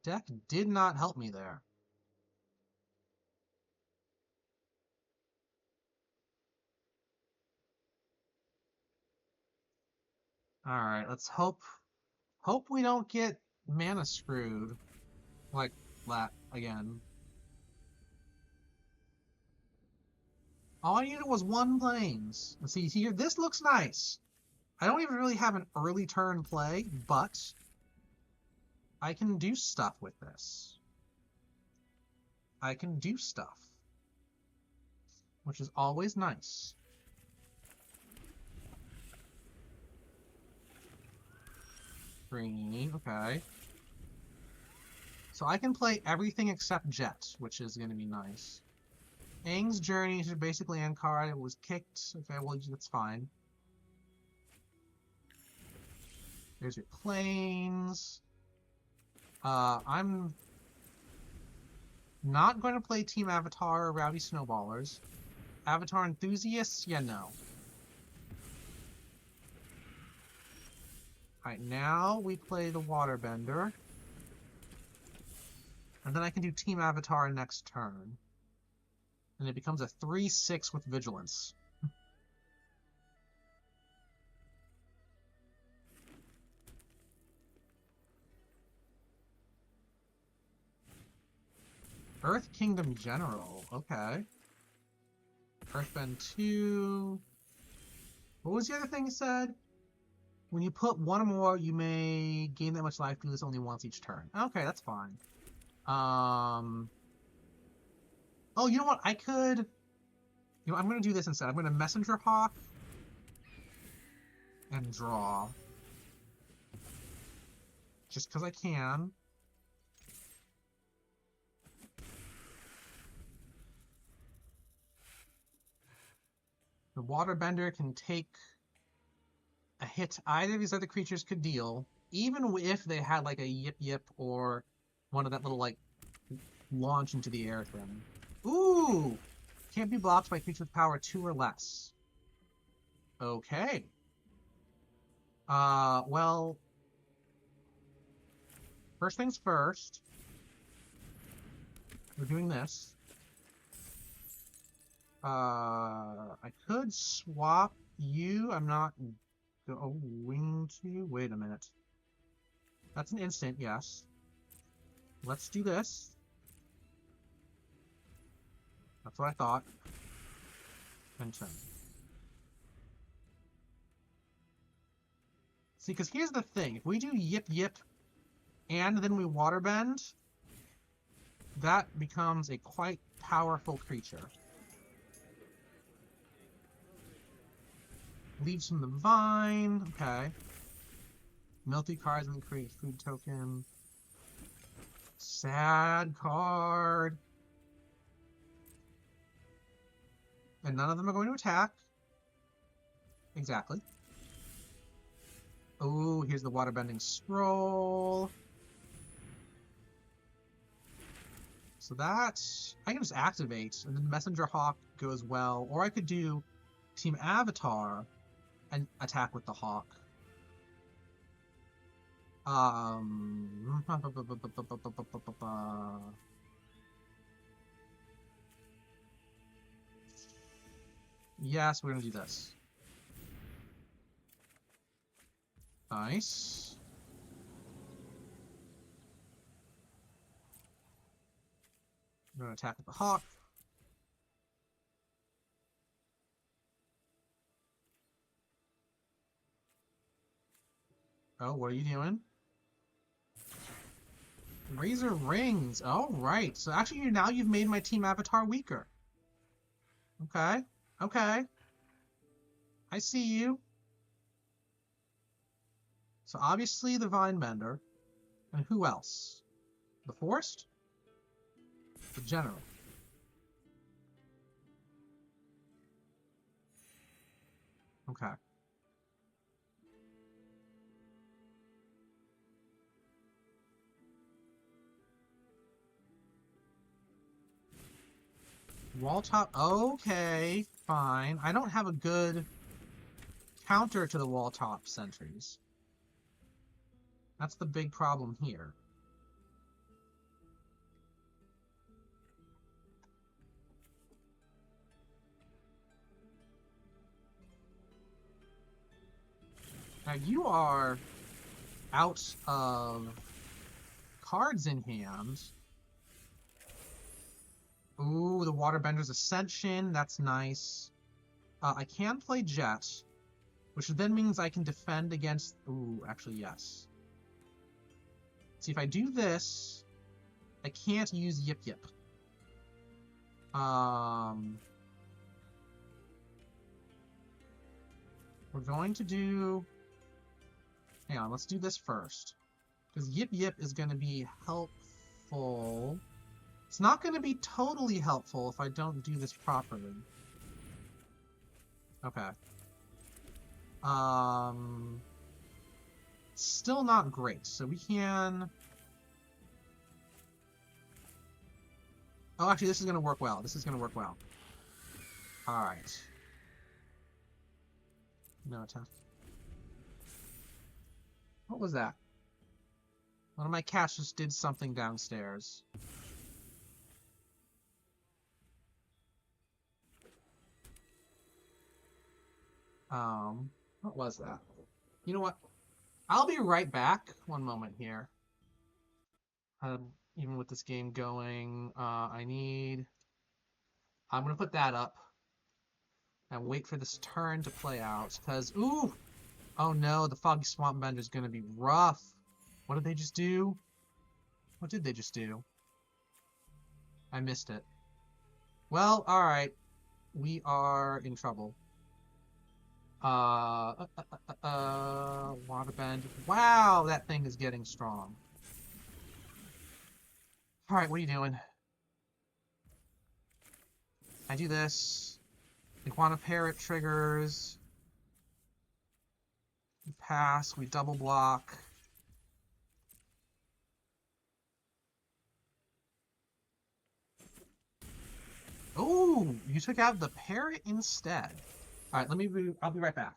Deck did not help me there. Alright, let's hope we don't get mana screwed like that again. All I needed was one planes. Let's see here. This looks nice. I don't even really have an early turn play, but I can do stuff with this. I can do stuff, which is always nice. Green, okay. So I can play everything except Jet, which is going to be nice. Aang's Journey is basically end card. It was kicked. Okay, well, that's fine. There's your planes. I'm not going to play Team Avatar or Rowdy Snowballers. Avatar Enthusiasts? Yeah, no. Alright, now we play the Waterbender. And then I can do Team Avatar next turn. And it becomes a 3/6 with Vigilance. Earth Kingdom General, okay. Earthbend 2. What was the other thing you said? When you put one or more, you may gain that much life. Do this only once each turn. Okay, that's fine. Oh, you know what? I could... You know, I'm going to do this instead. I'm going to Messenger Hawk and draw. Just because I can. The Waterbender can take a hit either of these other creatures could deal, even if they had like a Yip Yip or one of that little like launch into the air thing. Ooh! Can't be blocked by creatures with power 2 or less. Okay. Well... First things first. We're doing this. I could swap you. I'm not going to... Wait a minute. That's an instant, yes. Let's do this. That's what I thought. And turn. See, because here's the thing. If we do Yip Yip and then we Waterbend, that becomes a quite powerful creature. Leaves from the Vine. Okay. Multi cards and create food token. Sad card. And none of them are going to attack. Exactly. Oh, here's the Waterbending Scroll. So that's... I can just activate, and then Messenger Hawk goes well. Or I could do Team Avatar and attack with the Hawk. Yes, we're gonna do this. Nice. I'm gonna attack with the Hawk. Oh, what are you doing? Razor Rings. All right. So actually, now you've made my Team Avatar weaker. Okay. Okay. I see you. So obviously the Vinebender. And who else? The Forest? The General. Okay. Wall top. Okay, fine. I don't have a good counter to the wall top sentries. That's the big problem here. Now you are out of cards in hand. Ooh, the Waterbender's Ascension. That's nice. I can play Jet, which then means I can defend against... Ooh, actually, yes. See, if I do this, I can't use Yip Yip. We're going to do... Hang on, let's do this first. Because Yip Yip is going to be helpful. It's not going to be totally helpful if I don't do this properly. Okay. Still not great, so we can... Oh, actually, this is going to work well. This is going to work well. Alright. No attack. What was that? One of my cats just did something downstairs. What was that? You know what? I'll be right back. One moment here. Even with this game going, I'm gonna put that up and wait for this turn to play out. Because, ooh! Oh no, the Foggy Swamp Bender is gonna be rough. What did they just do? What did they just do? I missed it. Well, alright. We are in trouble. Waterbend. Wow, that thing is getting strong. Alright, what are you doing? I do this. Iguana Parrot triggers. We pass, we double block. Oh, you took out the parrot instead. Alright, I'll be right back.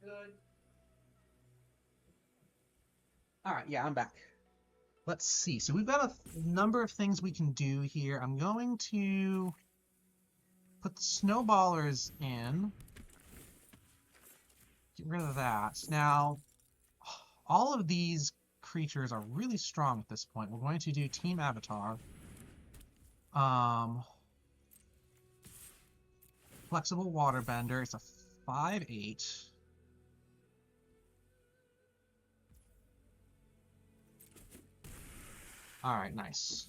Good. Alright, yeah, I'm back. Let's see. So we've got a number of things we can do here. I'm going to put the snowballers in. Get rid of that. Now, all of these creatures are really strong at this point. We're going to do Team Avatar. Flexible Waterbender. It's a 5/8. Alright, nice.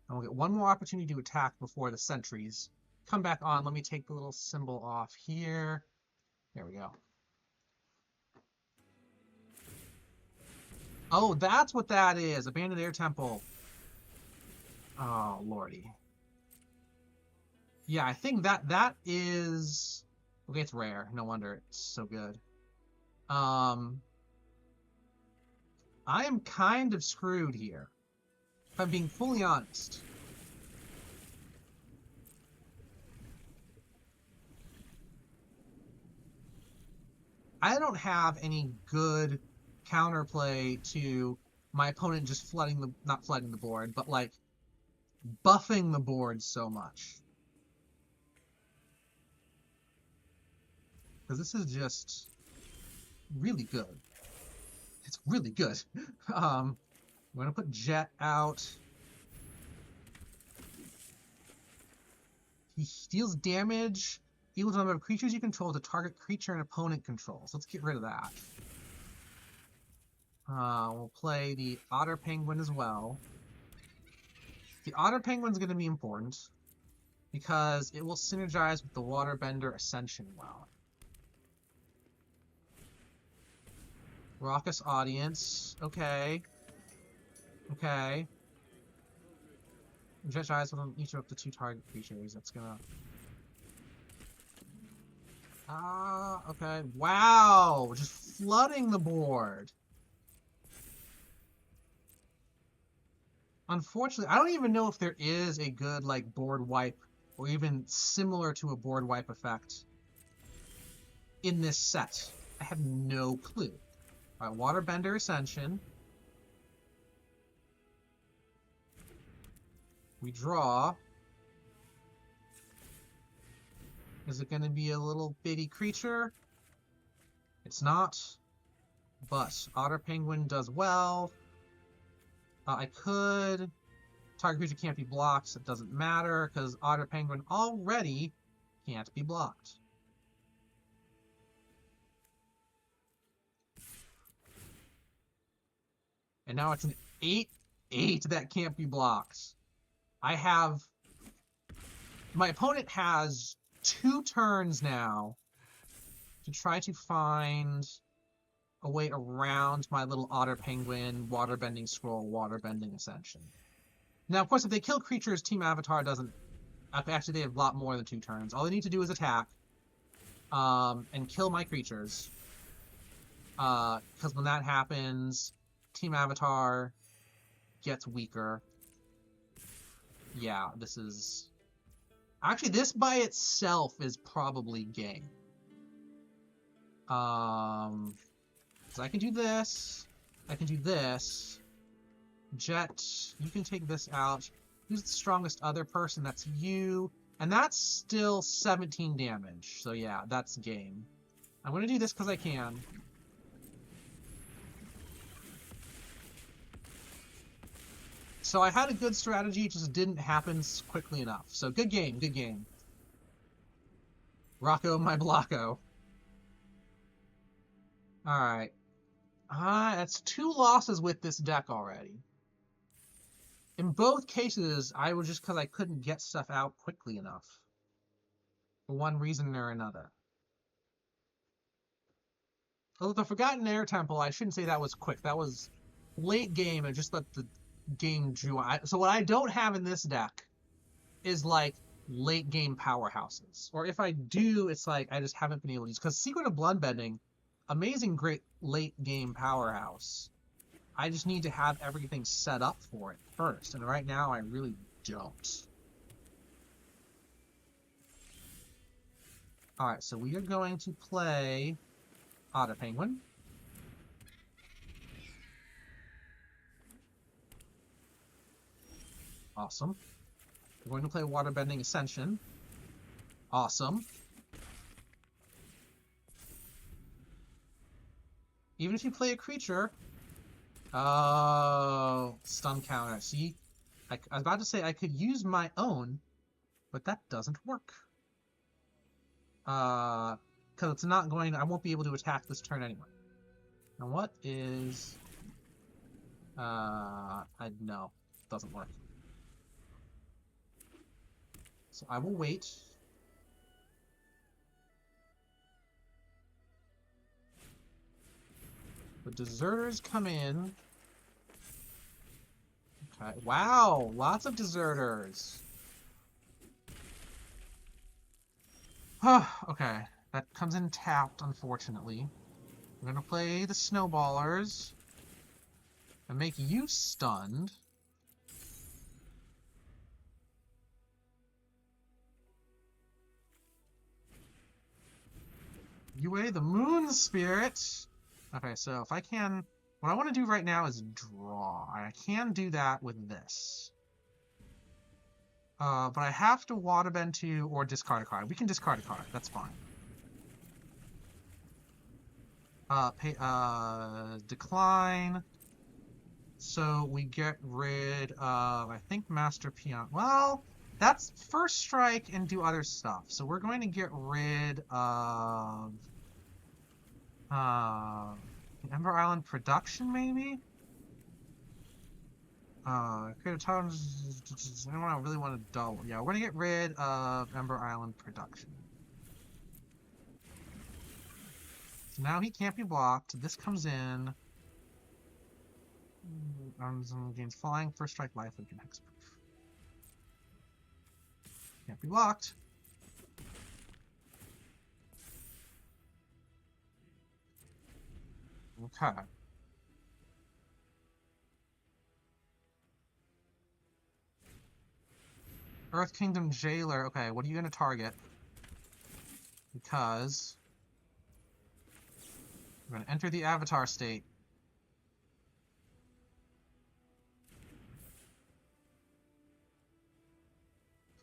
And we'll get one more opportunity to attack before the sentries come back on. Let me take the little symbol off here. There we go. Oh, that's what that is. Abandoned Air Temple. Oh, lordy. Yeah, I think that is... Okay, it's rare. No wonder it's so good. I am kind of screwed here, if I'm being fully honest. I don't have any good counterplay to my opponent just not flooding the board, but like buffing the board so much. Because this is just really good. It's really good. I'm going to put Jet out. He deals damage equal to the number of creatures you control to target creature and opponent controls. Let's get rid of that. We'll play the Otter Penguin as well. The Otter Penguin's going to be important because it will synergize with the Waterbender Ascension well. Raucous Audience. Okay. Okay. Judge eyes on each of the 2 target creatures. That's gonna... okay. Wow! Just flooding the board. Unfortunately, I don't even know if there is a good, like, board wipe, or even similar to a board wipe effect in this set. I have no clue. Alright, Waterbender Ascension. We draw. Is it going to be a little bitty creature? It's not. But Otter Penguin does well. I could. Target creature can't be blocked. It doesn't matter because Otter Penguin already can't be blocked. And now it's an 8/8 that can't be blocked. My opponent has 2 turns now to try to find a way around my little Otter Penguin, Waterbending Scroll, Waterbending Ascension. Now, of course, if they kill creatures, Team Avatar doesn't... Actually, they have a lot more than 2 turns. All they need to do is attack and kill my creatures. Because when that happens, Team Avatar gets weaker. Yeah, this is... Actually, this by itself is probably game. So I can do this. I can do this. Jet, you can take this out. Who's the strongest other person? That's you. And that's still 17 damage. So yeah, that's game. I'm going to do this because I can. So I had a good strategy, it just didn't happen quickly enough. So good game, good game. Rocco my Blocko. Alright. That's 2 losses with this deck already. In both cases, I was just because I couldn't get stuff out quickly enough. For one reason or another. Although the Forgotten Air Temple, I shouldn't say that was quick. That was late game and just let the game drew. So what I don't have in this deck is like late game powerhouses. Or if I do, it's like I just haven't been able to use. Because Secret of Bloodbending, amazing, great late game powerhouse. I just need to have everything set up for it first. And right now, I really don't. Alright, so we are going to play Otter Penguin. Awesome. We're going to play Waterbending Ascension. Awesome. Even if you play a creature... Oh, stun counter. See, I was about to say I could use my own, but that doesn't work. Because it's not going... I won't be able to attack this turn anyway. Now what is... no, doesn't work. So I will wait. The deserters come in. Okay. Wow, lots of deserters. Okay, that comes in tapped, unfortunately. I'm gonna play the snowballers and make you stunned. Yue, the moon spirit. Okay, so if I can... What I want to do right now is draw. I can do that with this. But I have to waterbend to or discard a card. We can discard a card. That's fine. Decline. So we get rid of, I think, Master Peon. Well, that's first strike and do other stuff. So we're going to get rid of... Ember Island Production, maybe? Create a totem. I don't really want to double. Yeah, we're gonna get rid of Ember Island Production. So now he can't be blocked. This comes in. Gains flying, first strike, life, and hexproof. Can't be blocked. Okay. Earth Kingdom Jailer. Okay, what are you going to target? Because we're going to enter the Avatar state.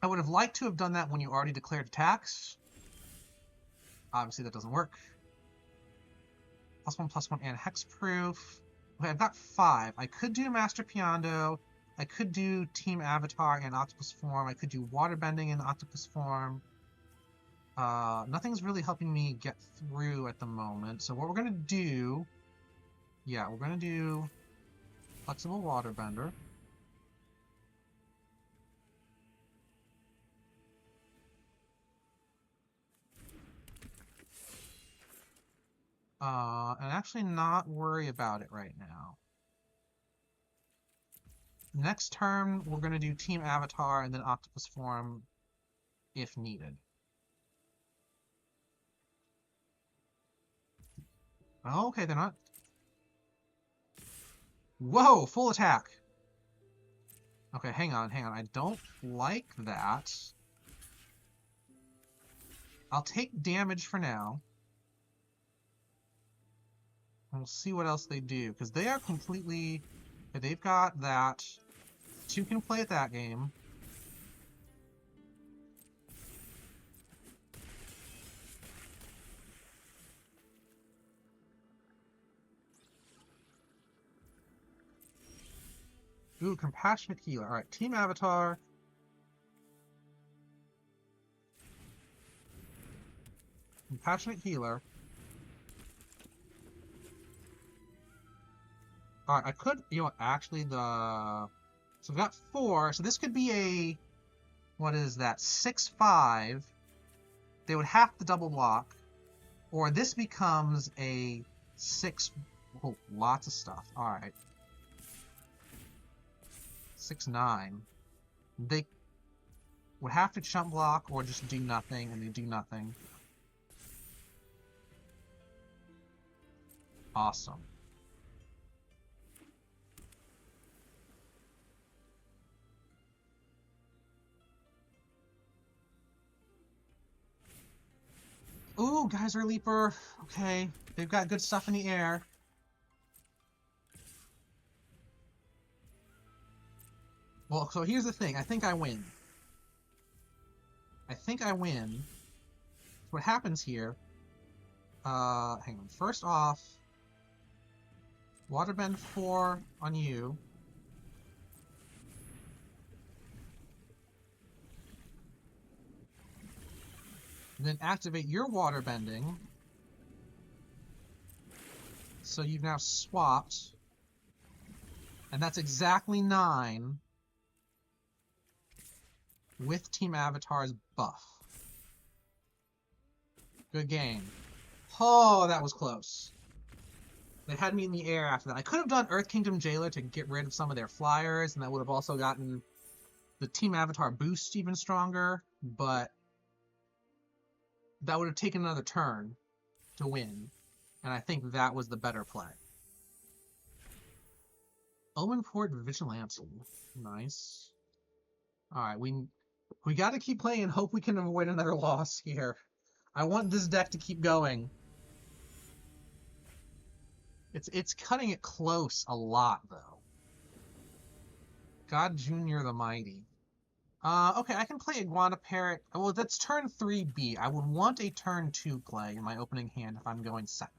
I would have liked to have done that when you already declared attacks. Obviously, that doesn't work. +1/+1 and hexproof. Okay, I've got 5. I could do Master Piando. I could do Team Avatar and Octopus form. I could do Waterbending in Octopus form. Nothing's really helping me get through at the moment. So what we're going to do... Yeah, we're going to do Flexible Waterbender. And actually not worry about it right now. Next turn, we're going to do Team Avatar and then Octopus form if needed. Oh, okay, they're not... Whoa, full attack! Okay, hang on. I don't like that. I'll take damage for now. And we'll see what else they do, because they are completely... They've got that. 2 can play at that game. Ooh, Compassionate Healer. Alright, Team Avatar. Compassionate Healer. Alright, I could, you know, actually the... So we've got 4, so this could be a... What is that? 6/5. They would have to double block. Or this becomes a 6... Oh, lots of stuff. Alright. 6/9. They would have to chump block or just do nothing, and they do nothing. Awesome. Ooh, Geyser Leaper. Okay, they've got good stuff in the air. Well, so here's the thing. I think I win. What happens here... hang on. First off... Waterbend 4 on you. Then activate your Waterbending. So you've now swapped. And that's exactly 9. With Team Avatar's buff. Good game. Oh, that was close. They had me in the air after that. I could have done Earth Kingdom Jailer to get rid of some of their flyers, and that would have also gotten the Team Avatar boost even stronger, but that would have taken another turn to win, and I think that was the better play. Omenport Vigilance. Nice. Alright, we got to keep playing and hope we can avoid another loss here. I want this deck to keep going. It's cutting it close a lot, though. God Jr. the Mighty. Okay, I can play Iguana Parrot. Well, that's turn 3B. I would want a turn 2 play in my opening hand if I'm going second.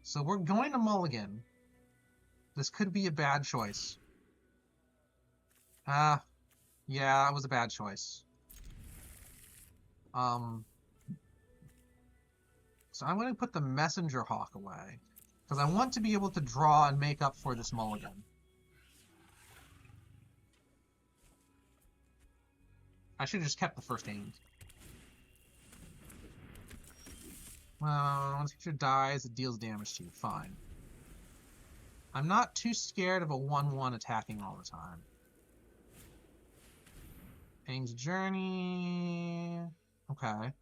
So we're going to mulligan. This could be a bad choice. Yeah, that was a bad choice. So I'm going to put the Messenger Hawk away, because I want to be able to draw and make up for this mulligan. I should have just kept the first hand. Well, once creature dies, it deals damage to you. Fine. I'm not too scared of a 1/1 attacking all the time. Aang's Journey... Okay.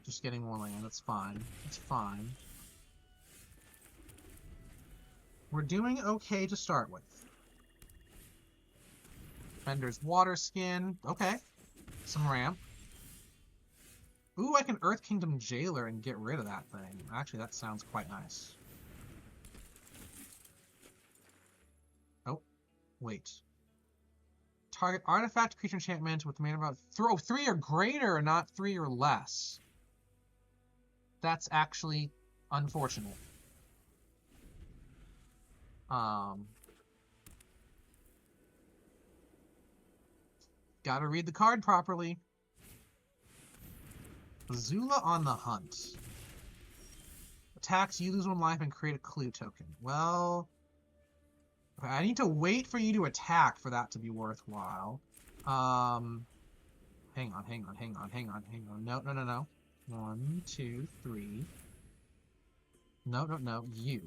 Just getting more land, that's fine. That's fine. We're doing okay to start with. Defender's Water Skin. Okay. Some ramp. Ooh, I can Earth Kingdom Jailer and get rid of that thing. Actually, that sounds quite nice. Oh, wait. Target artifact creature enchantment with mana about 3 or greater, not 3 or less. That's actually unfortunate. Gotta read the card properly. Zula on the Hunt. Attacks, you lose 1 life and create a clue token. Well, I need to wait for you to attack for that to be worthwhile. Hang on. No. 1, 2, 3. No, you.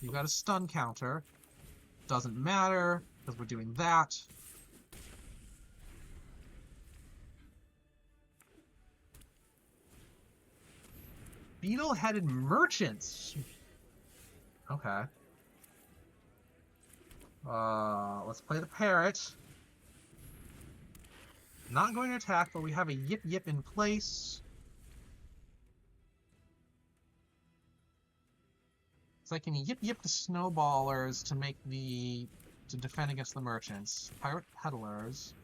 You got a stun counter. Doesn't matter, because we're doing that. Beetle-headed merchants. Okay. Let's play the parrot. Not going to attack, but we have a yip in place. So I can yip the snowballers to defend against the merchants. Pirate peddlers.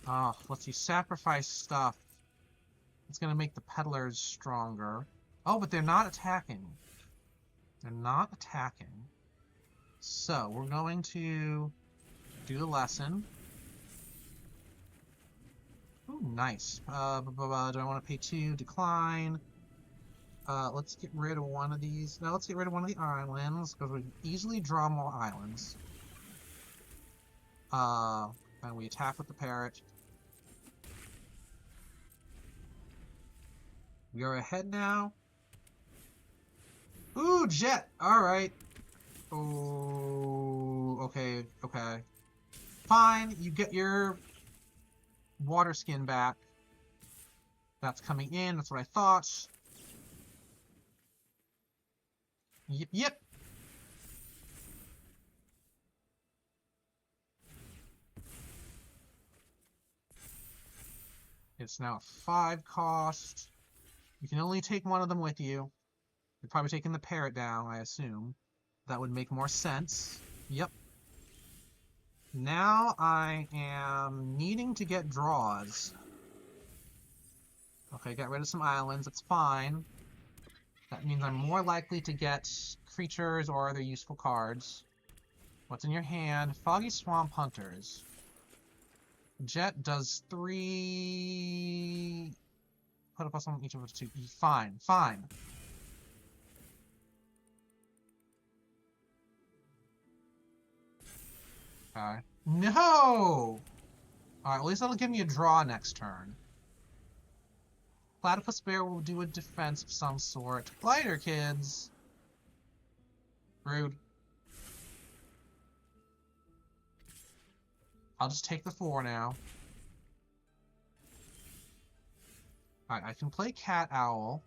Let's see, sacrifice stuff. It's gonna make the peddlers stronger. Oh, but they're not attacking. They're not attacking. So we're going to do the lesson. Ooh, nice. Do I want to pay 2? Decline. Let's get rid of one of these. No, let's get rid of one of the islands, because we can easily draw more islands. And we attack with the parrot. We are ahead now. Ooh, jet! Alright. Oh, okay. Fine, you get your water skin back. That's coming in, that's what I thought. Yep. It's now a 5 cost. You can only take one of them with you. You're probably taking the parrot down, I assume. That would make more sense. Yep. Now I am needing to get draws. Okay, got rid of some islands. That's fine. That means I'm more likely to get creatures or other useful cards. What's in your hand? Foggy Swamp Hunters. Jet does 3... Put a plus on each of us 2. Fine. Okay. No! Alright, at least that'll give me a draw next turn. Platypus Bear will do a defense of some sort. Glider, kids! Rude. I'll just take the 4 now. Alright, I can play Cat Owl,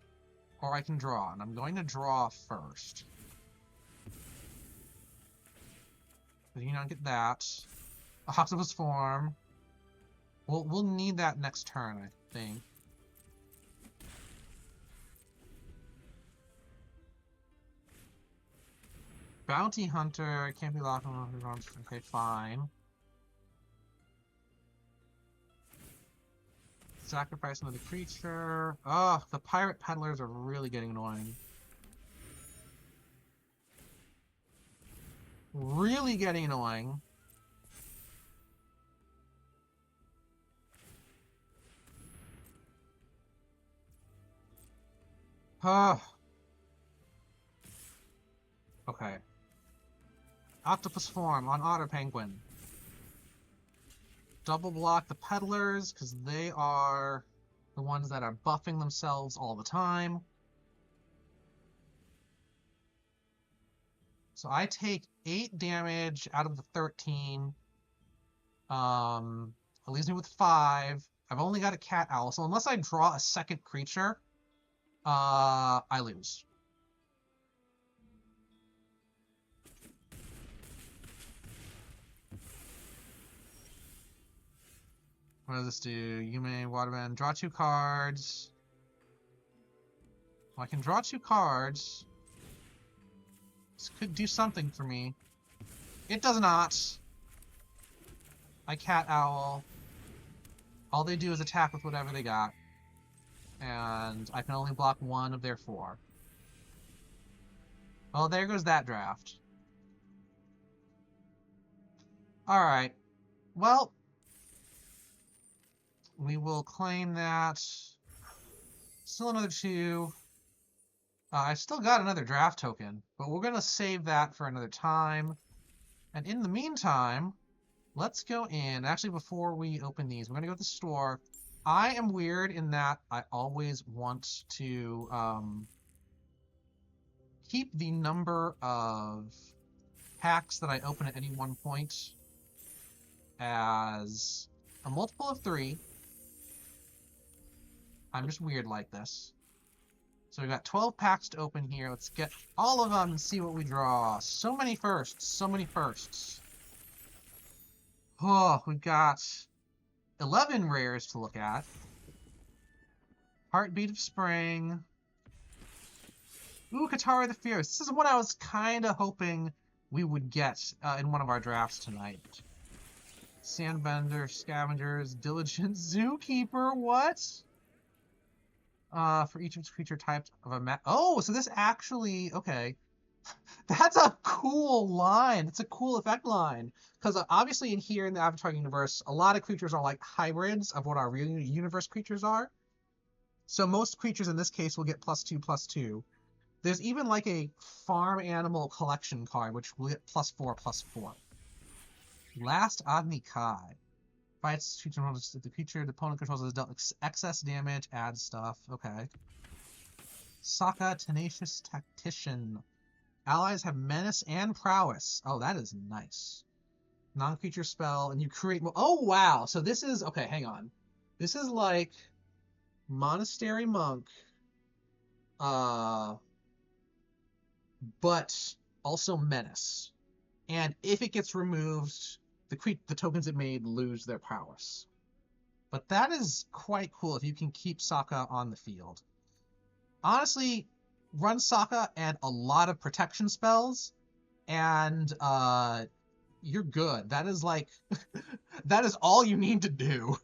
or I can draw, and I'm going to draw first. But you don't get that. A Octopus Form. We'll need that next turn, I think. Bounty Hunter can't be locked on. Okay, fine. Sacrifice another creature. Oh, the pirate peddlers are really getting annoying. Really getting annoying. Okay. Octopus Form on Otter Penguin. Double block the peddlers, because they are the ones that are buffing themselves all the time. So I take 8 damage out of the 13. It leaves me with 5. I've only got a Cat Owl, so unless I draw a second creature, I lose. What does this do? You may waterbend. Draw 2 cards. Well, I can draw 2 cards. This could do something for me. It does not. I cat owl. All they do is attack with whatever they got. And I can only block 1 of their 4. Well, there goes that draft. Alright. Well, we will claim that. Still another 2. I still got another draft token, but we're going to save that for another time. And in the meantime, let's go in. Actually, before we open these, we're going to go to the store. I am weird in that I always want to keep the number of packs that I open at any one point as a multiple of 3. I'm just weird like this. So we've got 12 packs to open here. Let's get all of them and see what we draw. So many firsts. So many firsts. Oh, we've got 11 rares to look at. Heartbeat of Spring. Ooh, Katara the Fierce. This is what I was kind of hoping we would get in one of our drafts tonight. Sandbender, Scavengers, Diligent Zookeeper. What? For each of its creature types of a map. Oh, so this actually, okay. That's a cool line. It's a cool effect line. Because obviously in here in the Avatar universe, a lot of creatures are like hybrids of what our real universe creatures are. So most creatures in this case will get +2/+2. There's even like a farm animal collection card, which will get +4/+4. Last Agni Kai. Fights the creature the opponent controls has dealt excess damage, adds stuff. Okay. Sokka, Tenacious Tactician. Allies have menace and prowess. Oh, that is nice. Non-creature spell, and you create... Oh, wow! So this is... Okay, hang on. This is like... Monastery Monk. But also menace. And if it gets removed... The tokens it made lose their prowess. But that is quite cool if you can keep Sokka on the field. Honestly, run Sokka and a lot of protection spells, and you're good. That is like... that is all you need to do.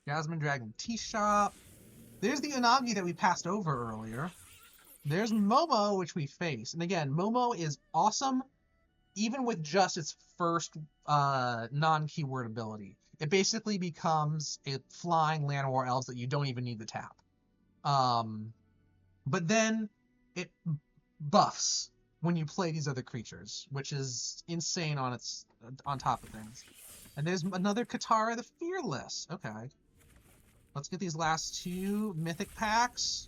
Jasmine Dragon Tea Shop. There's the Unagi that we passed over earlier. There's Momo, which we face. And again, Momo is awesome even with just its first non-keyword ability. It basically becomes a flying Land War Elves that you don't even need to tap. But then it buffs when you play these other creatures, which is insane on top of things. And there's another Katara the Fearless. Okay. Let's get these last 2 mythic packs.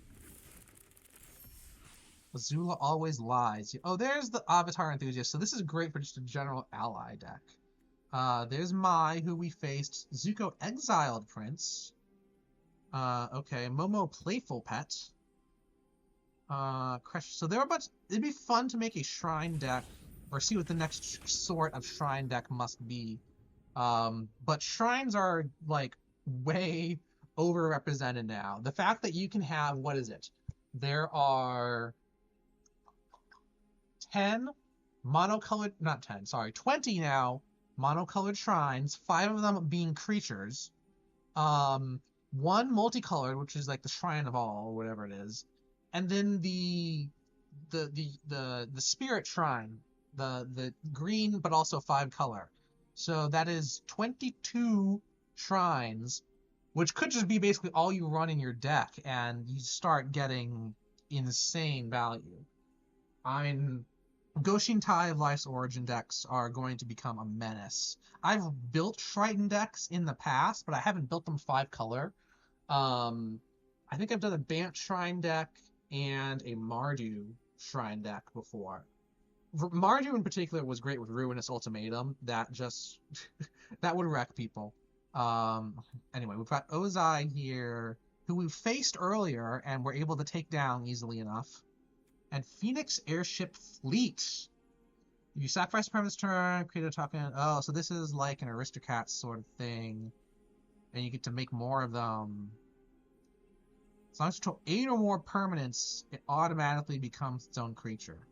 Azula Always Lies. Oh, there's the Avatar Enthusiast. So this is great for just a general ally deck. There's Mai, who we faced. Zuko Exiled Prince. Okay, Momo Playful Pet. Crush. So there are a bunch... It'd be fun to make a shrine deck, or see what the next sort of shrine deck must be. But shrines are, like, way overrepresented now. The fact that you can have... What is it? There are... 10 monocolored, not 10, sorry, 20 now monocolored shrines, 5 of them being creatures, 1 multicolored, which is like the Shrine of All, or whatever it is, and then the spirit shrine, the green but also 5 color. So that is 22 shrines, which could just be basically all you run in your deck, and you start getting insane value. I mean, Goshin Tai of Life's Origin decks are going to become a menace. I've built Shrine decks in the past, but I haven't built them 5 color. I think I've done a Bant Shrine deck and a Mardu Shrine deck before. Mardu in particular was great with Ruinous Ultimatum. That just... that would wreck people. Anyway, we've got Ozai here. who we faced earlier and were able to take down easily enough. And Phoenix Airship Fleet. You sacrifice a permanent's turn, create a token. Oh, so this is like an Aristocrat sort of thing. And you get to make more of them. As long as you control 8 or more permanents, it automatically becomes its own creature.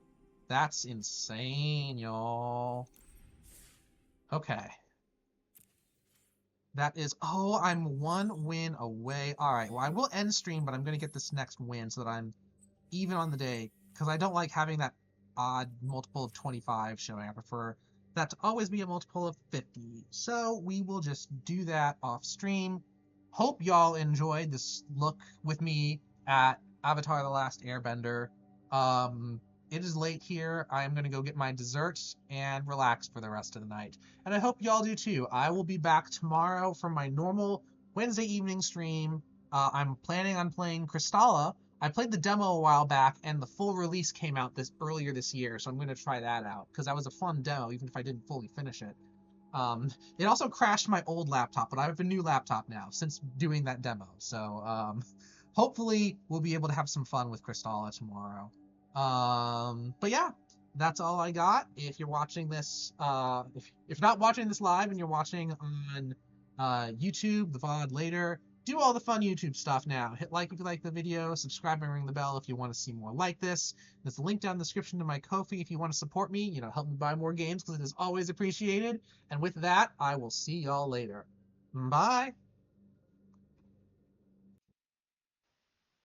That's insane, y'all. Okay. That is... Oh, I'm 1 win away. Alright, well, I will end stream, but I'm going to get this next win so that I'm even on the day. Because I don't like having that odd multiple of 25 showing. I prefer that to always be a multiple of 50. So we will just do that off stream. Hope y'all enjoyed this look with me at Avatar: The Last Airbender. It is late here. I am going to go get my dessert and relax for the rest of the night. And I hope y'all do too. I will be back tomorrow for my normal Wednesday evening stream. I'm planning on playing Crystalla. I played the demo a while back, and the full release came out earlier this year, so I'm going to try that out, because that was a fun demo, even if I didn't fully finish it. It also crashed my old laptop, but I have a new laptop now, since doing that demo, so hopefully we'll be able to have some fun with Crystalla tomorrow. But yeah, that's all I got. If you're watching this, if you're not watching this live and you're watching on YouTube, the VOD later, do all the fun YouTube stuff now. Hit like if you like the video, subscribe and ring the bell if you want to see more like this. There's a link down in the description to my Ko-fi if you want to support me, help me buy more games because it is always appreciated. And with that, I will see y'all later. Bye!